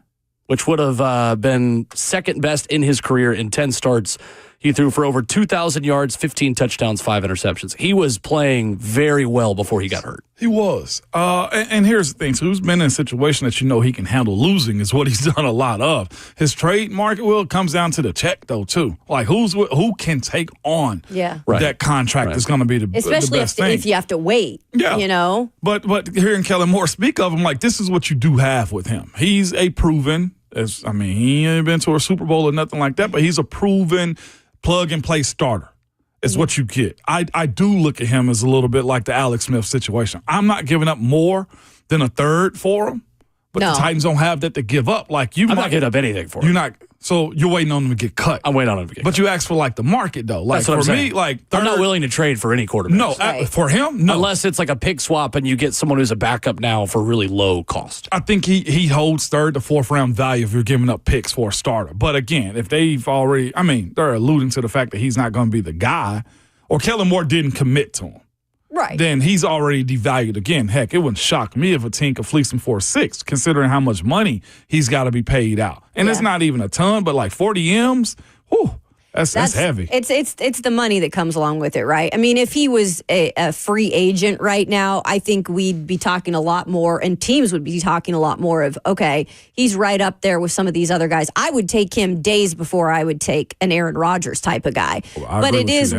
which would have been second best in his career in 10 starts. He threw for over 2,000 yards, 15 touchdowns, 5 interceptions. He was playing very well before he got hurt. He was. And here's the thing. So who's been in a situation that he can handle losing is what he's done a lot of. His trade market, comes down to the check, though, too. Like, who can take on that contract is going to be the best thing. Especially if you have to wait, But hearing Kellen Moore speak of him, like, this is what you do have with him. He's a proven, he ain't been to a Super Bowl or nothing like that, but he's a proven plug-and-play starter. Is what you get. I do look at him as a little bit like the Alex Smith situation. I'm not giving up more than a third for him, but the Titans don't have that to give up. Like, I'm not giving up anything for him. You're not. So you're waiting on him to get cut. I'm waiting on him to get cut. But you ask for, like, the market, though. Like, that's what for I'm me, saying. like, I'm not willing to trade for any quarterback. No, for him, no. Unless it's like a pick swap and you get someone who's a backup now for really low cost. I think he holds third to fourth round value if you're giving up picks for a starter. But again, if they've already, they're alluding to the fact that he's not going to be the guy, or Kellen Moore didn't commit to him. Right. Then he's already devalued again. Heck, it wouldn't shock me if a team could fleece him for a 6, considering how much money he's got to be paid out. And it's not even a ton, but like 40 M's, whew, that's heavy. It's the money that comes along with it, right? I mean, if he was a free agent right now, I think we'd be talking a lot more, and teams would be talking a lot more of, okay, he's right up there with some of these other guys. I would take him days before I would take an Aaron Rodgers type of guy. But it is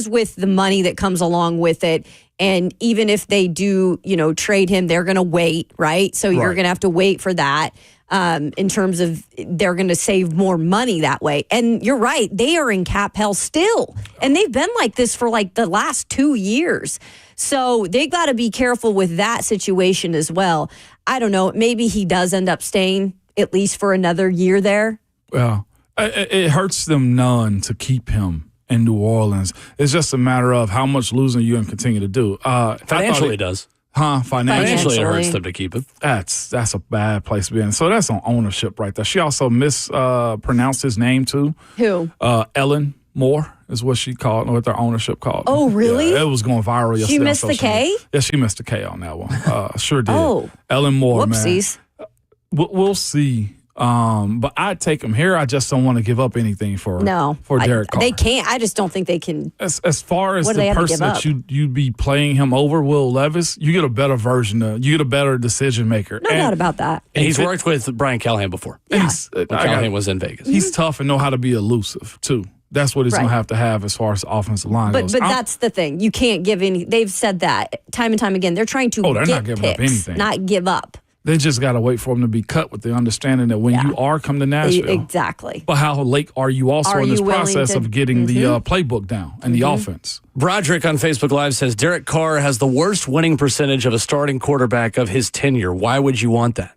with the money that comes along with it. And even if they do, trade him, they're going to wait, right? So you're going to have to wait for that. In terms of they're going to save more money that way. And you're right, they are in cap hell still. And they've been like this for like the last 2 years. So they got to be careful with that situation as well. I don't know, maybe he does end up staying at least for another year there. Well, it hurts them none to keep him in New Orleans. It's just a matter of how much losing you can continue to do. Financially, it does. Financially, it hurts them to keep him. That's a bad place to be in. So that's on ownership right there. She also mispronounced his name too. Who? Ellen Moore is what she called, what their ownership called. Oh, really? Yeah, it was going viral yesterday. She missed the K? Yeah, she missed the K on that one. Sure did. Oh. Ellen Moore, Whoopsies. man. We'll see. But I'd take him here. I just don't want to give up anything for Derek Carr. They can't. I just don't think they can. As far as the person that you'd be playing him over, Will Levis, you get a better version of, you get a better decision maker. No doubt about that. And he's worked with Brian Callahan before. Yeah. When Callahan was in Vegas. He's tough and know how to be elusive too. That's what he's going to have as far as the offensive line goes. But that's the thing. You can't give any. They've said that time and time again. They're trying to they're get not giving picks, up anything. not give up. They just got to wait for him to be cut with the understanding that when you are come to Nashville. Exactly. But how late are you also in this process of getting the playbook down and the offense? Broderick on Facebook Live says, Derek Carr has the worst winning percentage of a starting quarterback of his tenure. Why would you want that?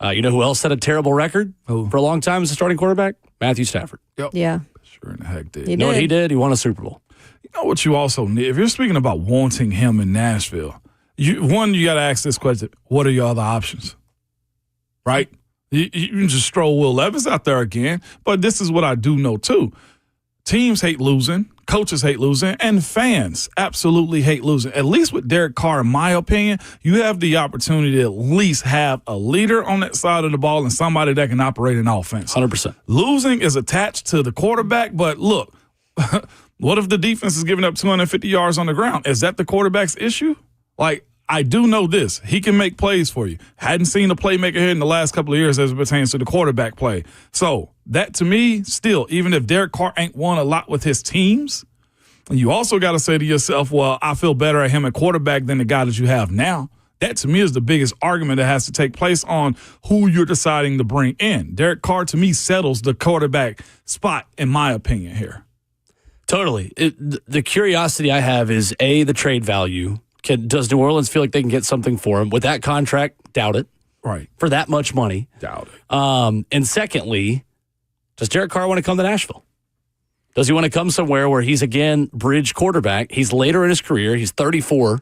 You know who else had a terrible record for a long time as a starting quarterback? Matthew Stafford. Yep. Yeah. Sure in the heck did. You know what he did? He won a Super Bowl. You know what you also need? If you're speaking about wanting him in Nashville, you got to ask this question. What are your other options? Right? You can just throw Will Levis out there again. But this is what I do know, too. Teams hate losing. Coaches hate losing. And fans absolutely hate losing. At least with Derek Carr, in my opinion, you have the opportunity to at least have a leader on that side of the ball and somebody that can operate an offense. 100%. Losing is attached to the quarterback, but look, what if the defense is giving up 250 yards on the ground? Is that the quarterback's issue? Like, I do know this. He can make plays for you. Hadn't seen a playmaker here in the last couple of years as it pertains to the quarterback play. So that, to me, still, even if Derek Carr ain't won a lot with his teams, you also got to say to yourself, well, I feel better at him at quarterback than the guy that you have now. That, to me, is the biggest argument that has to take place on who you're deciding to bring in. Derek Carr, to me, settles the quarterback spot, in my opinion, here. Totally. The curiosity I have is, A, the trade value. Does New Orleans feel like they can get something for him? With that contract, doubt it. Right. For that much money. Doubt it. And secondly, does Derek Carr want to come to Nashville? Does he want to come somewhere where he's, again, bridge quarterback? He's later in his career. He's 34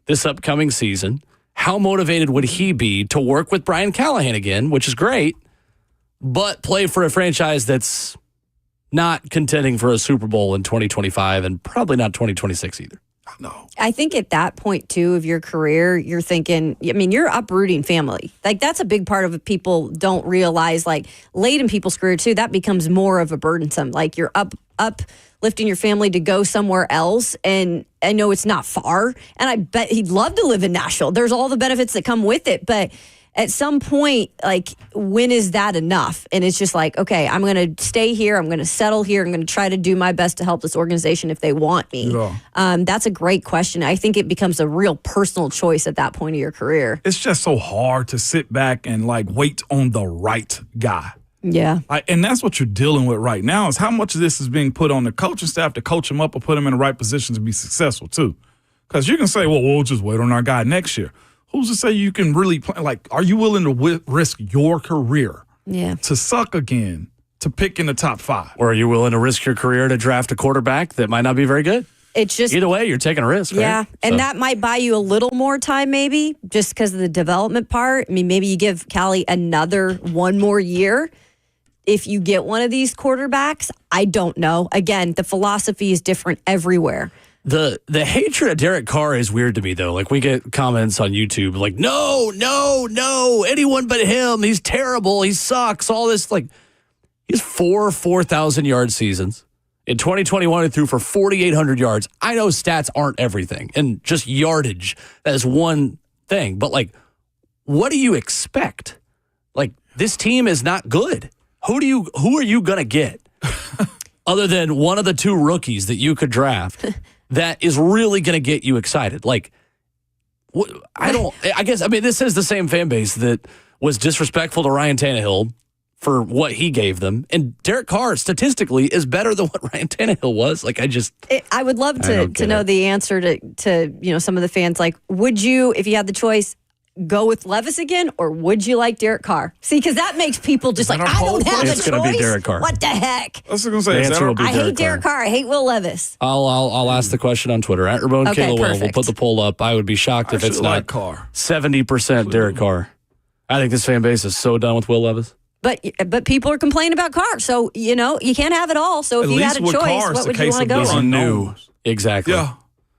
this upcoming season. How motivated would he be to work with Brian Callahan again, which is great, but play for a franchise that's not contending for a Super Bowl in 2025 and probably not 2026 either? No. I think at that point, too, of your career, you're thinking, I mean, you're uprooting family. Like, that's a big part of it people don't realize. Like, late in people's career, too, that becomes more of a burdensome. Like, you're uplifting your family to go somewhere else. And I know it's not far. And I bet he'd love to live in Nashville. There's all the benefits that come with it. But at some point, like, when is that enough? And it's just like, okay, I'm going to stay here. I'm going to settle here. I'm going to try to do my best to help this organization if they want me. Yeah. That's a great question. I think it becomes a real personal choice at that point of your career. It's just so hard to sit back and, like, wait on the right guy. Yeah. And that's what you're dealing with right now is how much of this is being put on the coaching staff to coach him up or put him in the right position to be successful, too. Because you can say, well, we'll just wait on our guy next year. Who's to say you can really play? Like, are you willing to risk your career to suck again to pick in the top 5? Or are you willing to risk your career to draft a quarterback that might not be very good? It's just either way, you're taking a risk. Yeah, right? And that might buy you a little more time, maybe just because of the development part. I mean, maybe you give Callie one more year if you get one of these quarterbacks. I don't know. Again, the philosophy is different everywhere. The hatred of Derek Carr is weird to me, though. Like, we get comments on YouTube like, no, anyone but him. He's terrible. He sucks. All this. Like, he's 4,000-yard seasons. In 2021, he threw for 4,800 yards. I know stats aren't everything, and just yardage, that is one thing. But, like, what do you expect? Like, this team is not good. Who are you going to get? Other than one of the 2 rookies that you could draft. That is really going to get you excited. Like, this is the same fan base that was disrespectful to Ryan Tannehill for what he gave them. And Derek Carr, statistically, is better than what Ryan Tannehill was. Like, I would love to know the answer to some of the fans. Like, would you, if you had the choice, go with Levis again, or would you like Derek Carr? See, because that makes people just like, I don't have a choice. It's going to be Derek Carr. What the heck? I was going to say, the answer will be I hate Derek Carr. I hate Will Levis. I'll ask the question on Twitter. At Ramon Okay, Kayla Will. We'll perfect. put the poll up. I would be shocked if it's not Carr. 70% Derek Carr. I think this fan base is so done with Will Levis. But people are complaining about Carr, so you can't have it all. So if you had a choice, what would you want to go with? New, exactly. Yeah.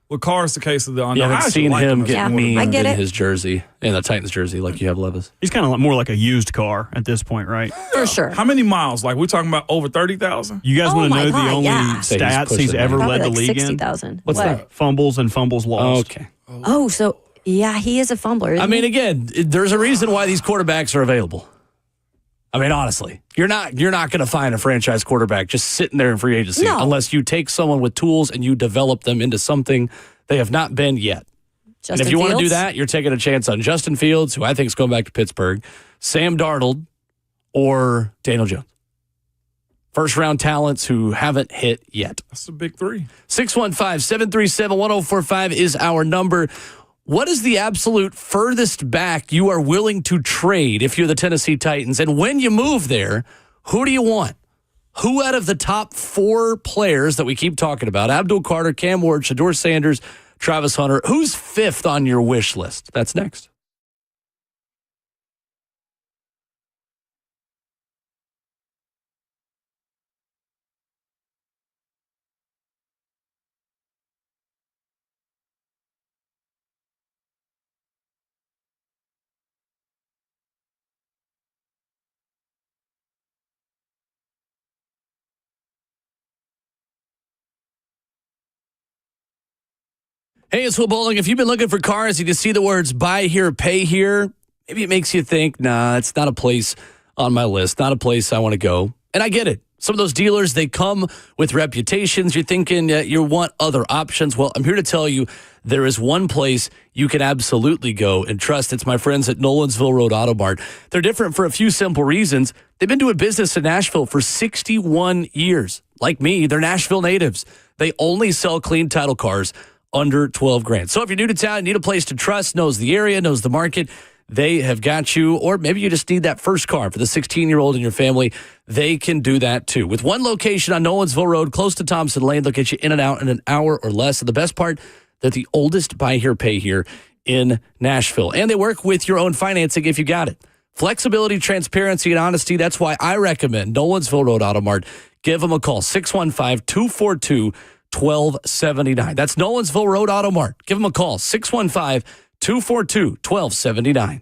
With Carr, it's the case of the unknown. You haven't seen him get memed in it. his jersey, in the Titans jersey, like you have Levis. He's kind of more like a used car at this point, right? For sure. How many miles? Like, we're talking about over 30,000? You guys want to know God, the only yeah. stats he's ever led the league in? 60,000. What's that? Fumbles and fumbles lost. Okay. Oh, so yeah, he is a fumbler. Isn't I mean, he? again, there's a reason why these quarterbacks are available. I mean, honestly, you're not going to find a franchise quarterback just sitting there in free agency unless you take someone with tools and you develop them into something they have not been yet. And if you want to do that, you're taking a chance on Justin Fields, who I think is going back to Pittsburgh, Sam Darnold, or Daniel Jones. First-round talents who haven't hit yet. That's the big three. 615-737-1045 is our number. What is the absolute furthest back you are willing to trade if you're the Tennessee Titans? And when you move there, who do you want? Who out of the top 4 players that we keep talking about, Abdul Carter, Cam Ward, Shedeur Sanders, Travis Hunter, who's 5th on your wish list? That's next. Hey, it's Will Bowling. If you've been looking for cars and you see the words buy here, pay here, maybe it makes you think, nah, it's not a place on my list, not a place I want to go. And I get it. Some of those dealers, they come with reputations. You're thinking you want other options. Well, I'm here to tell you there is one place you can absolutely go and trust. It's my friends at Nolensville Road Auto Mart. They're different for a few simple reasons. They've been doing business in Nashville for 61 years. Like me, they're Nashville natives. They only sell clean title cars under 12 grand. So if you're new to town, need a place to trust, knows the area, knows the market, they have got you. Or maybe you just need that first car for the 16-year-old in your family. They can do that too. With one location on Nolensville Road, close to Thompson Lane, they'll get you in and out in an hour or less. And the best part, they're the oldest buy here, pay here in Nashville. And they work with your own financing if you got it. Flexibility, transparency, and honesty. That's why I recommend Nolensville Road Auto Mart. Give them a call, 615-242-1279. That's Nolensville Road Auto Mart. Give them a call, 615-242-1279.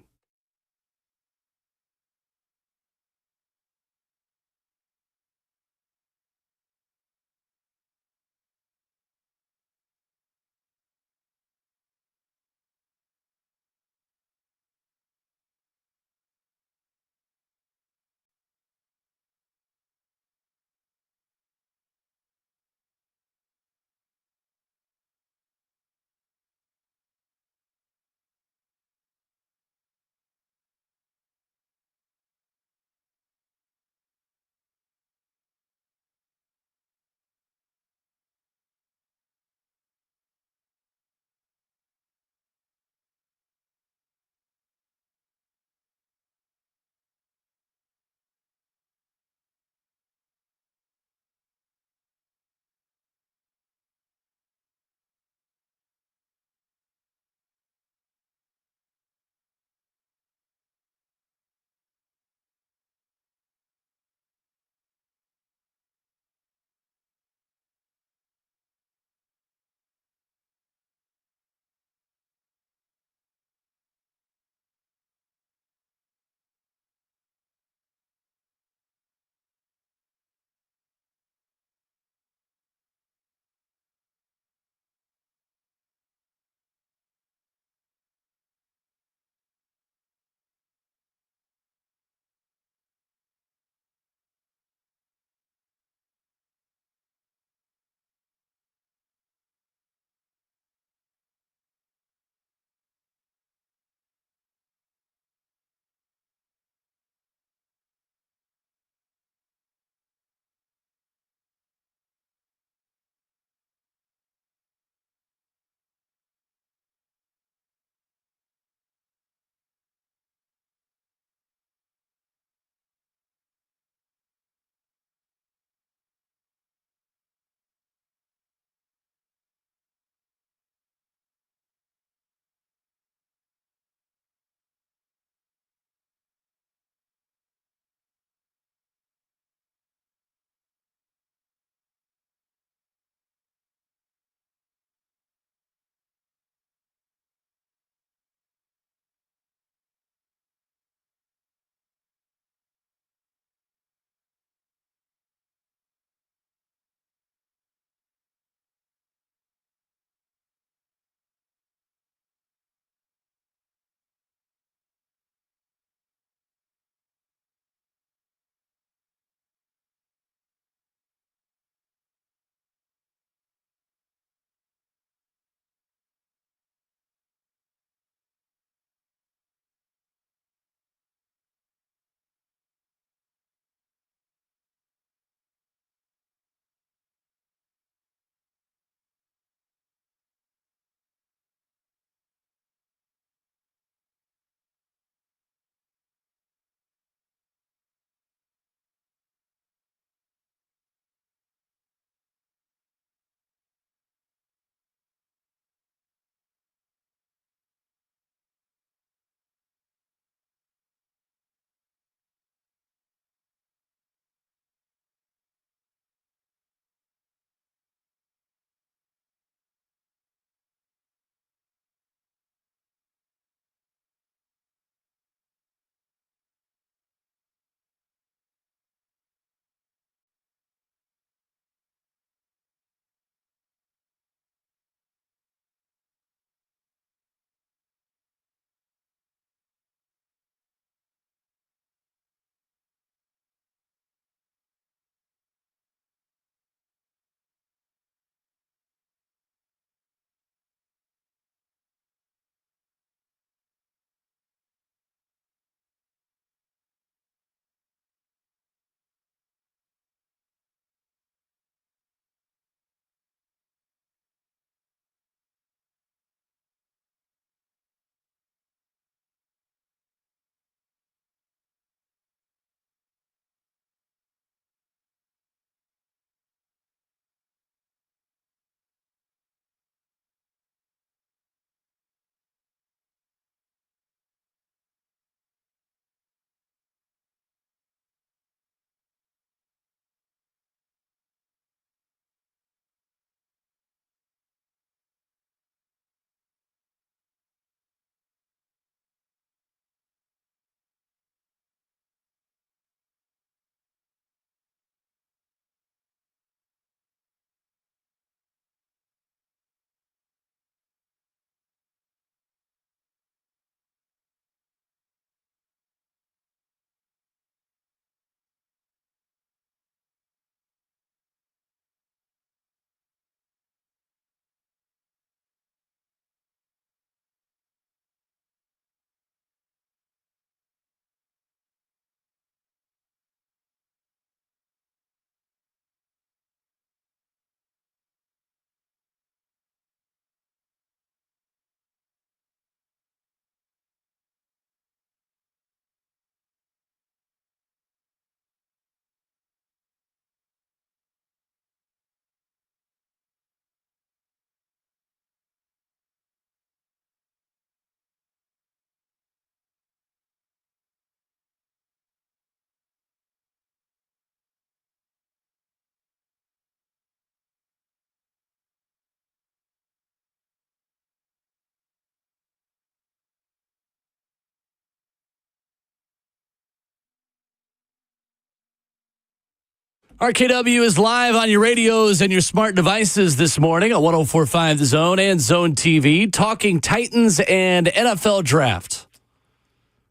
RKW is live on your radios and your smart devices this morning at 104.5 The Zone and Zone TV, talking Titans and NFL Draft.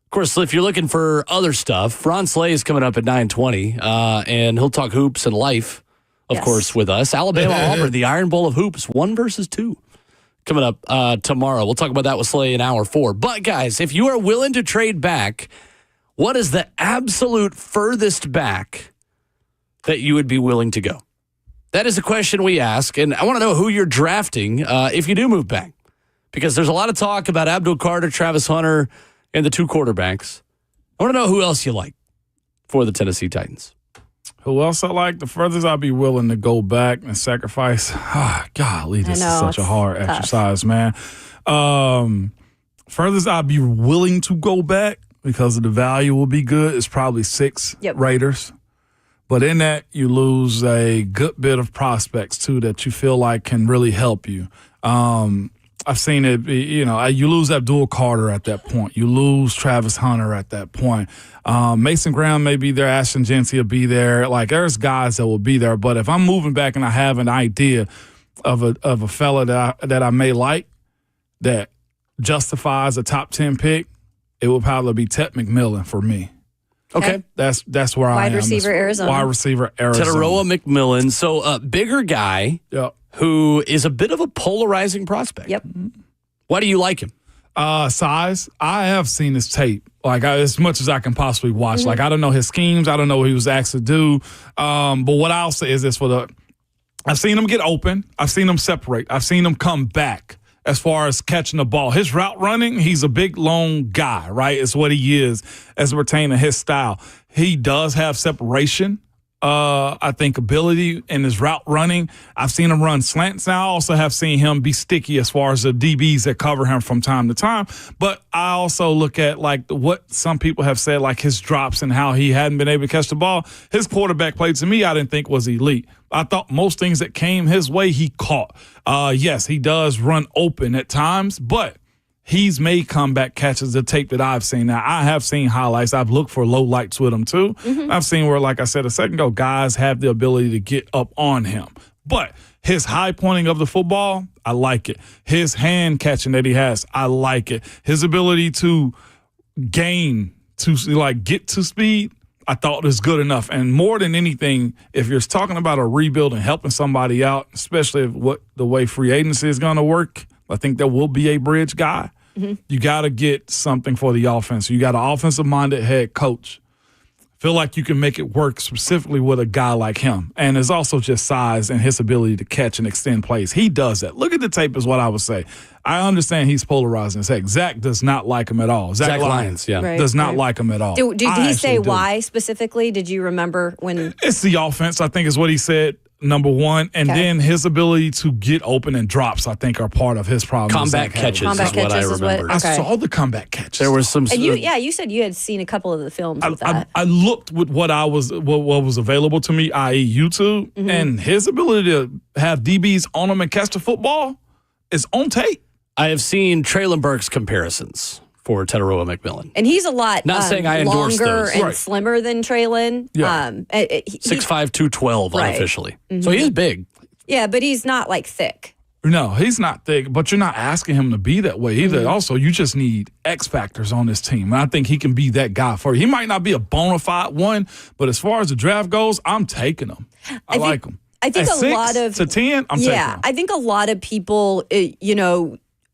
Of course, if you're looking for other stuff, Ron Slay is coming up at 9:20, and he'll talk hoops and life, of course, with us. Alabama, Auburn, the Iron Bowl of hoops, 1 versus 2, coming up tomorrow. We'll talk about that with Slay in hour 4. But, guys, if you are willing to trade back, what is the absolute furthest back that you would be willing to go? That is a question we ask, and I want to know who you're drafting if you do move back, because there's a lot of talk about Abdul Carter, Travis Hunter, and the 2 quarterbacks. I want to know who else you like for the Tennessee Titans. Who else I like? The furthest I'd be willing to go back and sacrifice. Golly, this is such a hard exercise, man. Furthest I'd be willing to go back because of the value will be good is probably 6 Raiders. But in that, you lose a good bit of prospects, too, that you feel like can really help you. I've seen it, you lose Abdul Carter at that point. You lose Travis Hunter at that point. Mason Graham may be there. Ashton Jency will be there. Like, there's guys that will be there. But if I'm moving back and I have an idea of a fella that I may like that justifies a top 10 pick, it will probably be Ted McMillan for me. Okay. That's where I am. Wide receiver, Arizona. Teteroa McMillan. So a bigger guy who is a bit of a polarizing prospect. Yep. Why do you like him? Size. I have seen his tape, as much as I can possibly watch. Mm-hmm. I don't know his schemes. I don't know what he was asked to do. But what I'll say is this: I've seen him get open. I've seen him separate. I've seen him come back. As far as catching the ball, his route running, he's a big, long guy, right? It's what he is as pertaining to his style. He does have separation, I think, ability in his route running. I've seen him run slants. Now I also have seen him be sticky as far as the DBs that cover him from time to time. But I also look at, what some people have said, his drops and how he hadn't been able to catch the ball. His quarterback play, to me, I didn't think was elite. I thought most things that came his way, he caught. Yes, he does run open at times, but he's made comeback catches, the tape that I've seen. Now, I have seen highlights. I've looked for low lights with him, too. Mm-hmm. I've seen where, like I said a second ago, guys have the ability to get up on him. But his high pointing of the football, I like it. His hand catching that he has, I like it. His ability to gain, to get to speed, I thought was good enough. And more than anything, if you're talking about a rebuild and helping somebody out, especially the way free agency is going to work, I think there will be a bridge guy. Mm-hmm. You got to get something for the offense. You got an offensive-minded head coach. Feel like you can make it work specifically with a guy like him. And it's also just size and his ability to catch and extend plays. He does that. Look at the tape is what I would say. I understand he's polarizing. Zach does not like him at all. Zach Lyons does not like him at all. Did he say why specifically? Did you remember when? It's the offense, I think, is what he said. Number one, and then his ability to get open and drops, I think, are part of his problem. Comeback catches is what I remember. I saw the comeback catches. There was some. And you said you had seen a couple of the films with that. I looked with what was available to me, i.e. YouTube, and his ability to have DBs on him and catch the football is on tape. I have seen Traylon Burks comparisons for Teteroa McMillan. And he's a lot not saying I endorse longer those. and slimmer than Traylon. Yeah. 6'5", 212 unofficially. Mm-hmm. So he's big. Yeah, but he's not thick. No, he's not thick, but you're not asking him to be that way either. Mm-hmm. Also, you just need X factors on this team. And I think he can be that guy for you. He might not be a bona fide one, but as far as the draft goes, I'm taking him. I like him. I think At a lot of 6 to 10, I'm taking him. I think a lot of people,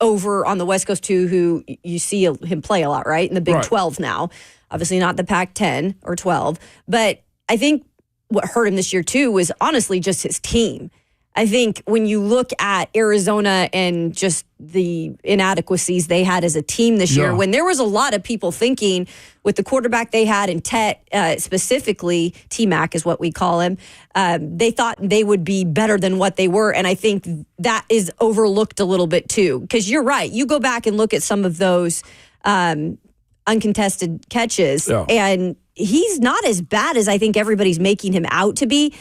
over on the West Coast too, who you see him play a lot, right? In the Big 12 now. Obviously not the Pac-10 or 12. But I think what hurt him this year too was honestly just his team. I think when you look at Arizona and just the inadequacies they had as a team this year, when there was a lot of people thinking with the quarterback they had in Tet, specifically, T-Mac is what we call him, they thought they would be better than what they were. And I think that is overlooked a little bit too. Because you're right. You go back and look at some of those uncontested catches, and he's not as bad as I think everybody's making him out to be.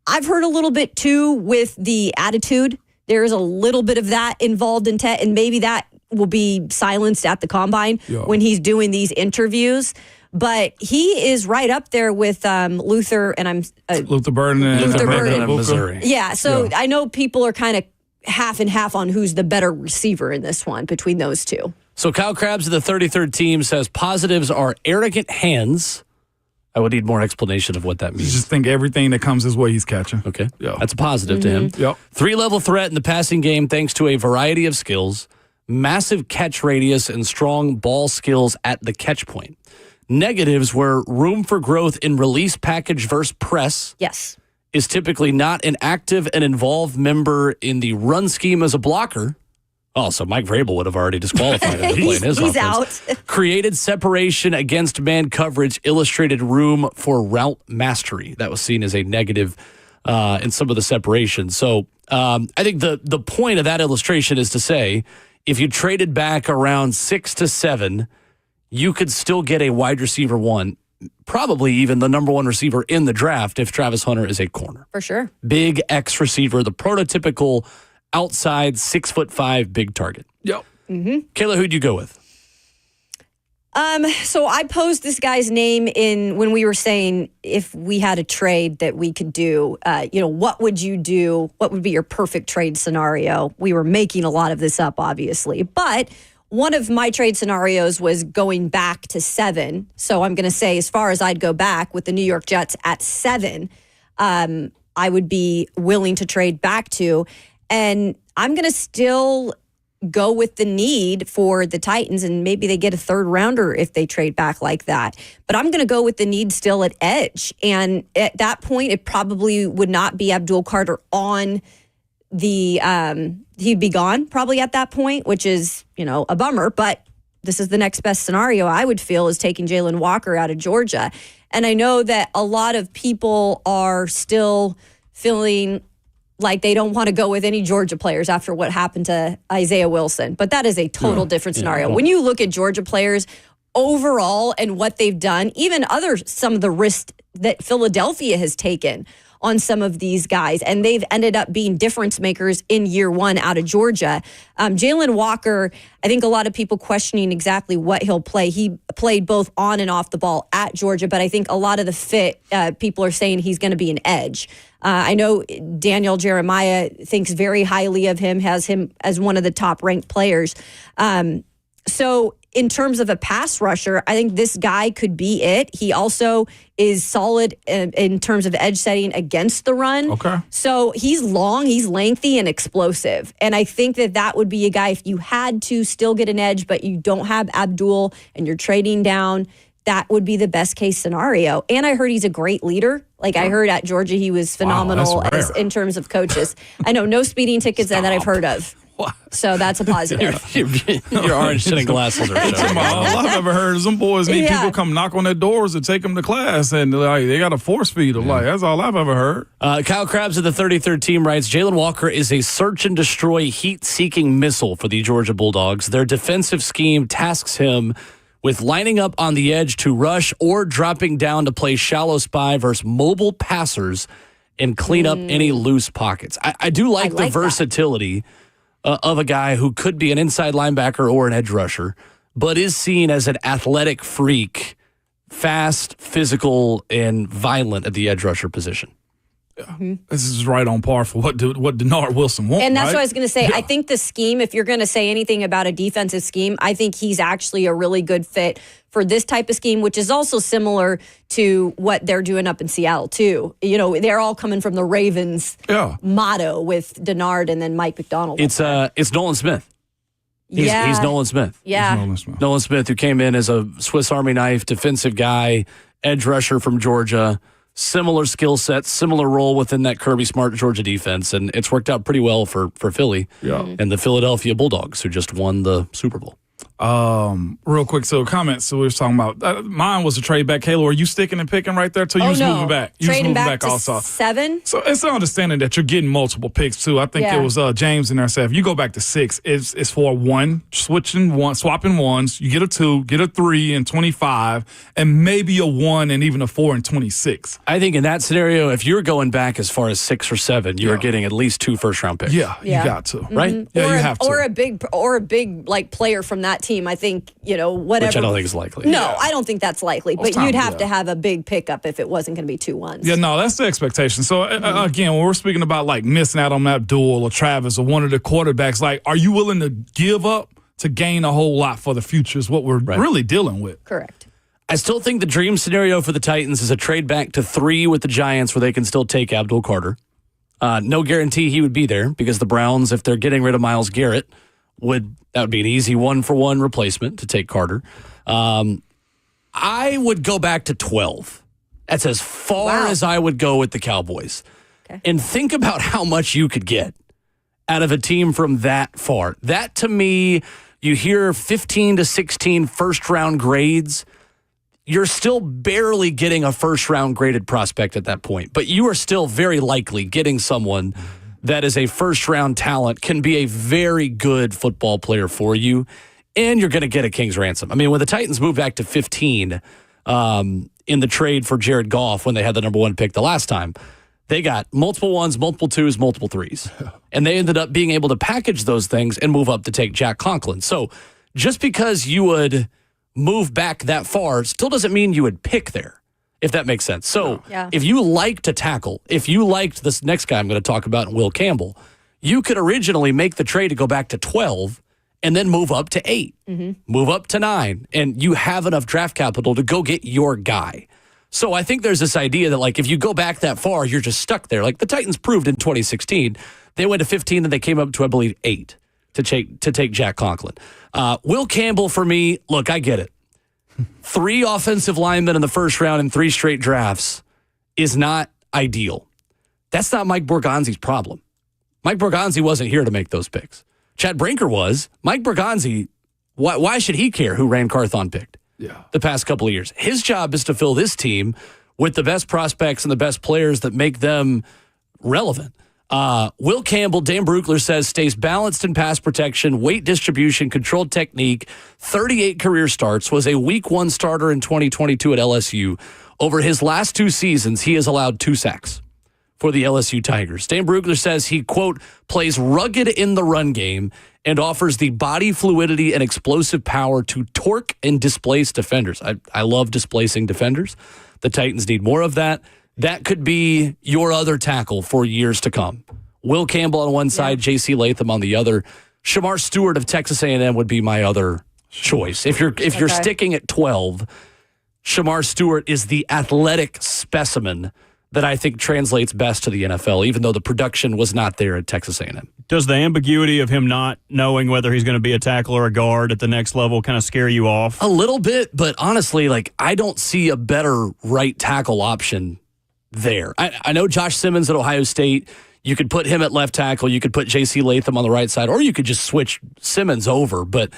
I've heard a little bit, too, with the attitude. There is a little bit of that involved in Tet, and maybe that will be silenced at the Combine when he's doing these interviews. but he is right up there with Luther and Luther Burden and Luther Burden in Missouri. Yeah, so I know people are kind of half and half on who's the better receiver in this one between those two. So Kyle Krabs of the 33rd team says positives are arrogant hands. I would need more explanation of what that means. Just think everything that comes his way, he's catching. Okay. Yeah. That's a positive to him. Yep. 3-level threat in the passing game thanks to a variety of skills, massive catch radius, and strong ball skills at the catch point. Negatives were room for growth in release package versus press. Yes. Is typically not an active and involved member in the run scheme as a blocker. Oh, so Mike Vrabel would have already disqualified him to play in his he's offense. out. Created separation against man coverage, illustrated room for route mastery. That was seen as a negative in some of the separation. So I think the point of that illustration is to say, if you traded back around 6 to 7, you could still get a wide receiver 1, probably even the number 1 receiver in the draft if Travis Hunter is a corner. For sure. Big X receiver, the prototypical outside 6'5" big target. Yep. Kayla, who'd you go with? So I posed this guy's name in when we were saying if we had a trade that we could do, what would you do? What would be your perfect trade scenario? We were making a lot of this up, obviously, but one of my trade scenarios was going back to 7. So I'm going to say, as far as I'd go back with the New York Jets at 7, I would be willing to trade back to. And I'm going to still go with the need for the Titans, and maybe they get a 3rd rounder if they trade back like that. But I'm going to go with the need still at edge. And at that point, it probably would not be Abdul Carter on the he'd be gone probably at that point, which is, a bummer. But this is the next best scenario I would feel is taking Jalen Walker out of Georgia. And I know that a lot of people are still feeling like they don't want to go with any Georgia players after what happened to Isaiah Wilson. But that is a total different scenario. When you look at Georgia players overall and what they've done, even some of the risks that Philadelphia has taken on some of these guys, and they've ended up being difference makers in year 1 out of Georgia. Jalen Walker, I think a lot of people questioning exactly what he'll play. He played both on and off the ball at Georgia, but I think a lot of the fit, people are saying he's going to be an edge. I know Daniel Jeremiah thinks very highly of him, has him as one of the top ranked players. So in terms of a pass rusher, I think this guy could be it. He also is solid in terms of edge setting against the run. Okay. So he's long, he's lengthy and explosive. And I think that would be a guy, if you had to still get an edge, but you don't have Abdul and you're trading down, that would be the best case scenario. And I heard he's a great leader. Like I heard at Georgia, he was phenomenal in terms of coaches. I know no speeding tickets that I've heard of. What? So that's a positive. Your orange tinted glasses are showing. All I've ever heard is some boys need people come knock on their doors to take them to class, and they got to force feed them. Like, that's all I've ever heard. Kyle Krabs of the 33rd team writes, Jalen Walker is a search and destroy heat-seeking missile for the Georgia Bulldogs. Their defensive scheme tasks him with lining up on the edge to rush or dropping down to play shallow spy versus mobile passers and clean up any loose pockets. I do like the versatility of a guy who could be an inside linebacker or an edge rusher, but is seen as an athletic freak, fast, physical, and violent at the edge rusher position. Yeah. This is right on par for what Denard Wilson wants. And that's what I was going to say. Yeah. I think the scheme, if you're going to say anything about a defensive scheme, I think he's actually a really good fit for this type of scheme, which is also similar to what they're doing up in Seattle, too. They're all coming from the Ravens motto with Denard and then Mike McDonald. It's Nolan Smith. He's Nolan Smith. Yeah. Nolan Smith, who came in as a Swiss Army knife defensive guy, edge rusher from Georgia. Similar skill set, similar role within that Kirby Smart Georgia defense, and it's worked out pretty well for Philly and the Philadelphia Bulldogs, who just won the Super Bowl. Real quick, so comments. So we were talking about mine was a trade back. Kayla, are you sticking and picking right there till you was moving back? You Trading was moving back to also. 7. So it's an understanding that you're getting multiple picks too. I think it was James in there said if you go back to 6, it's for 1, swapping ones. You get a 2, get a 3 and 25, and maybe a 1 and even a 4 and 26. I think in that scenario, if you're going back as far as 6 or 7, you're getting at least 2 first-round picks. Yeah, you got to, right? Yeah, you have to. Or a big like player from that team. team. I think, whatever. Which I don't think is likely. No, I don't think that's likely. But you'd have to have a big pickup if it wasn't going to be 2 ones. Yeah, no, that's the expectation. So, again, when we're speaking about, like, missing out on Abdul or Travis or one of the quarterbacks, like, are you willing to give up to gain a whole lot for the future is what we're really dealing with. Correct. I still think the dream scenario for the Titans is a trade back to 3 with the Giants where they can still take Abdul Carter. No guarantee he would be there because the Browns, if they're getting rid of Myles Garrett, that would be an easy 1-for-1 replacement to take Carter. I would go back to 12. That's as far as I would go with the Cowboys. Okay. And think about how much you could get out of a team from that far. That, to me, you hear 15 to 16 first-round grades. You're still barely getting a first-round graded prospect at that point, but you are still very likely getting someone that is a first-round talent, can be a very good football player for you, and you're going to get a king's ransom. I mean, when the Titans moved back to 15 in the trade for Jared Goff when they had the number 1 pick the last time, they got multiple 1s, multiple 2s, multiple 3s, and they ended up being able to package those things and move up to take Jack Conklin. So just because you would move back that far still doesn't mean you would pick there, if that makes sense. So if you like to tackle, if you liked this next guy I'm going to talk about, Will Campbell, you could originally make the trade to go back to 12 and then move up to 8, move up to 9, and you have enough draft capital to go get your guy. So I think there's this idea that, like, if you go back that far, you're just stuck there. Like the Titans proved in 2016, they went to 15 and they came up to, I believe, 8 to take Jack Conklin. Will Campbell, for me, look, I get it. 3 offensive linemen in the first round in 3 straight drafts is not ideal. That's not Mike Borgonzi's problem. Mike Borgonzi wasn't here to make those picks. Chad Brinker was. Mike Borgonzi, why should he care who Rand Carthon picked the past couple of years? His job is to fill this team with the best prospects and the best players that make them relevant. Will Campbell, Dan Brugler says, stays balanced in pass protection, weight distribution, controlled technique, 38 career starts, was a week 1 starter in 2022 at LSU. Over his last 2 seasons, he has allowed 2 sacks for the LSU Tigers. Dan Brugler says he, quote, plays rugged in the run game and offers the body fluidity and explosive power to torque and displace defenders. I love displacing defenders. The Titans need more of that. That could be your other tackle for years to come. Will Campbell on one side, J.C. Latham on the other. Shamar Stewart of Texas A&M would be my other choice. If you're sticking at 12, Shamar Stewart is the athletic specimen that I think translates best to the NFL, even though the production was not there at Texas A&M. Does the ambiguity of him not knowing whether he's going to be a tackle or a guard at the next level kind of scare you off? A little bit, but honestly, like, I don't see a better right tackle option there. I know Josh Simmons at Ohio State. You could put him at left tackle. You could put J.C. Latham on the right side, or you could just switch Simmons over, but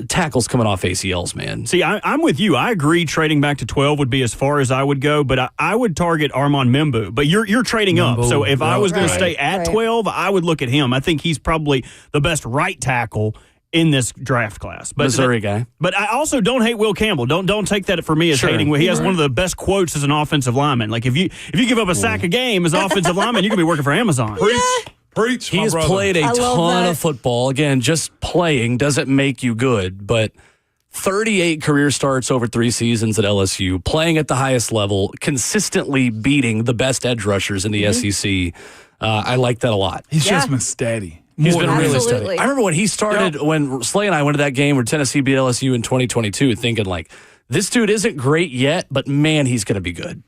tackles coming off ACLs, man. See, I'm with you. I agree trading back to 12 would be as far as I would go, but I would target Armand Membu. But you're trading up. So if I was going to stay at 12, I would look at him. I think he's probably the best right tackle in this draft class. But Missouri guy. But I also don't hate Will Campbell. Don't take that for me as hating. He has one of the best quotes as an offensive lineman. Like, if you give up a sack a game as an offensive lineman, you could be working for Amazon. Preach, He's played a ton of football. Again, just playing doesn't make you good, but 38 career starts over 3 seasons at LSU, playing at the highest level, consistently beating the best edge rushers in the SEC. I like that a lot. He's just been steady. He's been really steady. I remember when he started, when Slay and I went to that game where Tennessee beat LSU in 2022, thinking, like, this dude isn't great yet, but man, he's going to be good.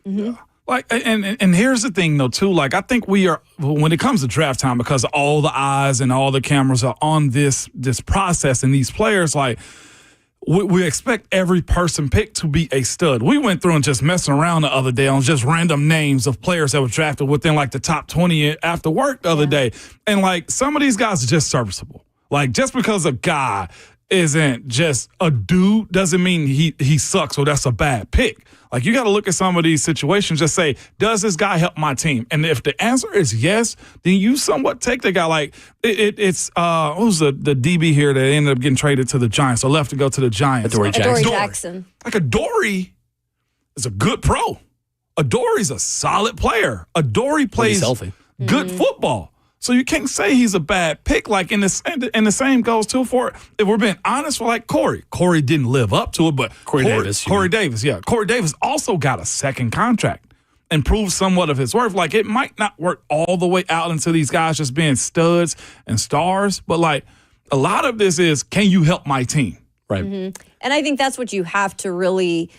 Like, and here's the thing, though, too. Like, I think we are, when it comes to draft time, because all the eyes and all the cameras are on this process and these players, like, we expect every person picked to be a stud. We went through and just messing around the other day on just random names of players that were drafted within, like, the top 20 after work the other day. And, like, some of these guys are just serviceable. Like, just because a guy isn't just a dude doesn't mean he sucks or that's a bad pick. Like, you got to look at some of these situations, just say, does this guy help my team? And if the answer is yes, then you somewhat take the guy. Like, it's who's the DB here that ended up getting traded to the Giants or left to go to the Giants? Adoree Jackson. Like, Adoree is a good pro. Adoree's a solid player. Adoree plays good football. So you can't say he's a bad pick. Like, and the same goes too for, if we're being honest, for like Corey. Corey didn't live up to it, but Corey Davis also got a second contract and proved somewhat of his worth. Like, it might not work all the way out into these guys just being studs and stars, but like a lot of this is, can you help my team? Right. Mm-hmm. And I think that's what you have to really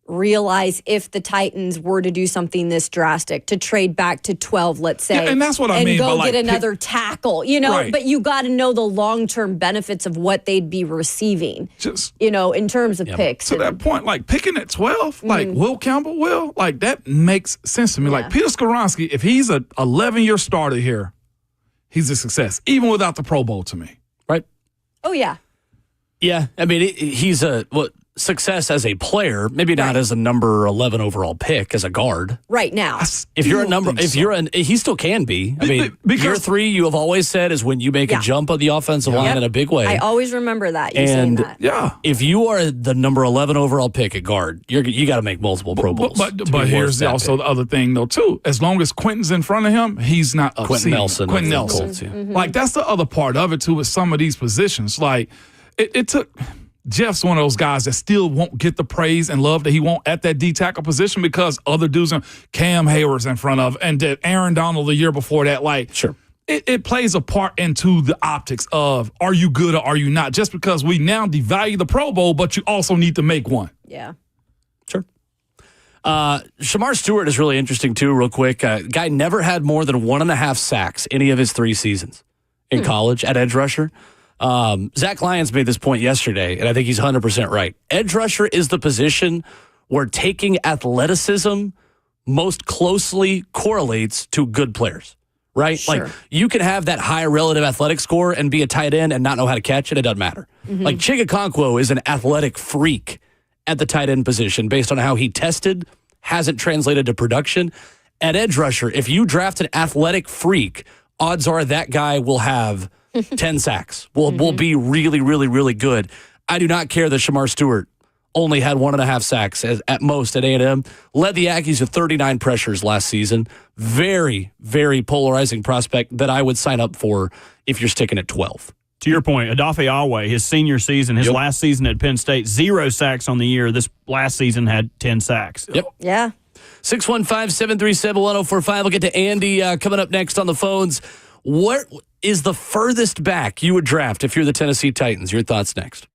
realize if the Titans were to do something this drastic, to trade back to 12, let's say. Yeah, and that's what I And mean. go like, get another tackle, right. But you got to know the long-term benefits of what they'd be receiving, in terms of picks. To that point, like picking at 12, like Will Campbell like that makes sense to me. Like Peter Skoronski, if he's a 11-year starter here, he's a success, even without the Pro Bowl to me. Right? Oh, yeah. Yeah. I mean, he's success as a player, maybe not as a number 11 overall pick as a guard. Right now. If you're he still can be. I mean, year 3, you have always said, is when you make a jump on the offensive line in a big way. I always remember that. You saying that. If you are the number 11 overall pick at guard, you got to make multiple Pro Bowls. But here's also the other thing, though, too. As long as Quentin's in front of him, he's not Quentin Nelson. Like, that's the other part of it, too, with some of these positions. Like, it took... Jeff's one of those guys that still won't get the praise and love that he won't at that D tackle position because other dudes, Cam Hayward's in front of, and Aaron Donald the year before that. Like, sure, it plays a part into the optics of, are you good or are you not? Just because we now devalue the Pro Bowl, but you also need to make one. Yeah. Sure. Shamar Stewart is really interesting too, real quick. Guy never had more than 1.5 sacks any of his 3 seasons in college at edge rusher. Zach Lyons made this point yesterday, and I think he's 100% right. Edge rusher is the position where taking athleticism most closely correlates to good players, right? Sure. Like, you can have that high relative athletic score and be a tight end and not know how to catch it. It doesn't matter. Like, Chigakonkwo is an athletic freak at the tight end position based on how he tested, hasn't translated to production. At edge rusher, if you draft an athletic freak, odds are that guy will have 10 sacks. Will be really, really, really good. I do not care that Shamar Stewart only had 1.5 sacks at most at A&M. Led the Aggies to 39 pressures last season. Very, very polarizing prospect that I would sign up for if you're sticking at 12. To your point, Odafe Awe, his senior season, his last season at Penn State, 0 sacks on the year. This last season had 10 sacks. Yep. Yeah. 615-737-1045. We'll get to Andy coming up next on the phones. What is the furthest back you would draft if you're the Tennessee Titans? Your thoughts next.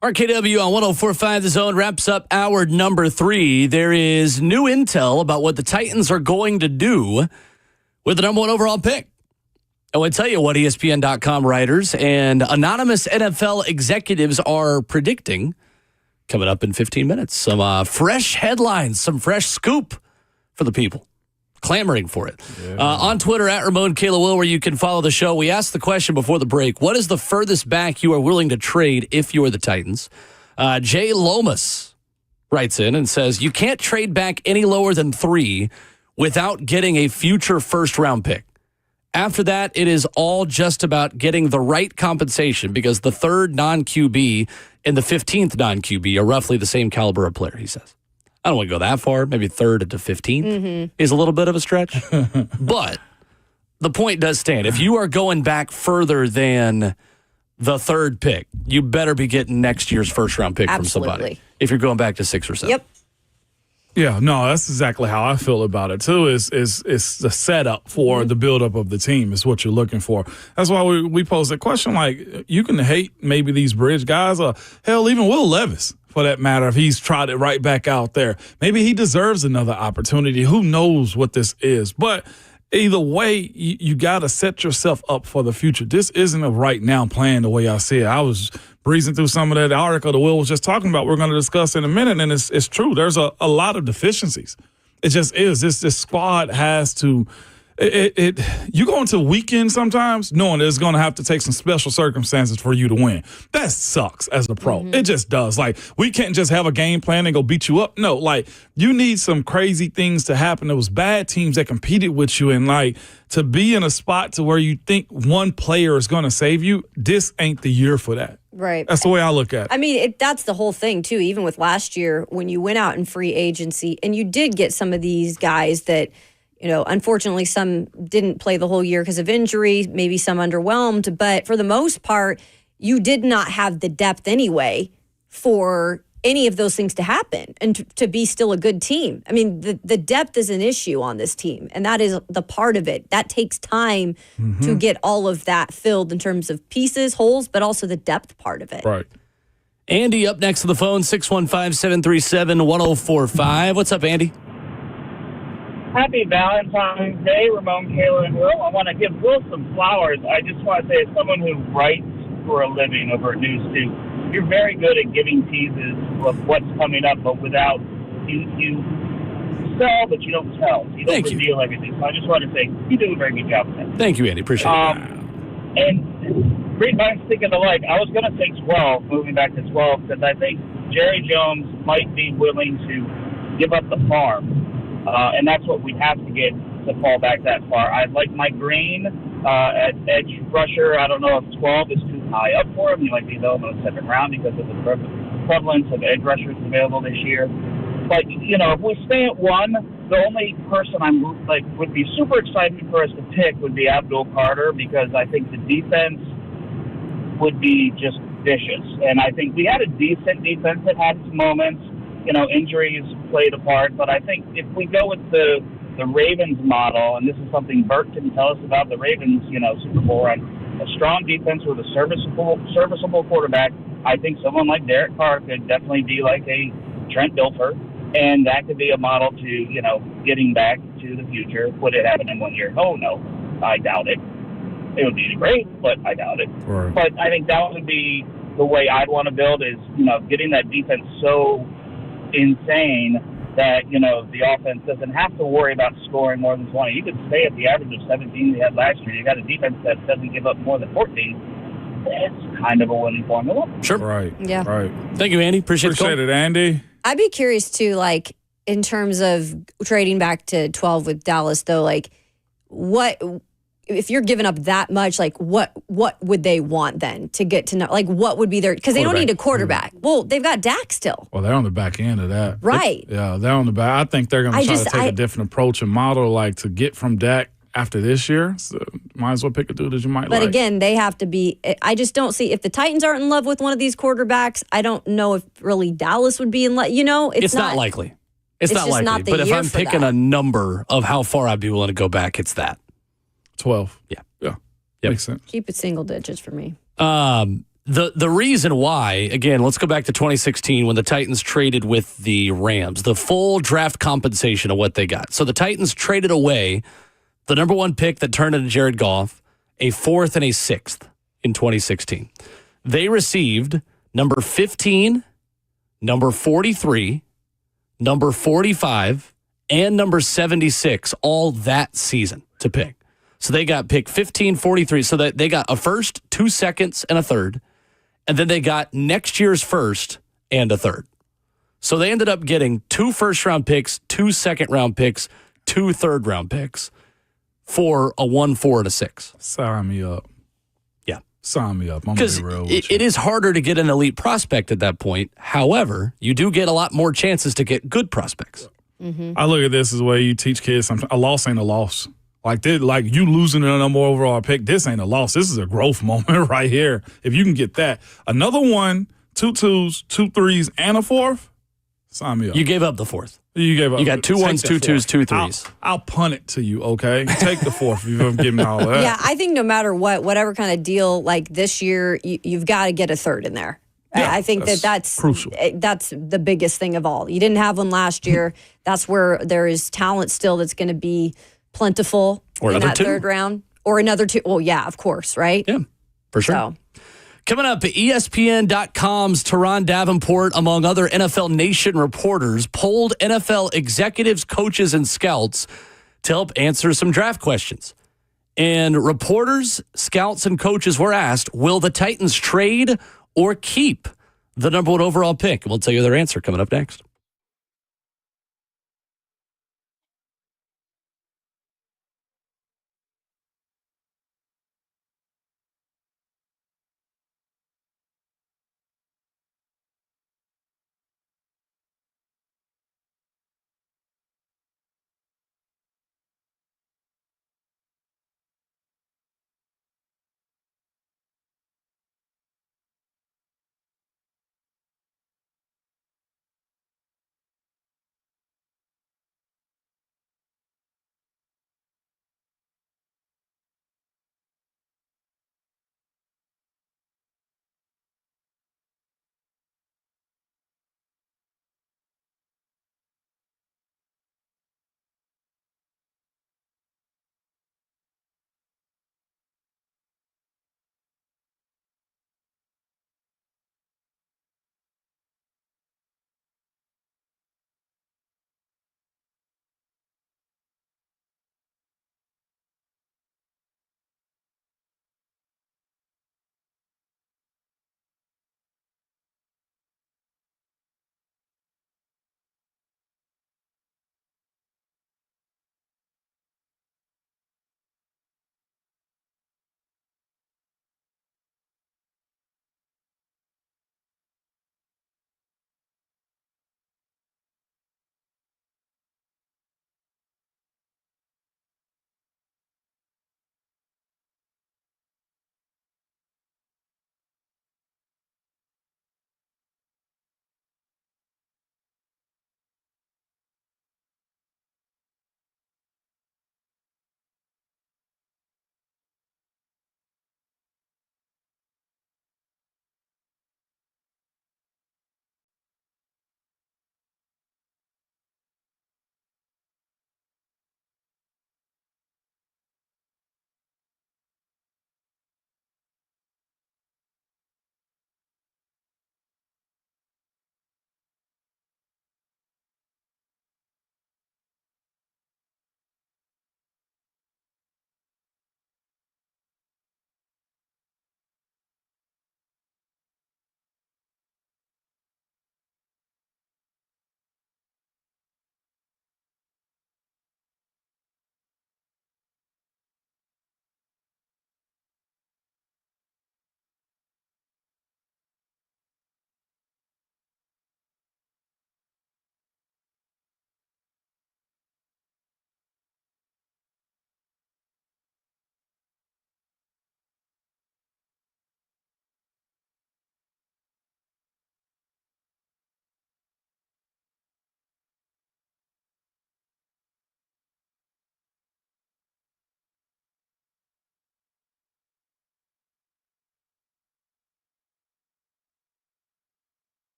RKW on 104.5 The Zone wraps up hour number 3. There is new intel about what the Titans are going to do with the number 1 overall pick. I would tell you what ESPN.com writers and anonymous NFL executives are predicting coming up in 15 minutes. Some fresh headlines, some fresh scoop for the people clamoring for it. Yeah. On Twitter, at Ramon Kayla Will, where you can follow the show. We asked the question before the break, what is the furthest back you are willing to trade if you're the Titans? Jay Lomas writes in and says, you can't trade back any lower than 3 without getting a future first-round pick. After that, it is all just about getting the right compensation because the 3rd non-QB and the 15th non-QB are roughly the same caliber of player, he says. I don't want to go that far. Maybe 3rd to 15th is a little bit of a stretch. But the point does stand. If you are going back further than the 3rd pick, you better be getting next year's first-round pick from somebody. If you're going back to 6 or 7. Yep. Yeah, no, that's exactly how I feel about it too. Is the setup for the buildup of the team is what you're looking for. That's why we pose that question. Like, you can hate maybe these bridge guys, or hell, even Will Levis for that matter, if he's tried it right back out there. Maybe he deserves another opportunity. Who knows what this is? But either way, you got to set yourself up for the future. This isn't a right now plan the way I see it. I was breezing through some of that article that Will was just talking about. We're going to discuss in a minute, and it's true. There's a lot of deficiencies. It just is. This squad has to you go into a weekend sometimes knowing that it's going to have to take some special circumstances for you to win. That sucks as a pro. It just does. Like, we can't just have a game plan and go beat you up. No, like, you need some crazy things to happen. There was bad teams that competed with you, and like, to be in a spot to where you think one player is going to save you, this ain't the year for that. Right. That's the way I look at it. I mean, that's the whole thing, too. Even with last year, when you went out in free agency and you did get some of these guys that, you know, unfortunately, some didn't play the whole year because of injury, maybe some underwhelmed. But for the most part, you did not have the depth anyway for any of those things to happen and to be still a good team. I mean, the depth is an issue on this team, and that is the part of it. That takes time to get all of that filled in terms of pieces, holes, but also the depth part of it. Right. Andy up next to the phone, 615-737-1045. What's up, Andy? Happy Valentine's Day, Ramon, Kayla, and Will. I want to give Will some flowers. I just want to say, as someone who writes for a living over at News 2, you're very good at giving teases of what's coming up, but without you sell, but you don't tell. You don't reveal everything. So I just want to say you do a very good job with that. Thank you, Andy. Appreciate it. And great minds thinking alike. I was going to say 12, moving back to 12, because I think Jerry Jones might be willing to give up the farm. And that's what we have to get to fall back that far. I'd like Mike Green at edge rusher. I don't know if 12 is too high up for him. He might be available in the 2nd round because of the prevalence of edge rushers available this year. But, you know, if we stay at 1, the only person would be super excited for us to pick would be Abdul Carter, because I think the defense would be just vicious. And I think we had a decent defense that had its moments. You know, injuries played a part, but I think if we go with the Ravens model, and this is something Bert can tell us about the Ravens, you know, Super Bowl run, a strong defense with a serviceable quarterback, I think someone like Derek Carr could definitely be like a Trent Dilfer, and that could be a model to, you know, getting back to the future. Would it happen in 1 year? Oh, no, I doubt it. It would be great, but I doubt it. Right. But I think that would be the way I'd want to build is, you know, getting that defense so insane that, you know, the offense doesn't have to worry about scoring more than 20. You could stay at the average of 17 we had last year. You got a defense that doesn't give up more than 14. It's kind of a winning formula. Sure. Right. Yeah. Right. Thank you, Andy. Appreciate it, Andy. I'd be curious, too, like, in terms of trading back to 12 with Dallas, though, like, what if you're giving up that much, like, what would they want then to get to know? Like, what would be their – because they don't need a quarterback. Well, they've got Dak still. Well, they're on the back end of that. Right. They're on the back. I think they're going to try to take a different approach and model, like, to get from Dak after this year. So might as well pick a dude that you might like. But again, they have to be – I just don't see – if the Titans aren't in love with one of these quarterbacks, I don't know if really Dallas would be in love. You know, it's not likely. It's not likely. Not but if I'm picking a number of how far I'd be willing to go back, it's that. 12. Yeah. Makes sense. Keep it single digits for me. The reason why, again, let's go back to 2016 when the Titans traded with the Rams, the full draft compensation of what they got. So the Titans traded away the number 1 pick that turned into Jared Goff, a 4th and a 6th in 2016. They received number 15, number 43, number 45, and number 76 all that season to pick. So they got pick 15, 43. So that they got a first, 2 seconds, and a third. And then they got next year's first and a third. So they ended up getting 2 first-round picks, 2 second-round picks, 2 third-round picks for a 1, 4, and a 6. Sign me up. Yeah. Sign me up. I'm going to be real with you. It is harder to get an elite prospect at that point. However, you do get a lot more chances to get good prospects. Mm-hmm. I look at this as a way you teach kids something. A loss ain't a loss. Like you losing a number overall pick, this ain't a loss. This is a growth moment right here. If you can get that. Another 1, 2 2s, 2 3s, and a 4th, sign me up. You gave up the 4th. You gave up. You got 2 1s, 2 2s, 2 3s. I'll punt it to you, okay? Take the 4th if you don't give me all that. Yeah, I think no matter whatever kind of deal, like this year, you've got to get a third in there. Yeah, I think that's crucial. That's the biggest thing of all. You didn't have one last year. That's where there is talent still that's going to be plentiful or in that 2. third round. Or another 2. Well, yeah, of course, right? Yeah, for sure. So. Coming up, ESPN.com's Teron Davenport, among other NFL Nation reporters, polled NFL executives, coaches, and scouts to help answer some draft questions. And reporters, scouts, and coaches were asked, will the Titans trade or keep the number 1 overall pick? And we'll tell you their answer coming up next.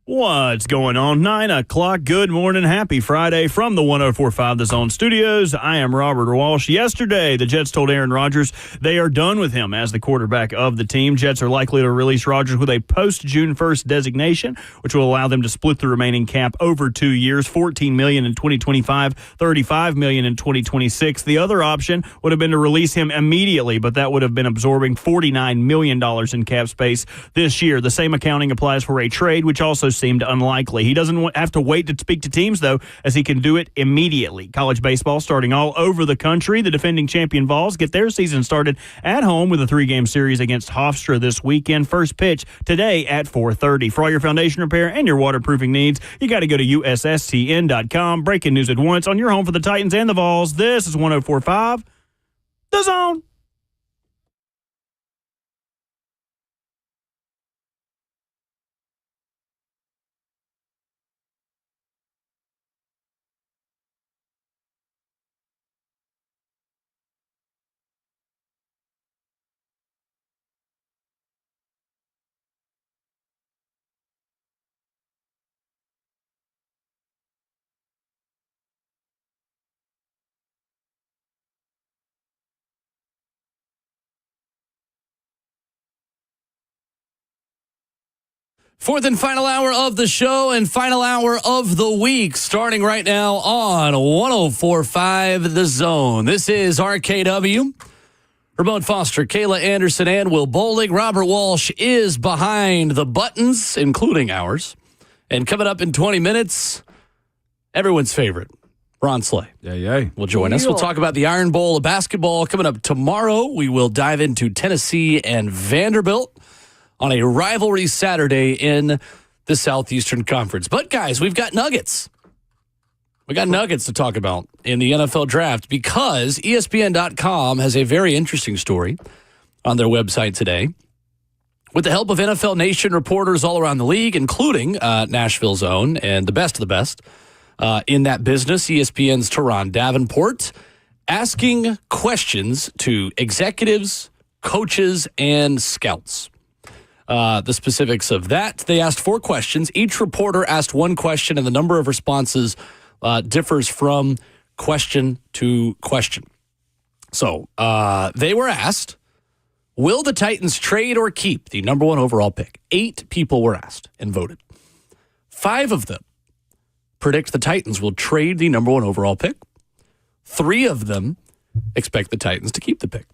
What's going on? 9 o'clock. Good morning. Happy Friday from the 104.5 The Zone Studios. I am Robert Walsh. Yesterday, the Jets told Aaron Rodgers they are done with him as the quarterback of the team. Jets are likely to release Rodgers with a post-June 1st designation, which will allow them to split the remaining cap over 2 years, $14 million in 2025, $35 million in 2026. The other option would have been to release him immediately, but that would have been absorbing $49 million in cap space this year. The same accounting applies for a trade, which also seemed unlikely. He doesn't have to wait to speak to teams, though, as he can do it immediately. College baseball starting all over the country. The defending champion Vols get their season started at home with a 3-game series against Hofstra this weekend. First pitch today at 4:30. For all your foundation repair and your waterproofing needs, you got to go to USSTN.com. Breaking news at once on your home for the Titans and the Vols. This is 104.5 The Zone. Fourth and final hour of the show and final hour of the week, starting right now on 104.5 The Zone. This is RKW. Ramon Foster, Kayla Anderson, and Will Bowling. Robert Walsh is behind the buttons, including ours. And coming up in 20 minutes, everyone's favorite, Ron Slay. Yeah. Will join us. We'll talk about the Iron Bowl of basketball coming up tomorrow. We will dive into Tennessee and Vanderbilt on a rivalry Saturday in the Southeastern Conference. But, guys, we've got nuggets. We got nuggets to talk about in the NFL draft because ESPN.com has a very interesting story on their website today. With the help of NFL Nation reporters all around the league, including Nashville's own and the best of the best in that business, ESPN's Teron Davenport, asking questions to executives, coaches, and scouts. The specifics of that, they asked 4 questions. Each reporter asked one question, and the number of responses differs from question to question. So they were asked, will the Titans trade or keep the number 1 overall pick? 8 people were asked and voted. 5 of them predict the Titans will trade the number 1 overall pick. 3 of them expect the Titans to keep the pick.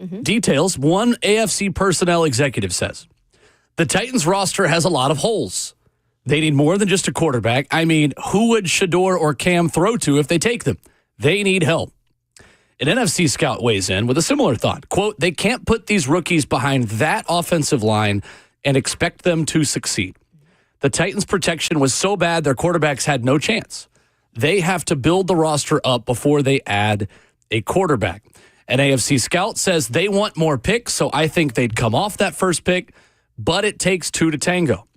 Mm-hmm. Details, one AFC personnel executive says, the Titans roster has a lot of holes. They need more than just a quarterback. I mean, who would Shedeur or Cam throw to if they take them? They need help. An NFC scout weighs in with a similar thought. Quote, they can't put these rookies behind that offensive line and expect them to succeed. The Titans' protection was so bad their quarterbacks had no chance. They have to build the roster up before they add a quarterback. An AFC scout says they want more picks, so I think they'd come off that first pick, but it takes 2 to tango.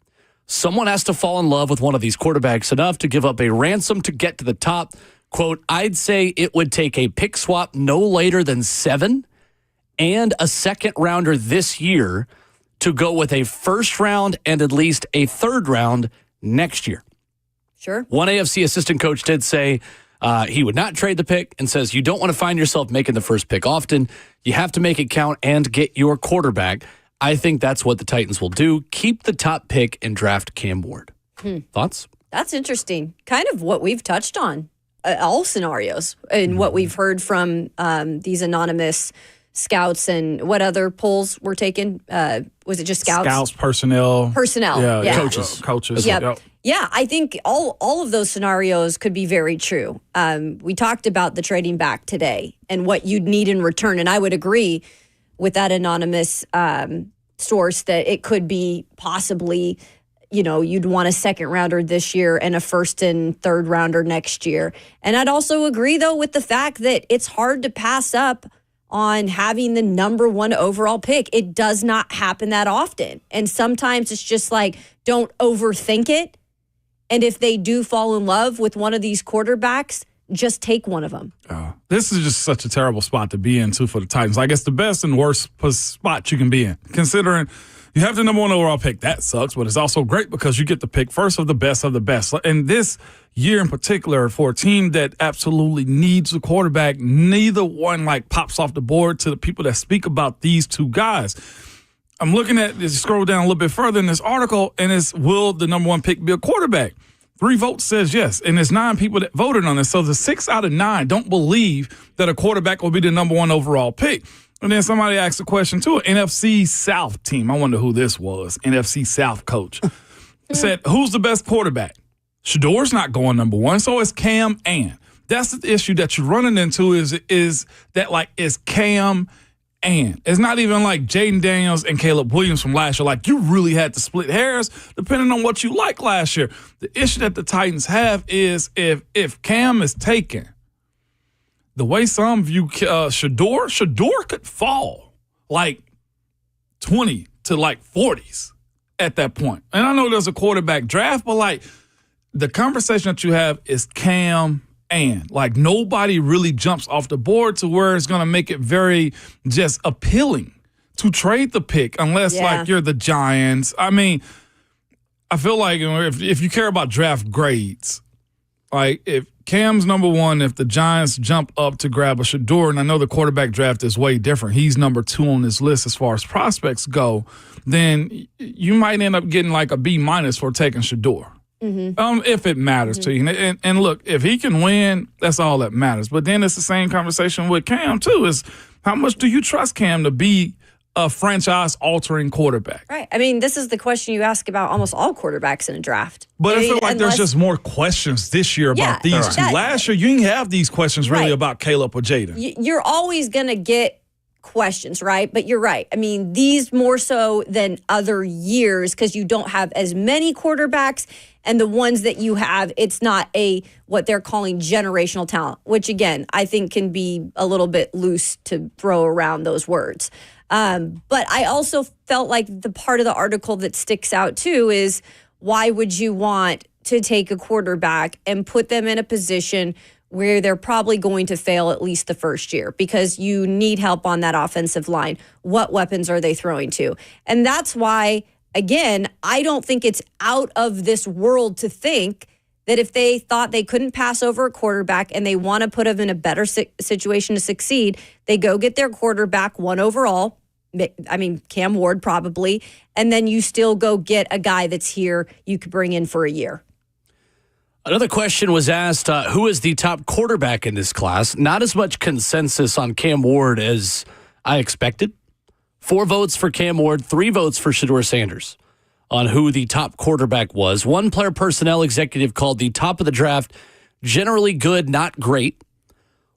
Someone has to fall in love with one of these quarterbacks enough to give up a ransom to get to the top. Quote, I'd say it would take a pick swap no later than 7 and a second rounder this year to go with a first round and at least a third round next year. Sure. One AFC assistant coach did say he would not trade the pick and says you don't want to find yourself making the first pick often. You have to make it count and get your quarterback. I think that's what the Titans will do. Keep the top pick and draft Cam Ward. Thoughts? That's interesting. Kind of what we've touched on, all scenarios, and what we've heard from these anonymous scouts. And what other polls were taken? Was it just scouts? Scouts, personnel. Yeah. Coaches. Yep. Yeah, I think all of those scenarios could be very true. We talked about the trading back today and what you'd need in return. And I would agree with that anonymous source that it could be possibly, you'd want a second rounder this year and a first and third rounder next year. And I'd also agree, though, with the fact that it's hard to pass up on having the number 1 overall pick. It does not happen that often. And sometimes it's just like, don't overthink it. And if they do fall in love with one of these quarterbacks, just take one of them. This is just such a terrible spot to be in, too, for the Titans. Like, it's the best and worst spot you can be in, considering You have the number 1 overall pick. That sucks, but it's also great because you get the pick first of the best of the best. And this year in particular, for a team that absolutely needs a quarterback, neither one pops off the board to the people that speak about these two guys. I'm looking at this, scroll down a little bit further in this article, and it's, will the number 1 pick be a quarterback? 3 votes says yes, and there's 9 people that voted on this. So the 6 out of 9 don't believe that a quarterback will be the number 1 overall pick. And then somebody asked a question too, an NFC South team. I wonder who this was. NFC South coach said, who's the best quarterback? Shedeur's not going number 1, so it's Cam and. That's the issue that you're running into is that it's Cam and. It's not even like Jaden Daniels and Caleb Williams from last year. You really had to split hairs depending on what you like last year. The issue that the Titans have is if Cam is taken, the way some view Shedeur could fall 20 to 40s at that point. And I know there's a quarterback draft, but the conversation that you have is Cam and. Nobody really jumps off the board to where it's going to make it very just appealing to trade the pick unless you're the Giants. I mean, I feel like if you care about draft grades, if Cam's number 1, if the Giants jump up to grab a Shedeur, and I know the quarterback draft is way different, he's number 2 on this list as far as prospects go, then you might end up getting a B- for taking Shedeur. Mm-hmm. If it matters to you. And look, if he can win, that's all that matters. But then it's the same conversation with Cam, too, is how much do you trust Cam to be a franchise-altering quarterback? Right. I mean, this is the question you ask about almost all quarterbacks in a draft. But I feel like there's just more questions this year about these two. Last year, you didn't have these questions really about Caleb or Jaden. You're always going to get questions, right? But you're right. I mean, these more so than other years because you don't have as many quarterbacks, and the ones that you have, it's not what they're calling generational talent, which again, I think can be a little bit loose to throw around those words. But I also felt like the part of the article that sticks out too is why would you want to take a quarterback and put them in a position where they're probably going to fail at least the first year because you need help on that offensive line. What weapons are they throwing to? And that's why, again, I don't think it's out of this world to think that if they thought they couldn't pass over a quarterback and they want to put them in a better situation to succeed, they go get their quarterback 1 overall. I mean, Cam Ward probably. And then you still go get a guy that's here you could bring in for a year. Another question was asked, who is the top quarterback in this class? Not as much consensus on Cam Ward as I expected. 4 votes for Cam Ward, 3 votes for Shedeur Sanders on who the top quarterback was. One player personnel executive called the top of the draft generally good, not great.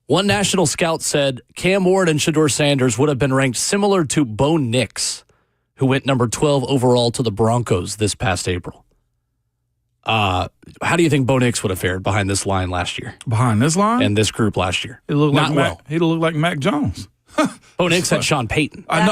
One national scout said Cam Ward and Shedeur Sanders would have been ranked similar to Bo Nix, who went number 12 overall to the Broncos this past April. How do you think Bo Nix would have fared behind this line last year? Behind this line? And this group last year? It looked He'd look like Mac Jones. Bo Nix had Sean Payton. I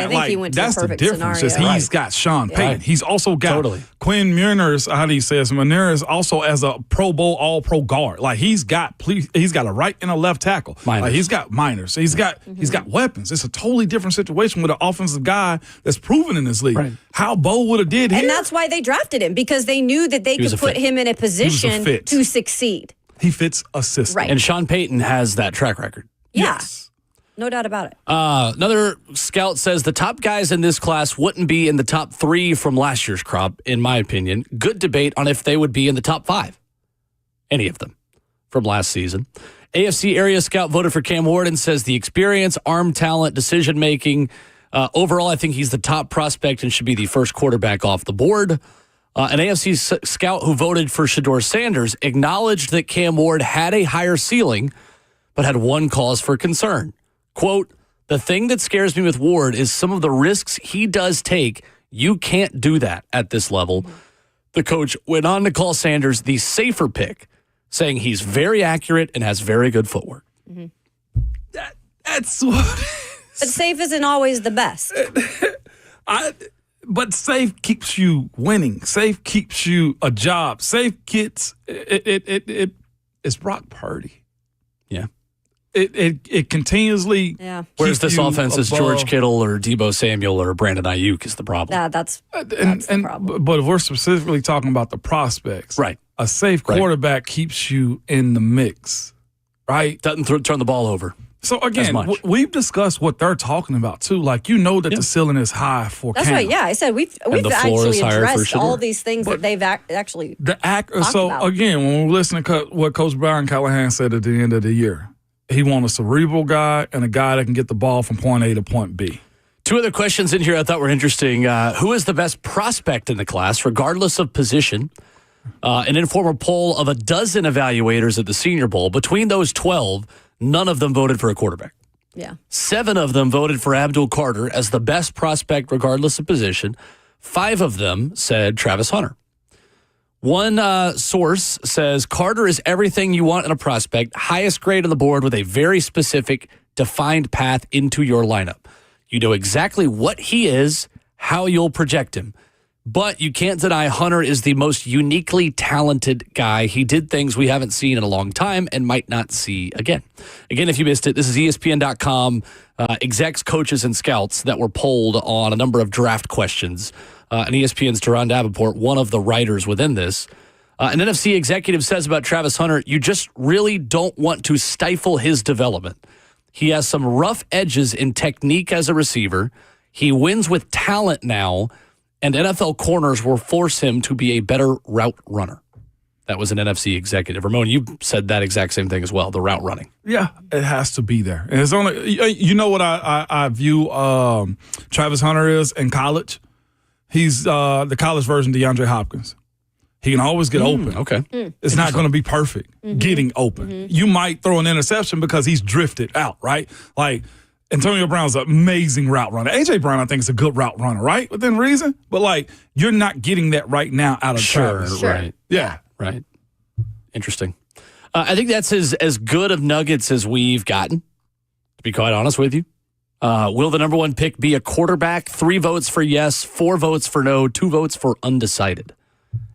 think he went to that's the perfect the difference. scenario. He's got Sean Payton. Right. He's also got Quinn Muirner's. How do you say this? Muirner's also as a Pro Bowl All-Pro guard. He's got a right and a left tackle. He's got minors. He's got weapons. It's a totally different situation with an offensive guy that's proven in this league. Right. How Bo would have did here. And that's why they drafted him, because they knew that they could put him in a position to succeed. He fits a system. Right. And Sean Payton has that track record. Yeah. Yes. No doubt about it. Another scout says the top guys in this class wouldn't be in the top 3 from last year's crop, in my opinion. Good debate on if they would be in the top 5. Any of them from last season. AFC area scout voted for Cam Ward and says the experience, arm talent, decision-making. Overall, I think he's the top prospect and should be the first quarterback off the board. An AFC scout who voted for Shedeur Sanders acknowledged that Cam Ward had a higher ceiling, but had one cause for concern. Quote, the thing that scares me with Ward is some of the risks he does take. You can't do that at this level. The coach went on to call Sanders the safer pick, saying he's very accurate and has very good footwork. Mm-hmm. That's what. But safe isn't always the best. But safe keeps you winning. Safe keeps you a job. Safe gets it's Brock Purdy. Yeah. It continuously. Yeah. Whereas this you offense is above- George Kittle or Debo Samuel or Brandon Ayuk is the problem. That's the problem. But if we're specifically talking about the prospects, Right. A safe quarterback keeps you in the mix, right? Doesn't turn the ball over. So again, we've discussed what they're talking about too. Like that the ceiling is high for That's Cam. right. Yeah, I said we've the floor actually is higher for addressed all Shedeur. these things that they've actually talked So about. again, when we listen to what Coach Brian Callahan said at the end of the year, he wants a cerebral guy and a guy that can get the ball from point A to point B. Two other questions in here I thought were interesting. Who is the best prospect in the class, regardless of position? An informal poll of a dozen evaluators at the Senior Bowl. Between those 12, none of them voted for a quarterback. Yeah. 7 of them voted for Abdul Carter as the best prospect, regardless of position. 5 of them said Travis Hunter. One source says Carter is everything you want in a prospect, highest grade on the board with a very specific, defined path into your lineup. You know exactly what he is, how you'll project him. But you can't deny Hunter is the most uniquely talented guy. He did things we haven't seen in a long time and might not see again. Again, if you missed it, this is ESPN.com execs, coaches, and scouts that were polled on a number of draft questions. And ESPN's Teron Davenport, one of the writers within this. An NFC executive says about Travis Hunter, you just really don't want to stifle his development. He has some rough edges in technique as a receiver. He wins with talent now, and NFL corners will force him to be a better route runner. That was an NFC executive. Ramon, you said that exact same thing as well, the route running. Yeah, it has to be there. And it's only, you know what I view Travis Hunter is in college? He's the college version of DeAndre Hopkins. He can always get open. Okay. It's not going to be perfect getting open. You might throw an interception because he's drifted out, right? Like, Antonio Brown's an amazing route runner. A.J. Brown, I think, is a good route runner, right? Within reason. But, like, you're not getting that right now out of Travis. Right. Yeah. Right. Interesting. I think that's as good of nuggets as we've gotten, to be quite honest with you. Will the number one pick be a quarterback? 3 votes for yes, 4 votes for no, 2 votes for undecided.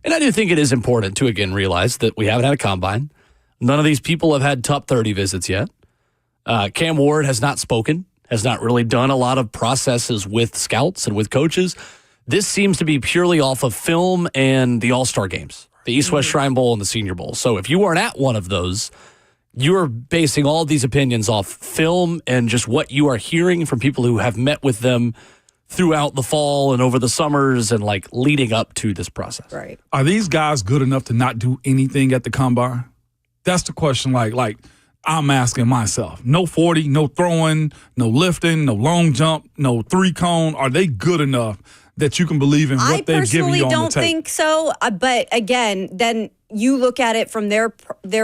And I do think it is important to, again, realize that we haven't had a combine. None of these people have had top 30 visits yet. Cam Ward has not spoken, has not really done a lot of processes with scouts and with coaches. This seems to be purely off of film and the All-Star games, the East-West Shrine Bowl and the Senior Bowl. So if you weren't at one of those, you're basing all these opinions off film and just what you are hearing from people who have met with them throughout the fall and over the summers and like leading up to this process. Right. Are these guys good enough to not do anything at the combine? That's the question. Like I'm asking myself. No 40, no throwing, no lifting, no long jump, no 3-cone. Are they good enough that you can believe in what they've given you on the tape? I personally don't think so. But again, then you look at it from their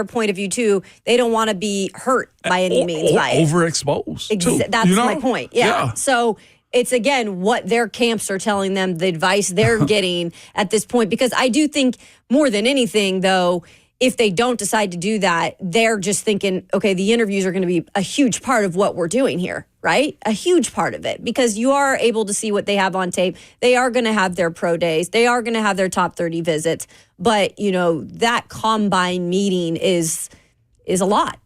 point of view too. They don't want to be hurt by any means. Or by it. overexposed. Too, That's you know? my point. Yeah. So it's, again, what their camps are telling them, the advice they're getting at this point. Because I do think more than anything, though, if they don't decide to do that, they're just thinking, okay, the interviews are going to be a huge part of what we're doing here, right? A huge part of it, because you are able to see what they have on tape. They are going to have their pro days. They are going to have their top 30 visits. But, you know, that combine meeting is a lot.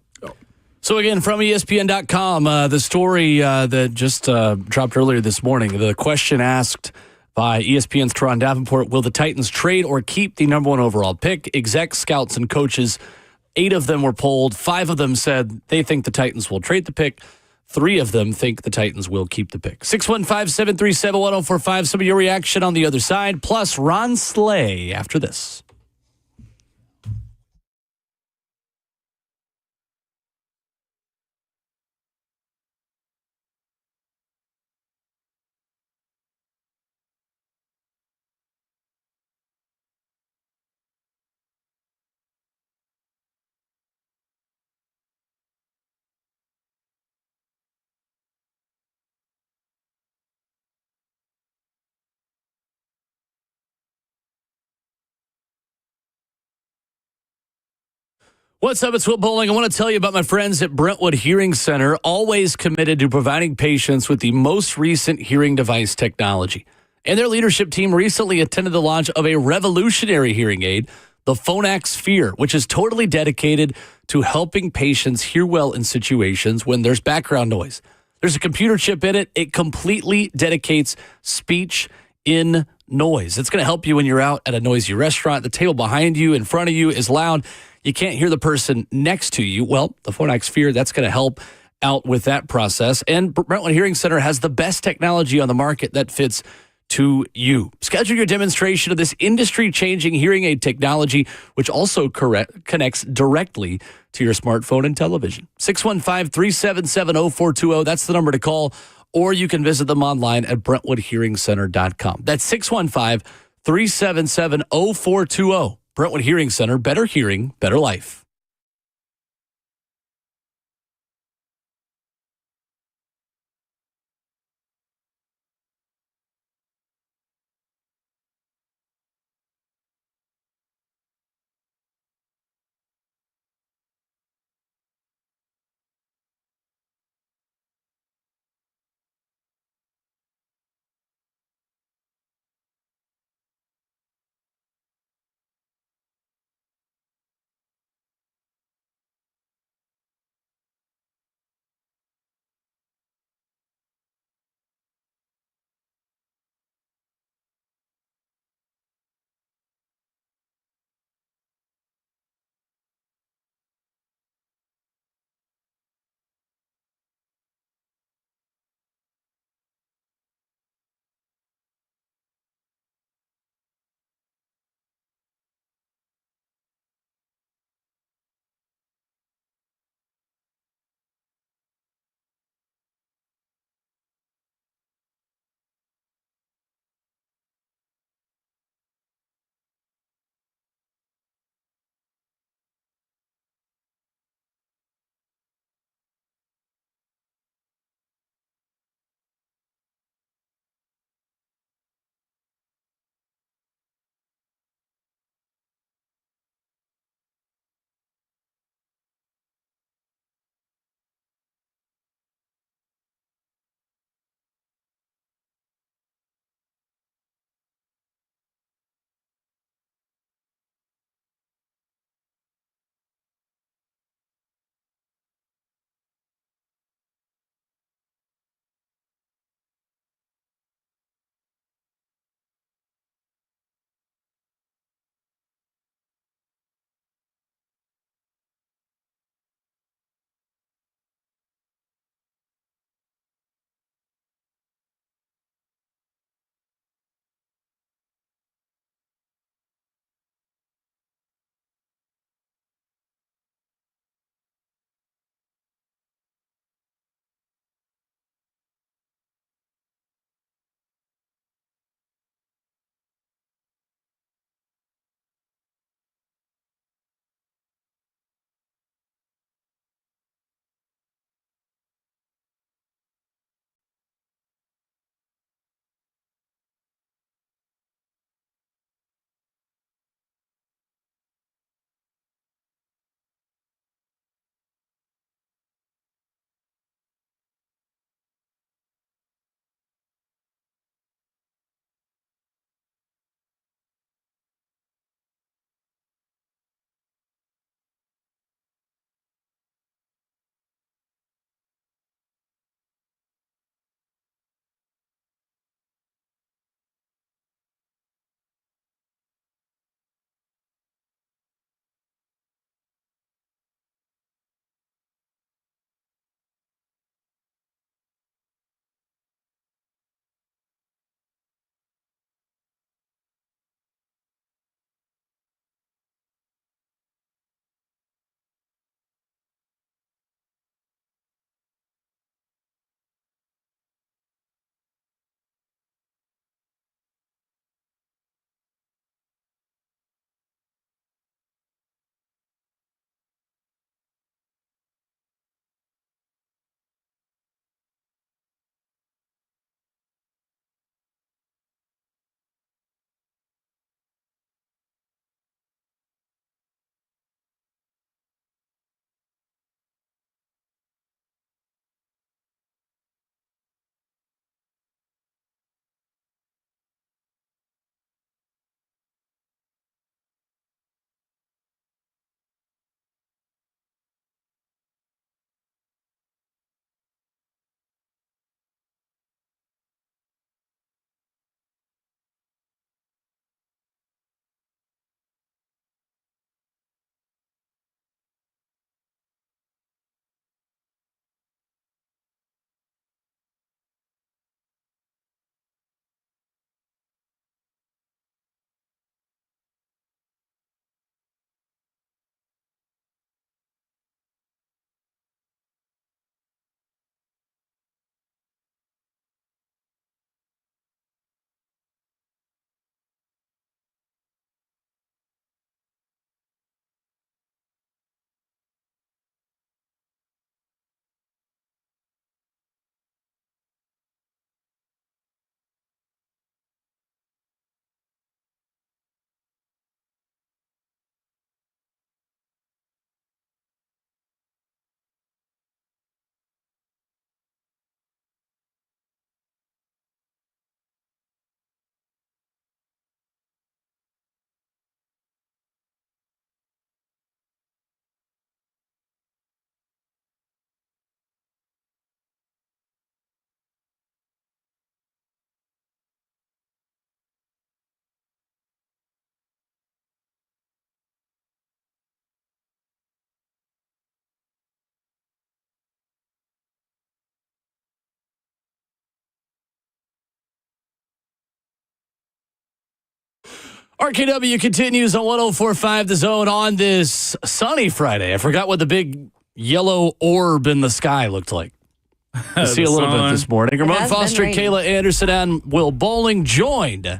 So again, from ESPN.com, the story that just dropped earlier this morning, the question asked by ESPN's Teron Davenport, will the Titans trade or keep the number 1 overall pick? Execs, scouts, and coaches, 8 of them were polled. 5 of them said they think the Titans will trade the pick. 3 of them think the Titans will keep the pick. 615-737-1045. Some of your reaction on the other side, plus Ron Slay after this. What's up? It's Will Bowling. I want to tell you about my friends at Brentwood Hearing Center, always committed to providing patients with the most recent hearing device technology. And their leadership team recently attended the launch of a revolutionary hearing aid, the Phonak Sphere, which is totally dedicated to helping patients hear well in situations when there's background noise. There's a computer chip in it. It completely dedicates speech in noise. It's going to help you when you're out at a noisy restaurant. The table behind you, in front of you is loud. You can't hear the person next to you. Well, the Phonak Sphere, that's going to help out with that process. And Brentwood Hearing Center has the best technology on the market that fits to you. Schedule your demonstration of this industry-changing hearing aid technology, which also connects directly to your smartphone and television. 615-377-0420. That's the number to call. Or you can visit them online at BrentwoodHearingCenter.com. That's 615-377-0420. Brentwood Hearing Center. Better hearing, better life. RKW continues on 104.5 The Zone on this sunny Friday. I forgot what the big yellow orb in the sky looked like. I see a little bit this morning. Ramon Foster, Kayla Anderson, and Will Bowling, joined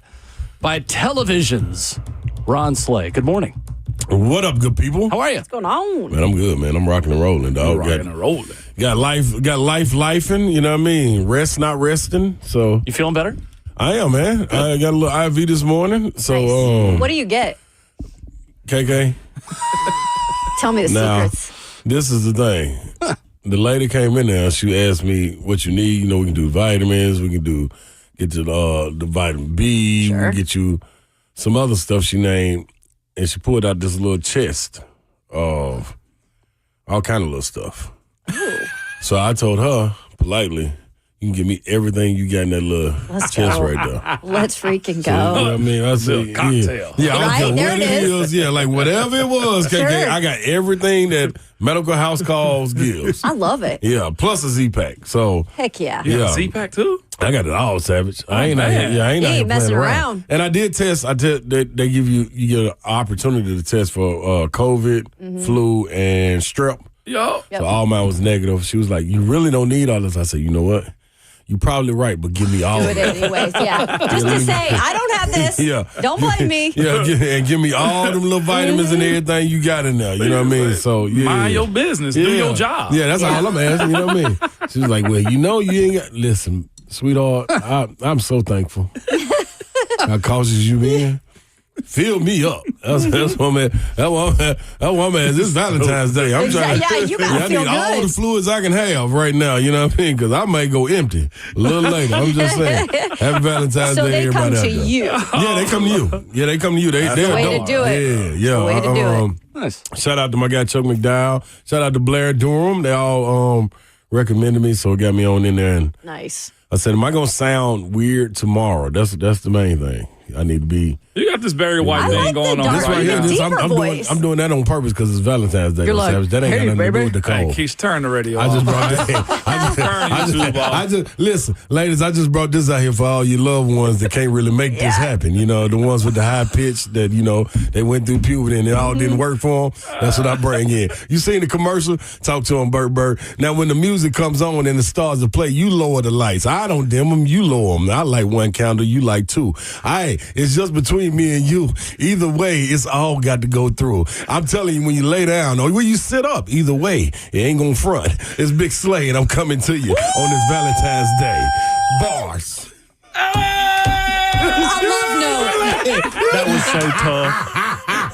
by television's Ron Slay. Good morning. What up, good people? How are you? What's going on? Man, I'm good, man. I'm rocking and rolling, dog. Got life lifing, you know what I mean? Rest, not resting. So you feeling better? I am, man. I got a little IV this morning. So what do you get? KK. Tell me the now, secrets. This is the thing. The lady came in there. She asked me what you need. You know, we can do vitamins. We can get you the vitamin B. Sure. We can get you some other stuff she named. And she pulled out this little chest of all kind of little stuff. So I told her politely, you can give me everything you got in that little chest right there. Let's freaking go. So, you know what I mean? I said, cocktail. Yeah, I don't care what it is. Yeah, like whatever it was, KK, Sure. I got everything that medical house calls gives. I love it. Yeah, plus a Z-Pack. So Heck yeah. You got a Z-Pack too? I got it all, Savage. I ain't out here. Yeah, I ain't out here messing playing around. And I did test. They give you get an opportunity to test for COVID, flu, and strep. Yo. So all mine was negative. She was like, "You really don't need all this." I said, "You know what? You're probably right, but give me all Do of it it." anyways, yeah. Just to say, I don't have this. Yeah. Don't blame me. Yeah, and give me all them little vitamins and everything you got in there. You know what I mean? So yeah, Mind your business. Do your job. Yeah, that's all I'm asking. You know what I mean? She was like, "Well, you ain't got." Listen, sweetheart, I'm so thankful. How cautious you been? Fill me up. That's what man. That's what man. This is Valentine's Day. I'm trying. Yeah, you gotta I feel need all good. the fluids I can have right now. You know what I mean? Because I may go empty a little later. I'm just saying. Happy Valentine's So Day, they come everybody out to there. you. Yeah, they come to you. Yeah, they come to you. They're the way to adult. do it. Yeah. The way to do it. Nice. Shout out to my guy Chuck McDowell. Shout out to Blair Durham. They all recommended me, so it got me on in there. And Nice. I said, "Am I gonna sound weird tomorrow?" That's the main thing. I need to be. You got this Barry White I thing like going the on dark right here. now. This, deeper voice. I'm doing that on purpose because it's Valentine's Day. You're like, Savage. That ain't "Hey, got nothing to baby." do with the Hey, cold. Keith, turn the radio I just off. brought that. I just listen, ladies. I just brought this out here for all you loved ones that can't really make this happen. You know, the ones with the high pitch that they went through puberty and it all didn't work for them. That's what I bring in. You seen the commercial? Talk to them, Bert. Now, when the music comes on and it starts to play, you lower the lights. I don't dim them. You lower them. I like one candle. You like two. It's just between me and you. Either way, it's all got to go through. I'm telling you, when you lay down or when you sit up, either way, it ain't gonna front. It's Big Slay, and I'm coming to you on this Valentine's Day. Bars. A love note. That was so tough.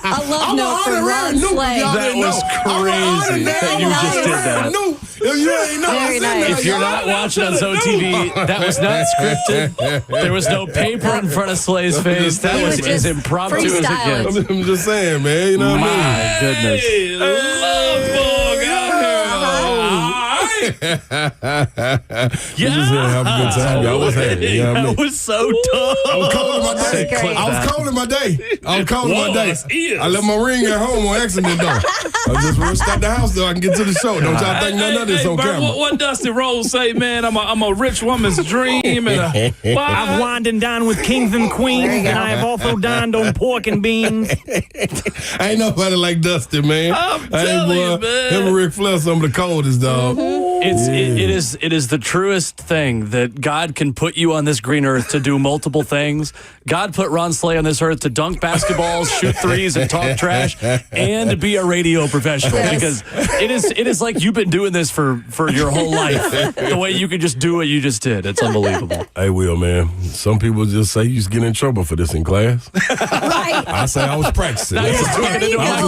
A love note for Ron Slay. That was crazy that you just did that. Very nice. If you're not watching on Zone TV, that was not scripted. There was no paper in front of Slay's face. That was as just impromptu as it freestyling. gets. I'm just saying, man. You know what I mean? My goodness. Hey, love bug out here. We just here to have a good time. Y'all was happy. You know what I mean? That was so tough. I was cold in my day. great. I was cold in my day. Is. I left my ring at home on accident, though. I just rushed out the house so I can get to the show. Don't y'all think none of this on Bert, camera. what Dusty Rose say, man? I'm a rich woman's dream. And I've wined and dined with kings and queens, and I have also dined on pork and beans. Ain't nobody like Dusty, man. I'm telling you, man. Him and Ric Flair, some of the coldest, dog. It is the truest thing that God can put you on this green earth to do multiple things. God put Ron Slay on this earth to dunk basketballs, shoot threes, and talk trash, and be a radio professional. Yes. Because it is like you've been doing this for your whole life. The way you can just do what you just did. It's unbelievable. Hey, Will, man. Some people just say you just get in trouble for this in class. Right. I say I was practicing. There you go. I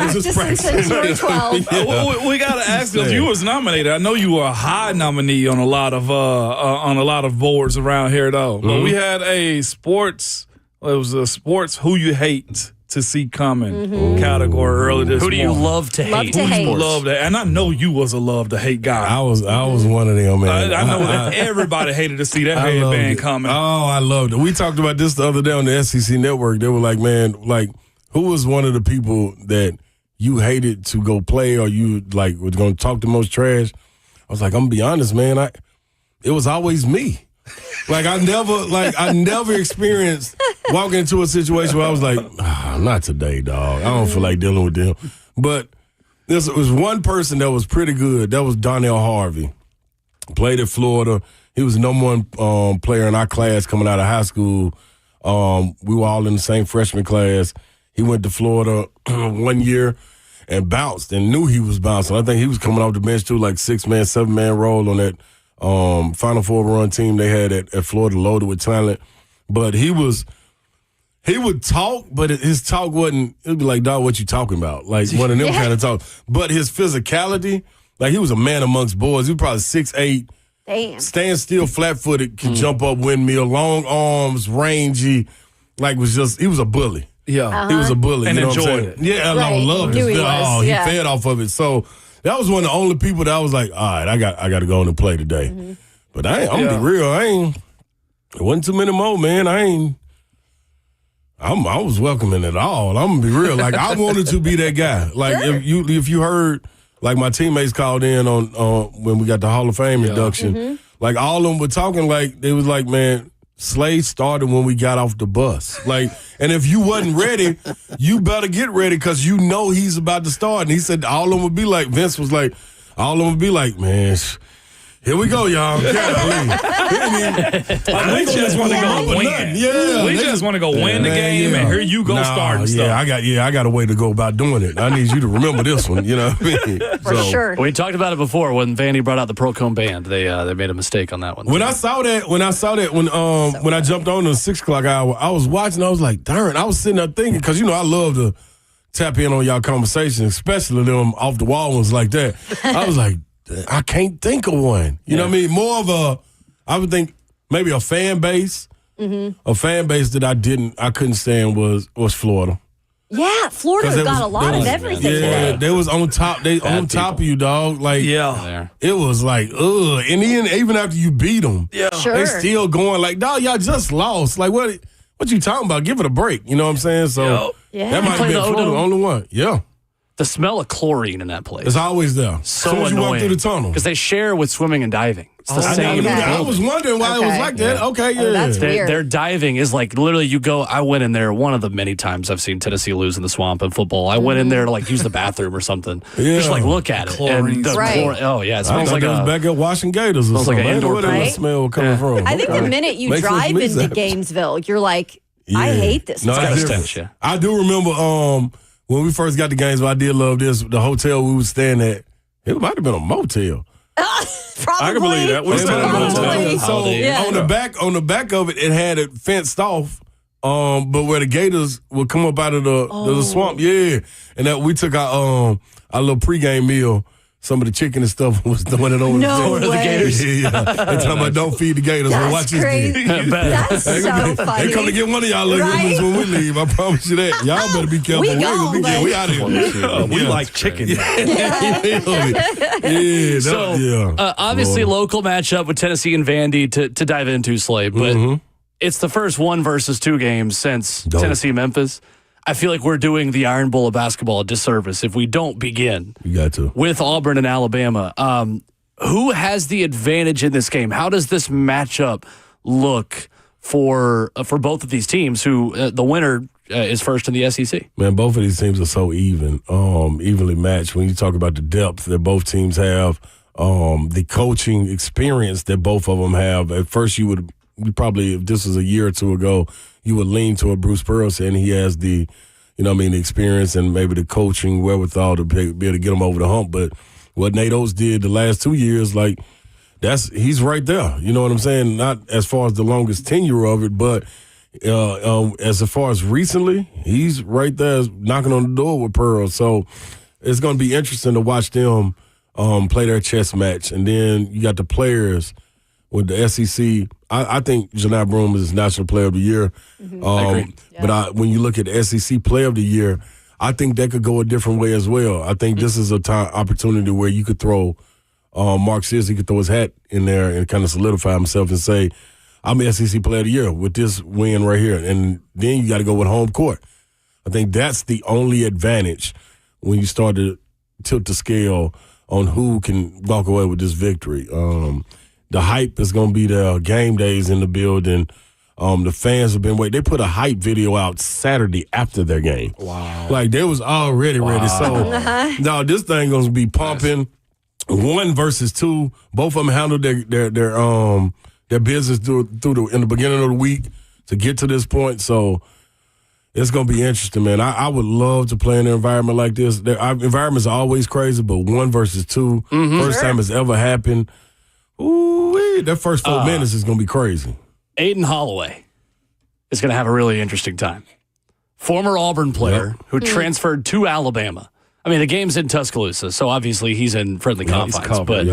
was just Practicing since you were 12. we gotta ask them. You was nominated. I know you were a high nominee on a lot of boards around here, though. But we had a sports. It was a sports who you hate to see coming category earlier this morning. Who do you love to hate? Love to hate. Love that, and I know you was a love to hate guy. I was one of them, man. I know that everybody hated to see that I loved headband it. coming. Oh, I loved it. We talked about this the other day on the SEC Network. They were like, man, like, who was one of the people that you hated to go play or you, like, was going to talk the most trash? I was like, I'm going to be honest, man. It was always me. Like I never experienced walking into a situation where I was like, not today, dog. I don't feel like dealing with them. But there was one person that was pretty good. That was Donnell Harvey. Played at Florida. He was the number one player in our class coming out of high school. We were all in the same freshman class. He went to Florida 1 year and bounced and knew he was bouncing. I think he was coming off the bench too, like 6-man, 7-man role on that Final Four run team they had at Florida, loaded with talent. But he would talk, but his talk wasn't, it would be like, dog, what you talking about? Like one of them kind of talk. But his physicality, like he was a man amongst boys. He was probably 6'8". Damn. Stand still, flat-footed, can jump up, windmill, long arms, rangy. Like he was a bully. Yeah. He was a bully. And you know enjoyed what I'm saying? it. Yeah, Right. I loved Knew it. he was. He fed off of it. So that was one of the only people that I was like, all right, I got to go in and play today. Mm-hmm. But I'm going to be real. There wasn't too many more, man. I was welcoming it all. I'm going to be real. Like, I wanted to be that guy. Like, if you heard, like, my teammates called in on when we got the Hall of Fame induction, like, all of them were talking like, they was like, man, Slade started when we got off the bus. Like, and if you wasn't ready, you better get ready because you know he's about to start. And he said all of them would be like, Vince was like, all of them would be like, man, here we go, y'all. We just want to go win. Yeah, we just want to go win the game, and here you go starting stuff. I got a way to go about doing it. I need you to remember this one. You know what I mean? For sure. We talked about it before when Vandy brought out the Pro Cone band. They made a mistake on that one. When I saw that, when I jumped on the 6 o'clock hour, I was watching. I was like, darn! I was sitting there thinking because I love to tap in on y'all conversations, especially them off the wall ones like that. I was like, I can't think of one. You know what I mean? More of I would think maybe a fan base. A fan base that I couldn't stand was Florida. Yeah, Florida got a lot of everything today. They was on top. They on top of you, dog. Like, it was like, ugh. And then even after you beat them, they still going like, dog, y'all just lost. Like, what you talking about? Give it a break. You know what I'm saying? So that might have been Florida, the only one. Yeah. The smell of chlorine in that place. It's always there. So as soon as you annoying. walk through the tunnel. Because they share with swimming and diving. It's the same. I was wondering why it was like that. Okay, yeah. That's weird. Their diving is like literally you go, I went in there one of the many times I've seen Tennessee lose in the swamp in football. I went in there to like use the bathroom or something. Just like look at it. And the it smells like was back at washing gators or smells something. like an indoor Where that smell coming from? I think the minute you drive into Gainesville, you're like, I hate this place. I do remember when we first got to Gainesville, I did love this. The hotel we was staying at, it might have been a motel. Probably. I can believe that. We stayed at a motel. So on the back of it, it had it fenced off. But where the gators would come up out of the swamp, and that we took our little pregame meal. Some of the chicken and stuff was throwing it over the gators. Yeah. They talking about don't feed the gators. That's watch crazy. That's so funny. They come to get one of y'all little humans when we leave. I promise you that. Y'all better be careful. We out of here. We like chicken. Obviously, local matchup with Tennessee and Vandy to dive into, Slade. But it's the first 1 versus 2 games since Tennessee-Memphis. I feel like we're doing the Iron Bowl of basketball a disservice if we don't begin with Auburn and Alabama. Who has the advantage in this game? How does this matchup look for both of these teams who the winner is first in the SEC? Man, both of these teams are so evenly matched. When you talk about the depth that both teams have, the coaching experience that both of them have. At first you probably, if this was a year or two ago, you would lean toward Bruce Pearl saying he has the, the experience and maybe the coaching wherewithal to be able to get him over the hump. But what Nate Oates did the last 2 years, like, he's right there. You know what I'm saying? Not as far as the longest tenure of it, but as far as recently, he's right there knocking on the door with Pearl. So it's going to be interesting to watch them play their chess match. And then you got the players with the SEC. I think Janai Broome is National Player of the Year. I agree. But when you look at the SEC Player of the Year, I think that could go a different way as well. I think this is a opportunity where you could throw Mark Sears, he could throw his hat in there and kind of solidify himself and say, I'm an SEC Player of the Year with this win right here. And then you got to go with home court. I think that's the only advantage when you start to tilt the scale on who can walk away with this victory. The hype is going to be there. Game days in the building. The fans have been waiting. They put a hype video out Saturday after their game. Wow. Like, they was already ready. So, no, this thing going to be pumping. 1 versus 2. Both of them handled their business in the beginning of the week to get to this point. So, it's going to be interesting, man. I would love to play in an environment like this. Our environments are always crazy, but 1 versus 2, first time it's ever happened. Ooh, that first 4 minutes is going to be crazy. Aiden Holloway is going to have a really interesting time. Former Auburn player who transferred to Alabama. I mean, the game's in Tuscaloosa, so obviously he's in friendly confines. But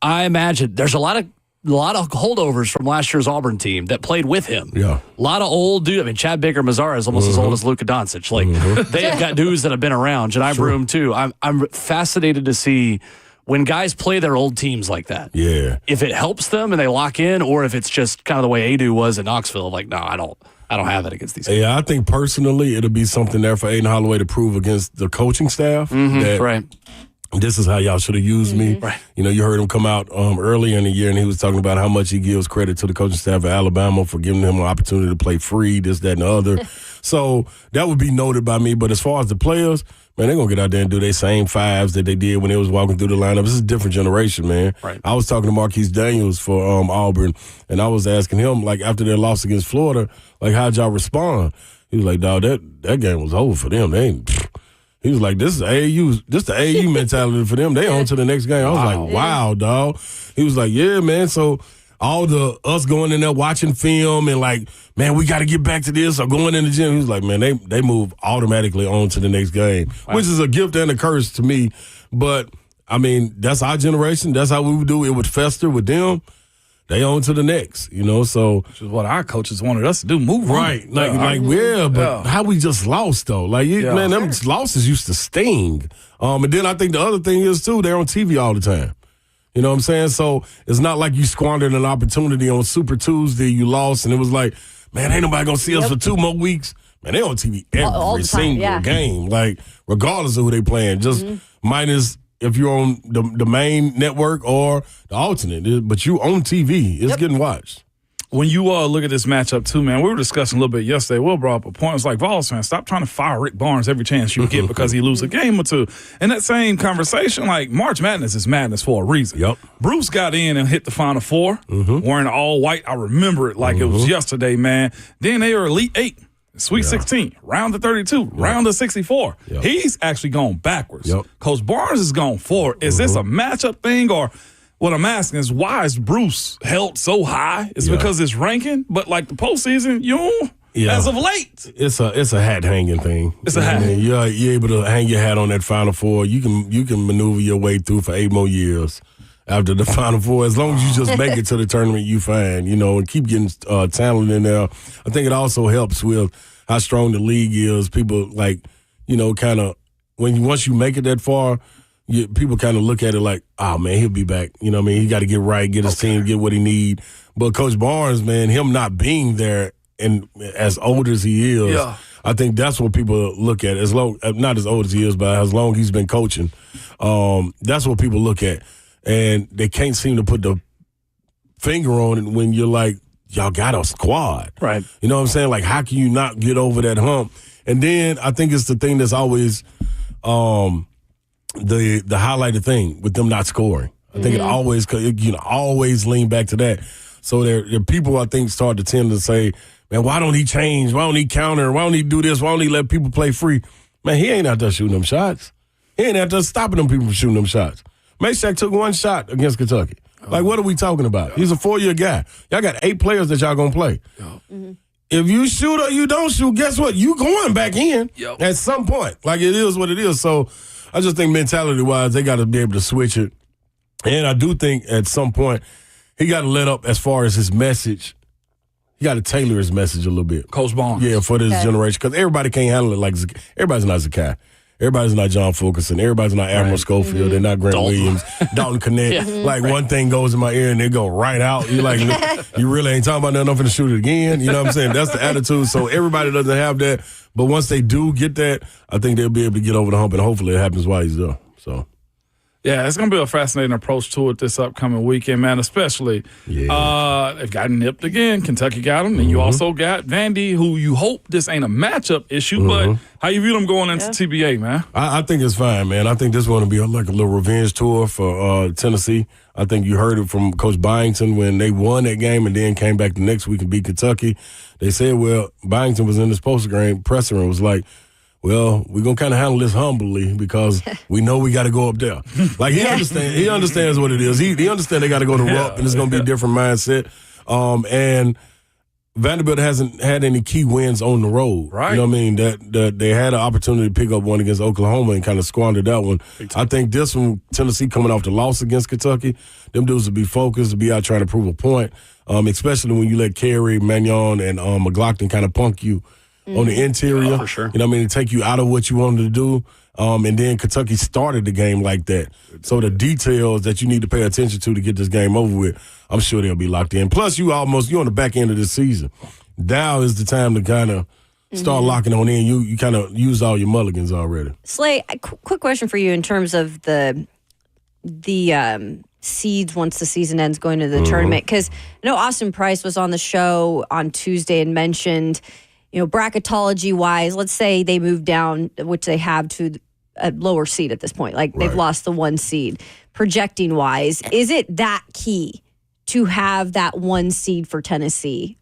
I imagine there's a lot of holdovers from last year's Auburn team that played with him. Yeah. A lot of old dudes. I mean, Chad Baker-Mazara is almost as old as Luka Doncic. Like, they've got dudes that have been around. Jedi Broom, too. I'm fascinated to see when guys play their old teams like that. Yeah. If it helps them and they lock in, or if it's just kind of the way Adu was in Knoxville. Like, no, I don't have it against these guys. Yeah, I think personally it'll be something there for Aiden Holloway to prove against the coaching staff. That this is how y'all should have used me. Right. You know, you heard him come out earlier in the year, and he was talking about how much he gives credit to the coaching staff of Alabama for giving him an opportunity to play free, this, that, and the other. So that would be noted by me. But as far as the players, man, they're going to get out there and do their same fives that they did when they was walking through the lineup. This is a different generation, man. Right. I was talking to Marquise Daniels for Auburn, and I was asking him, like, after their loss against Florida, like, how'd y'all respond? He was like, dog, that game was over for them. He was like, this is the AAU mentality for them. They on to the next game. I was like, wow, dog. He was like, yeah, man. So all us going in there watching film and like, man, we got to get back to this or going in the gym. He was like, man, they move automatically on to the next game, which is a gift and a curse to me. But, I mean, that's our generation. That's how we would do it with Fester, with them. They on to the next, you know, so. Which is what our coaches wanted us to do, move right. on. But how we just lost, though. Like, man, them losses used to sting. And then I think the other thing is, too, they're on TV all the time. You know what I'm saying? So it's not like you squandered an opportunity on Super Tuesday, you lost, and it was like, man, ain't nobody going to see us for 2 more weeks. Man, they on TV every single game, like, regardless of who they playing, just minus if you're on the main network or the alternate. But you on TV. It's getting watched. When you look at this matchup, too, man, we were discussing a little bit yesterday. Will brought up a point. It's like, Vols fans, stop trying to fire Rick Barnes every chance you get because he loses a game or two. In that same conversation, like, March Madness is madness for a reason. Yep. Bruce got in and hit the Final Four wearing all white. I remember it like it was yesterday, man. Then they were Elite 8. Sweet 16, round of 32, round of 64. Yep. He's actually going backwards. Yep. Coach Barnes is going forward. Is this a matchup thing, or what I'm asking is why is Bruce held so high? It's because it's ranking, but like the postseason, as of late, it's a hat hanging thing. It's a hat. You're able to hang your hat on that Final Four. You can maneuver your way through for 8 more years after the Final Four, as long as you just make it to the tournament you find, and keep getting talent in there. I think it also helps with how strong the league is. People kind of once you make it that far, people kind of look at it like, oh man, he'll be back. You know what I mean? He got to get right, get his team, get what he need. But Coach Barnes, man, him not being there and as old as he is, I think that's what people look at. Not as old as he is, but as long as he's been coaching, that's what people look at. And they can't seem to put the finger on it when you're like, y'all got a squad. Right. You know what I'm saying? Like, how can you not get over that hump? And then I think it's the thing that's always the highlighted thing with them not scoring. I think it always lean back to that. So there people, I think, start to tend to say, man, why don't he change? Why don't he counter? Why don't he do this? Why don't he let people play free? Man, he ain't out there shooting them shots. He ain't out there stopping them people from shooting them shots. Meshack took 1 shot against Kentucky. Like, what are we talking about? He's a 4-year guy. Y'all got 8 players that y'all going to play. If you shoot or you don't shoot, guess what? You going back in at some point. Like, it is what it is. So I just think mentality-wise, they got to be able to switch it. And I do think at some point he got to let up as far as his message. He got to tailor his message a little bit. Coach Barnes. Yeah, for this generation. Because everybody can't handle it like everybody's not Zakai. Everybody's not John Fulkerson. Everybody's not Admiral Schofield. They're not Grant Williams. Dalton Connect. One thing goes in my ear and they go right out. You're like, you really ain't talking about nothing. I'm finna shoot it again. You know what I'm saying? That's the attitude. So everybody doesn't have that. But once they do get that, I think they'll be able to get over the hump, and hopefully it happens while he's there. So Yeah, it's going to be a fascinating approach to it this upcoming weekend, man, especially. They've gotten nipped again. Kentucky got them. And you also got Vandy, who you hope this ain't a matchup issue, but how you view them going into TBA, man? I think it's fine, man. I think this is going to be like a little revenge tour for Tennessee. I think you heard it from Coach Byington when they won that game and then came back the next week and beat Kentucky. They said, well, Byington was in this post-game presser and was like, well, we're going to kind of handle this humbly because we know we got to go up there. Like, he understands what it is. He understands they got to go to Rupp, and it's going to be a different mindset. And Vanderbilt hasn't had any key wins on the road. Right. You know what I mean? That they had an opportunity to pick up one against Oklahoma and kind of squandered that one. I think this one, Tennessee coming off the loss against Kentucky, them dudes will be focused, to be out trying to prove a point, especially when you let Carey, Magnon, and McLaughlin kind of punk you on the interior. For sure. You know what I mean? To take you out of what you wanted to do. And then Kentucky started the game like that. So the details that you need to pay attention to get this game over with, I'm sure they'll be locked in. Plus, you're on the back end of this season. Now is the time to kind of start locking on in. You kind of used all your mulligans already. Slay, a quick question for you in terms of the seeds once the season ends going to the tournament. Because I know Austin Price was on the show on Tuesday and mentioned, bracketology-wise, let's say they move down, which they have, to a lower seed at this point. Like, they've lost the 1 seed. Projecting-wise, is it that key to have that 1 seed for Tennessee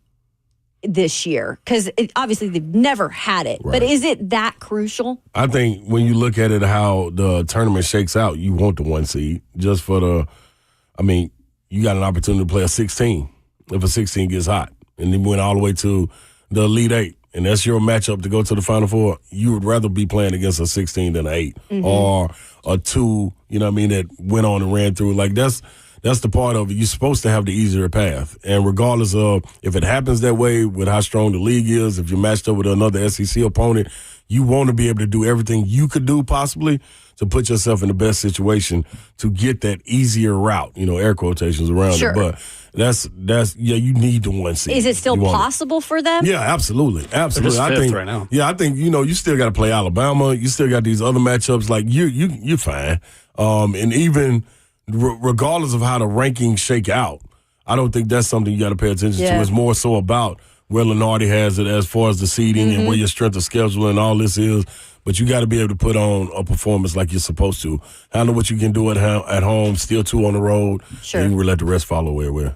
this year? Because obviously they've never had it. Right. But is it that crucial? I think when you look at it, how the tournament shakes out, you want the 1 seed just for you got an opportunity to play a 16 if a 16 gets hot. And then went all the way to the Elite 8. And that's your matchup to go to the Final Four. You would rather be playing against a 16 than an 8 or a 2, that went on and ran through. Like, that's the part of it. You're supposed to have the easier path. And regardless of if it happens that way with how strong the league is, if you're matched up with another SEC opponent, you want to be able to do everything you could do possibly to put yourself in the best situation to get that easier route, air quotations around it. But that's you need the 1 seed. Is it still possible for them? Yeah, absolutely. Absolutely. I think right now. Yeah, I think, you still got to play Alabama. You still got these other matchups. Like, you're fine. And even regardless of how the rankings shake out, I don't think that's something you got to pay attention to. It's more so about where Lenardi has it as far as the seeding and where your strength of schedule and all this is. But you got to be able to put on a performance like you're supposed to. Handle what you can do at home, steal 2 on the road, and you let the rest follow where we're.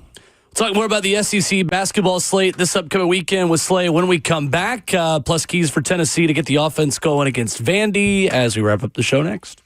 Talk more about the SEC basketball slate this upcoming weekend with Slay when we come back. Plus keys for Tennessee to get the offense going against Vandy as we wrap up the show next.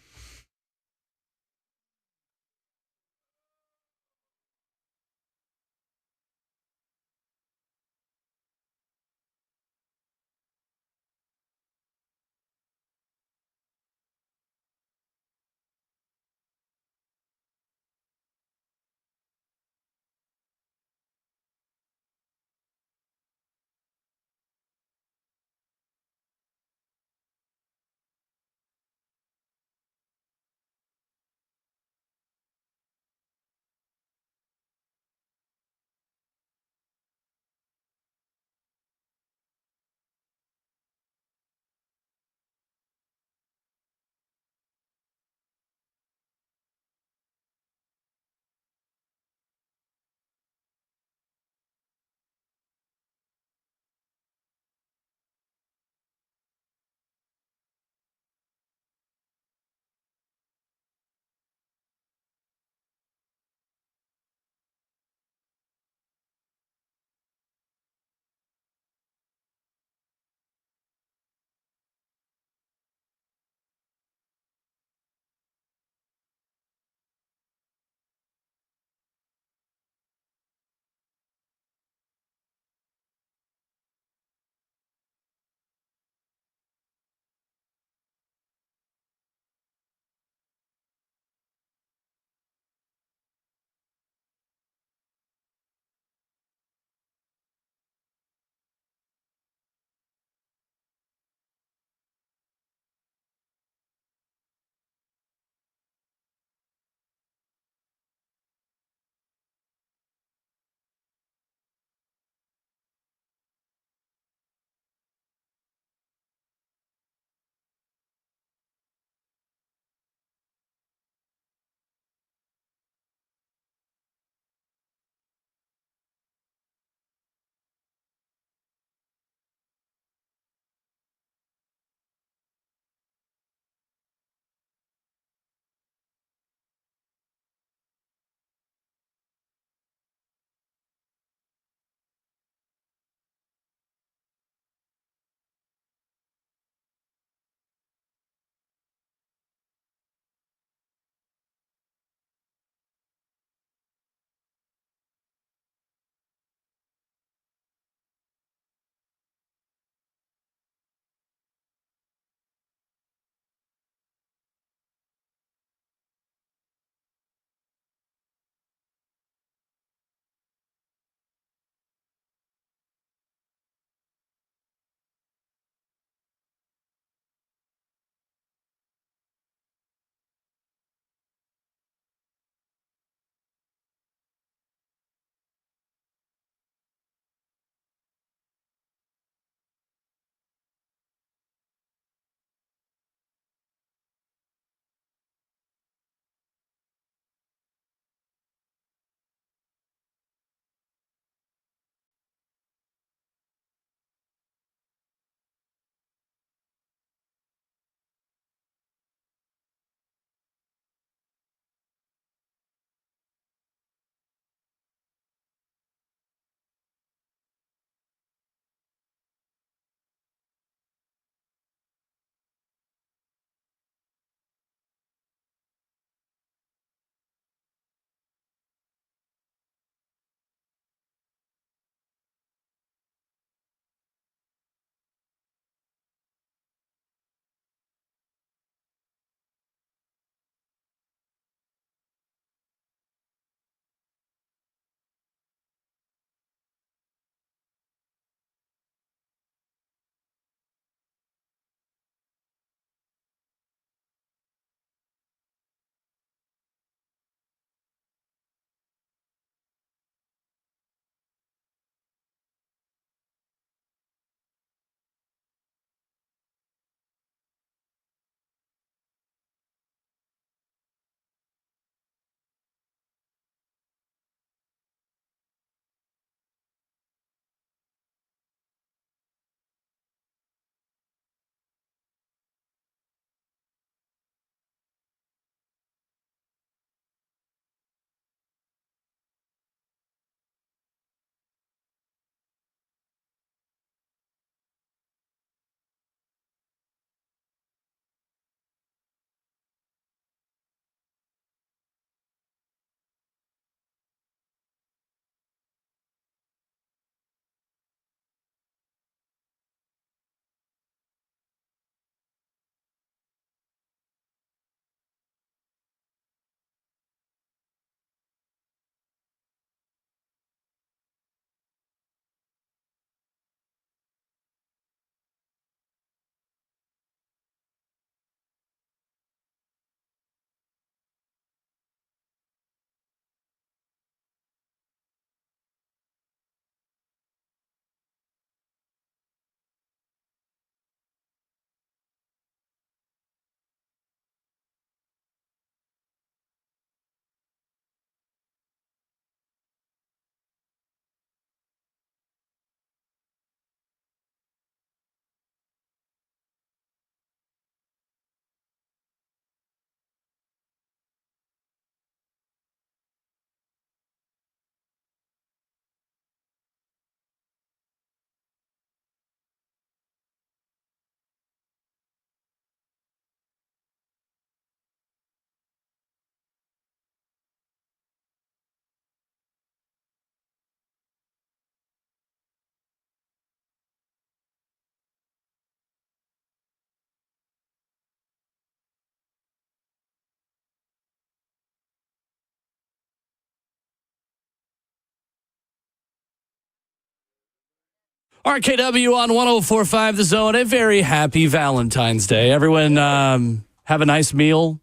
RKW on 104.5 The Zone. A very happy Valentine's Day. Everyone have a nice meal.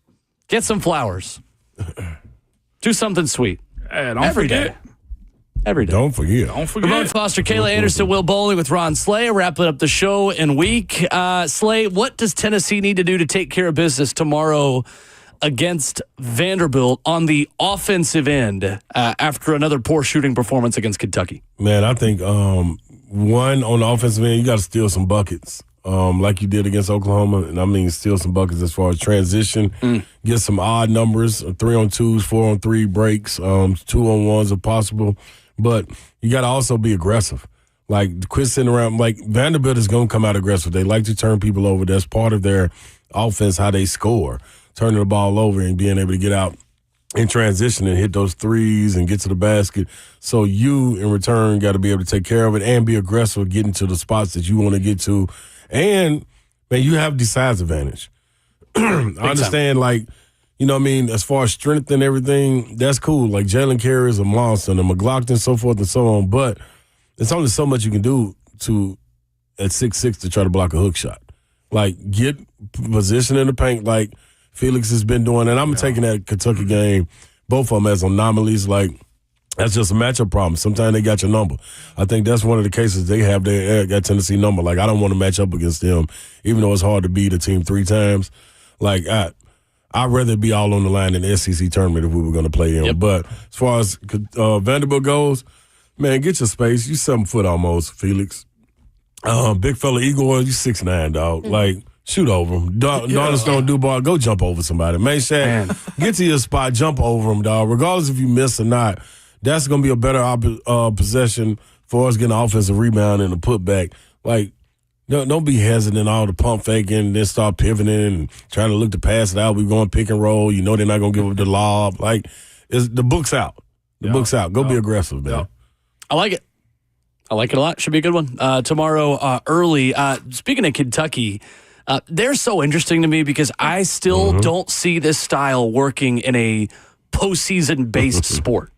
Get some flowers. Do something sweet. Don't Every forget. day. Every day. Don't forget. Ramon Foster, Kayla Anderson, Will Bowling with Ron Slay. Wrapping up the show in week. Slay, what does Tennessee need to do to take care of business tomorrow against Vanderbilt on the offensive end after another poor shooting performance against Kentucky? Man, I think one, on the offensive end, you got to steal some buckets like you did against Oklahoma. And I mean, steal some buckets as far as transition. Get some odd numbers, 3-on-2s, 4-on-3 breaks, 2-on-1s if possible. But you got to also be aggressive. Like, quit sitting around. Like, Vanderbilt is going to come out aggressive. They like to turn people over. That's part of their offense, how they score. Turning the ball over and being able to get out in transition and hit those threes and get to the basket. So you, in return, got to be able to take care of it and be aggressive getting to the spots that you want to get to. And, man, you have the size advantage. I understand, like, you know what I mean, as far as strength and everything, that's cool. Like, Jalen Carey is a monster and McLaughlin, so forth and so on. But there's only so much you can do at 6'6" to try to block a hook shot. Like, get position in the paint like Felix has been doing. And I'm taking that Kentucky game, both of them as anomalies. Like, that's just a matchup problem. Sometimes they got your number. I think that's one of the cases they have. They got Tennessee number. Like, I don't want to match up against them, even though it's hard to beat a team 3 times. Like, I'd rather be all on the line in the SEC tournament if we were going to play them. Yep. But as far as Vanderbilt goes, man, get your space. You 7 foot almost, Felix. Big fella Igor, you 6'9", dog. Like, shoot over him. Stone Dubois, go jump over somebody. Man, get to your spot, jump over him, dog. Regardless if you miss or not, that's going to be a better possession for us getting an offensive rebound and a putback. Like, don't be hesitant, all the pump faking, then start pivoting and trying to look to pass it out. We're going pick and roll. You know they're not going to give up the lob. Like, the book's out. The book's out. Go be aggressive, man. I like it. I like it a lot. Should be a good one. Tomorrow early. Speaking of Kentucky, they're so interesting to me because I still don't see this style working in a postseason-based sport.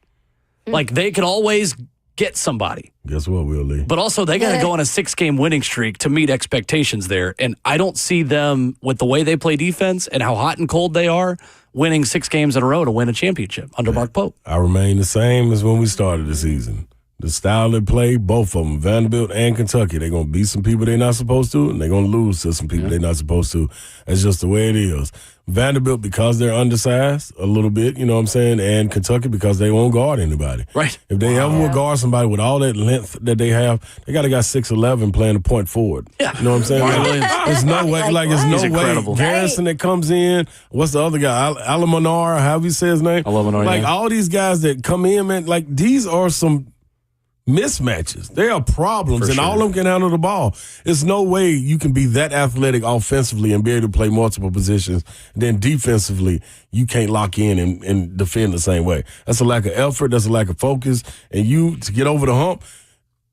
Like, they could always get somebody. Guess what, Willie? But also, they got to go on a 6-game winning streak to meet expectations there. And I don't see them, with the way they play defense and how hot and cold they are, winning 6 games in a row to win a championship under Mark Pope. I remain the same as when we started the season. The style they play, both of them, Vanderbilt and Kentucky, they're going to beat some people they're not supposed to, and they're going to lose to some people they're not supposed to. That's just the way it is. Vanderbilt, because they're undersized a little bit, you know what I'm saying, and Kentucky because they won't guard anybody. Right. If they ever will guard somebody with all that length that they have, they got a guy 6'11" playing a point forward. Yeah. You know what I'm saying? There's no way. Like, there's no way. Garrison that comes in. What's the other guy? Alamanar, however you say his name. Alamanar, like, all these guys that come in, man, like, these are some mismatches. They are problems, and all of them can handle the ball. There's no way you can be that athletic offensively and be able to play multiple positions. And then defensively, you can't lock in and defend the same way. That's a lack of effort. That's a lack of focus. And you, to get over the hump,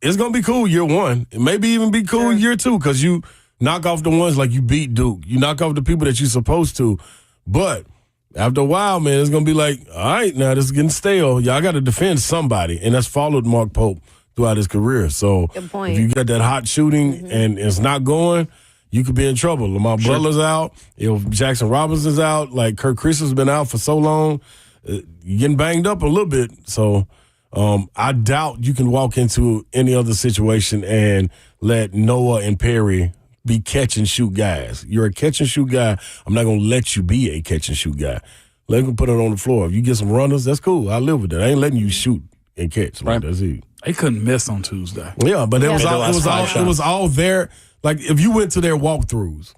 it's going to be cool year 1. It maybe even be cool year 2 because you knock off the ones like you beat Duke. You knock off the people that you're supposed to. But after a while, man, it's going to be like, all right, now this is getting stale. Y'all got to defend somebody. And that's followed Mark Pope throughout his career. So if you got that hot shooting and it's not going, you could be in trouble. Lamar Butler's out. If Jackson Robinson's out, like Kirk Christian's been out for so long, you're getting banged up a little bit. So I doubt you can walk into any other situation and let Noah and Perry be catch and shoot guys. You're a catch and shoot guy. I'm not going to let you be a catch and shoot guy. Let them put it on the floor. If you get some runners, that's cool. I live with that. I ain't letting you shoot and catch. Like, that's it. They couldn't miss on Tuesday. Yeah, but it was all there. Like, if you went to their walkthroughs,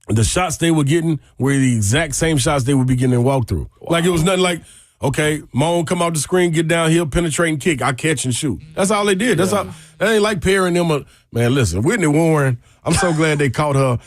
the shots they were getting were the exact same shots they would be getting in walkthrough. Wow. Like, it was nothing like, okay, Moan come out the screen, get downhill, penetrate and kick. I catch and shoot. That's all they did. That's all. That ain't like Perry and them. Man, listen, Whitney Warren, I'm so glad they caught her.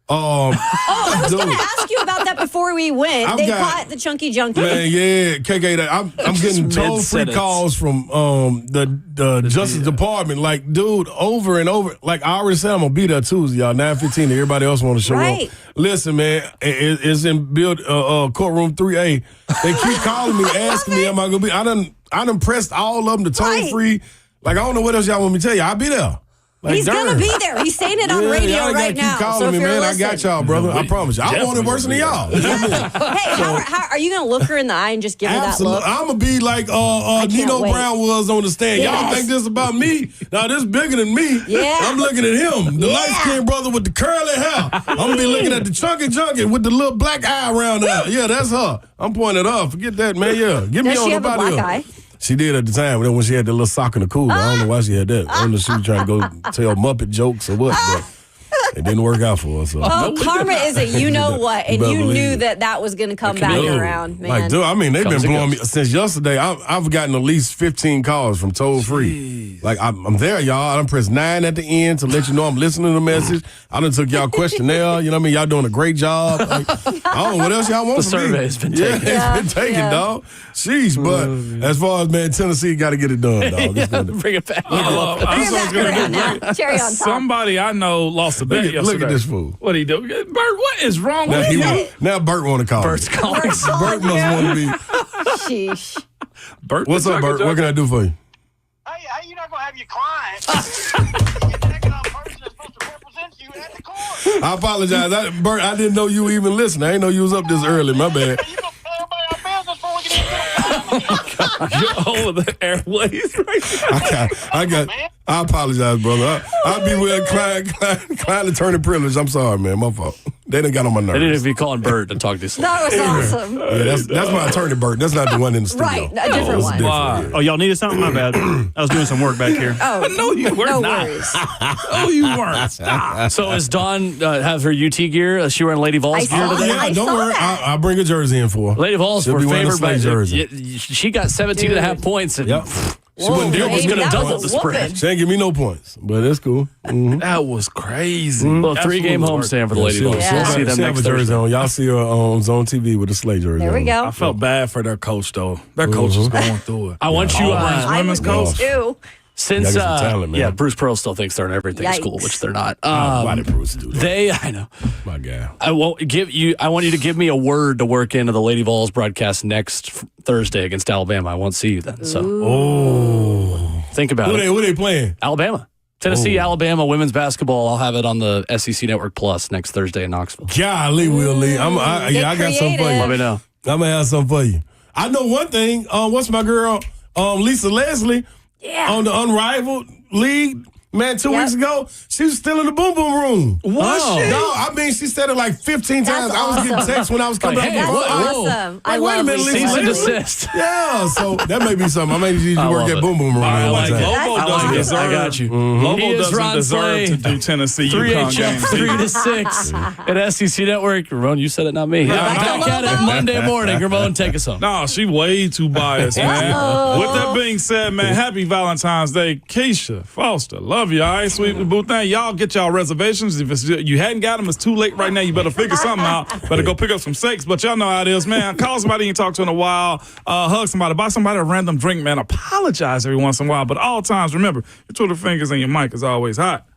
I was going to ask you about that before we went. They caught the chunky junkie. Man, yeah, KK. I'm getting toll-free calls from the Justice Department. Like, dude, over and over. Like, I already said I'm gonna be there Tuesday, y'all. 9:15. Everybody else want to show up. Listen, man, it's in courtroom 3A. They keep calling me, asking me, am I gonna be? I done pressed all of them to toll-free. Like, I don't know what else y'all want me to tell you. I'll be there. Like, He's going to be there. He's saying it on radio y'all right now. Keep calling so me, man. I got y'all, brother. I promise you. I want it worse than y'all. Hey, how are you going to look her in the eye and just give her that look? I'm going to be like Nino Brown was on the stand. Yes. Y'all think this about me? Now, this bigger than me. Yeah. I'm looking at him, the light-skinned brother with the curly hair. I'm going to be looking at the chunky junkie with the little black eye around there. Yeah, that's her. I'm pointing it up. Forget that, man. Yeah. Give me Does on she have a nobody black else. eye? She did at the time, but then when she had the little sock in the cooler. I don't know why she had that. I don't know if she was trying to go tell Muppet jokes or what, but it didn't work out for her. So. Oh, karma is a you-know-what, and you knew that was going to come back around, man. Like, dude, I mean, they've been blowing me since yesterday. I've gotten at least 15 calls from toll-free. Like, I'm there, y'all. I done pressed 9 at the end to let you know I'm listening to the message. I done took y'all questionnaire. You know what I mean? Y'all doing a great job. Like, I don't know what else y'all want from me. The survey has been taken. Yeah, it's been taken, dog. Sheesh, but as far as, man, Tennessee got to get it done, dog. Bring it back. Cherry on top. Somebody I know lost a bet yesterday. Look at this fool. What he do? Bert, what is wrong with you? Now Bert want to call Bert's me. calling. Bert must want to be. Sheesh. Bert, What's up, Bert? What can I do for you? Hey, how you not going to have your client get taken on person that's supposed to represent you at the court? I apologize. Bert, I didn't know you even listened. I didn't know you was up this early. My bad. You going to tell everybody our business before we get into the You're over the airways right now. I apologize, brother. I'll be with client attorney privilege. I'm sorry, man. My fault. They done got on my nerves. They didn't even be calling Bert to talk to you. That was awesome. Yeah, that's my attorney, Bert. That's not the one in the studio. Right, a different one. Wow. Oh, y'all needed something? My bad. I was doing some work back here. Oh, no, you were no not. worries. No, you weren't. Stop. So is Dawn have her UT gear? Is she wearing Lady Vols gear today? Yeah, don't worry. I'll bring a jersey in for her. Lady Vols She'll were be wearing a favored by Slay jersey. She got 17.5 points. And She wasn't Bill was giving going me to no double points. the spread. She ain't give me no points, but that's cool. Mm-hmm. That was crazy. Well, 3-game homestand for the Lady Vols. We'll see them next jersey Thursday. on. Y'all see her on Zone TV with a Slay jersey. There we go. I felt bad for their coach, though. Their coach was going through it. I want you I women's would coach. too. since some talent, man. Bruce Pearl still thinks they're in everything Yikes. school, which they're not. Why did Bruce do that? I know. My guy. I want you to give me a word to work into the Lady Vols broadcast next Thursday against Alabama. I won't see you then. So think about it. Who they playing? Alabama. Tennessee, Alabama women's basketball. I'll have it on the SEC Network Plus next Thursday in Knoxville. Golly, Will Lee. I got something for you. Let me know. I'm gonna have something for you. I know one thing. What's my girl? Lisa Leslie on the Unrivaled League. Man, 2 weeks ago, she was still in the boom boom room. Was she? No, I mean, she said it like 15 times. That's I was getting awesome. texts when I was coming Like, up. hey, with That's whoa. awesome. I Wait a love minute, Lisa Lisa Cease and Leslie? desist. Yeah, so that may be something. I may need I to work love at it. boom boom room. I one like time. Lobo That's doesn't awesome. deserve. I got you. Lobo He is doesn't Ron deserve Slay. to do Tennessee 3HF UConn games. 3 to 6 at SEC Network. Ramon, you said it, not me. Back at it Monday morning. Ramon, take us home. No, she way too biased, man. With that being said, man, happy Valentine's Day. Keisha, Foster, love you, all right? Sweet the boo thing. Y'all get y'all reservations. If you hadn't got them, it's too late right now. You better figure something out. Better go pick up some steaks. But y'all know how it is, man. Call somebody you ain't talked to in a while. Hug somebody. Buy somebody a random drink, man. Apologize every once in a while. But all times, remember, your Twitter fingers and your mic is always hot.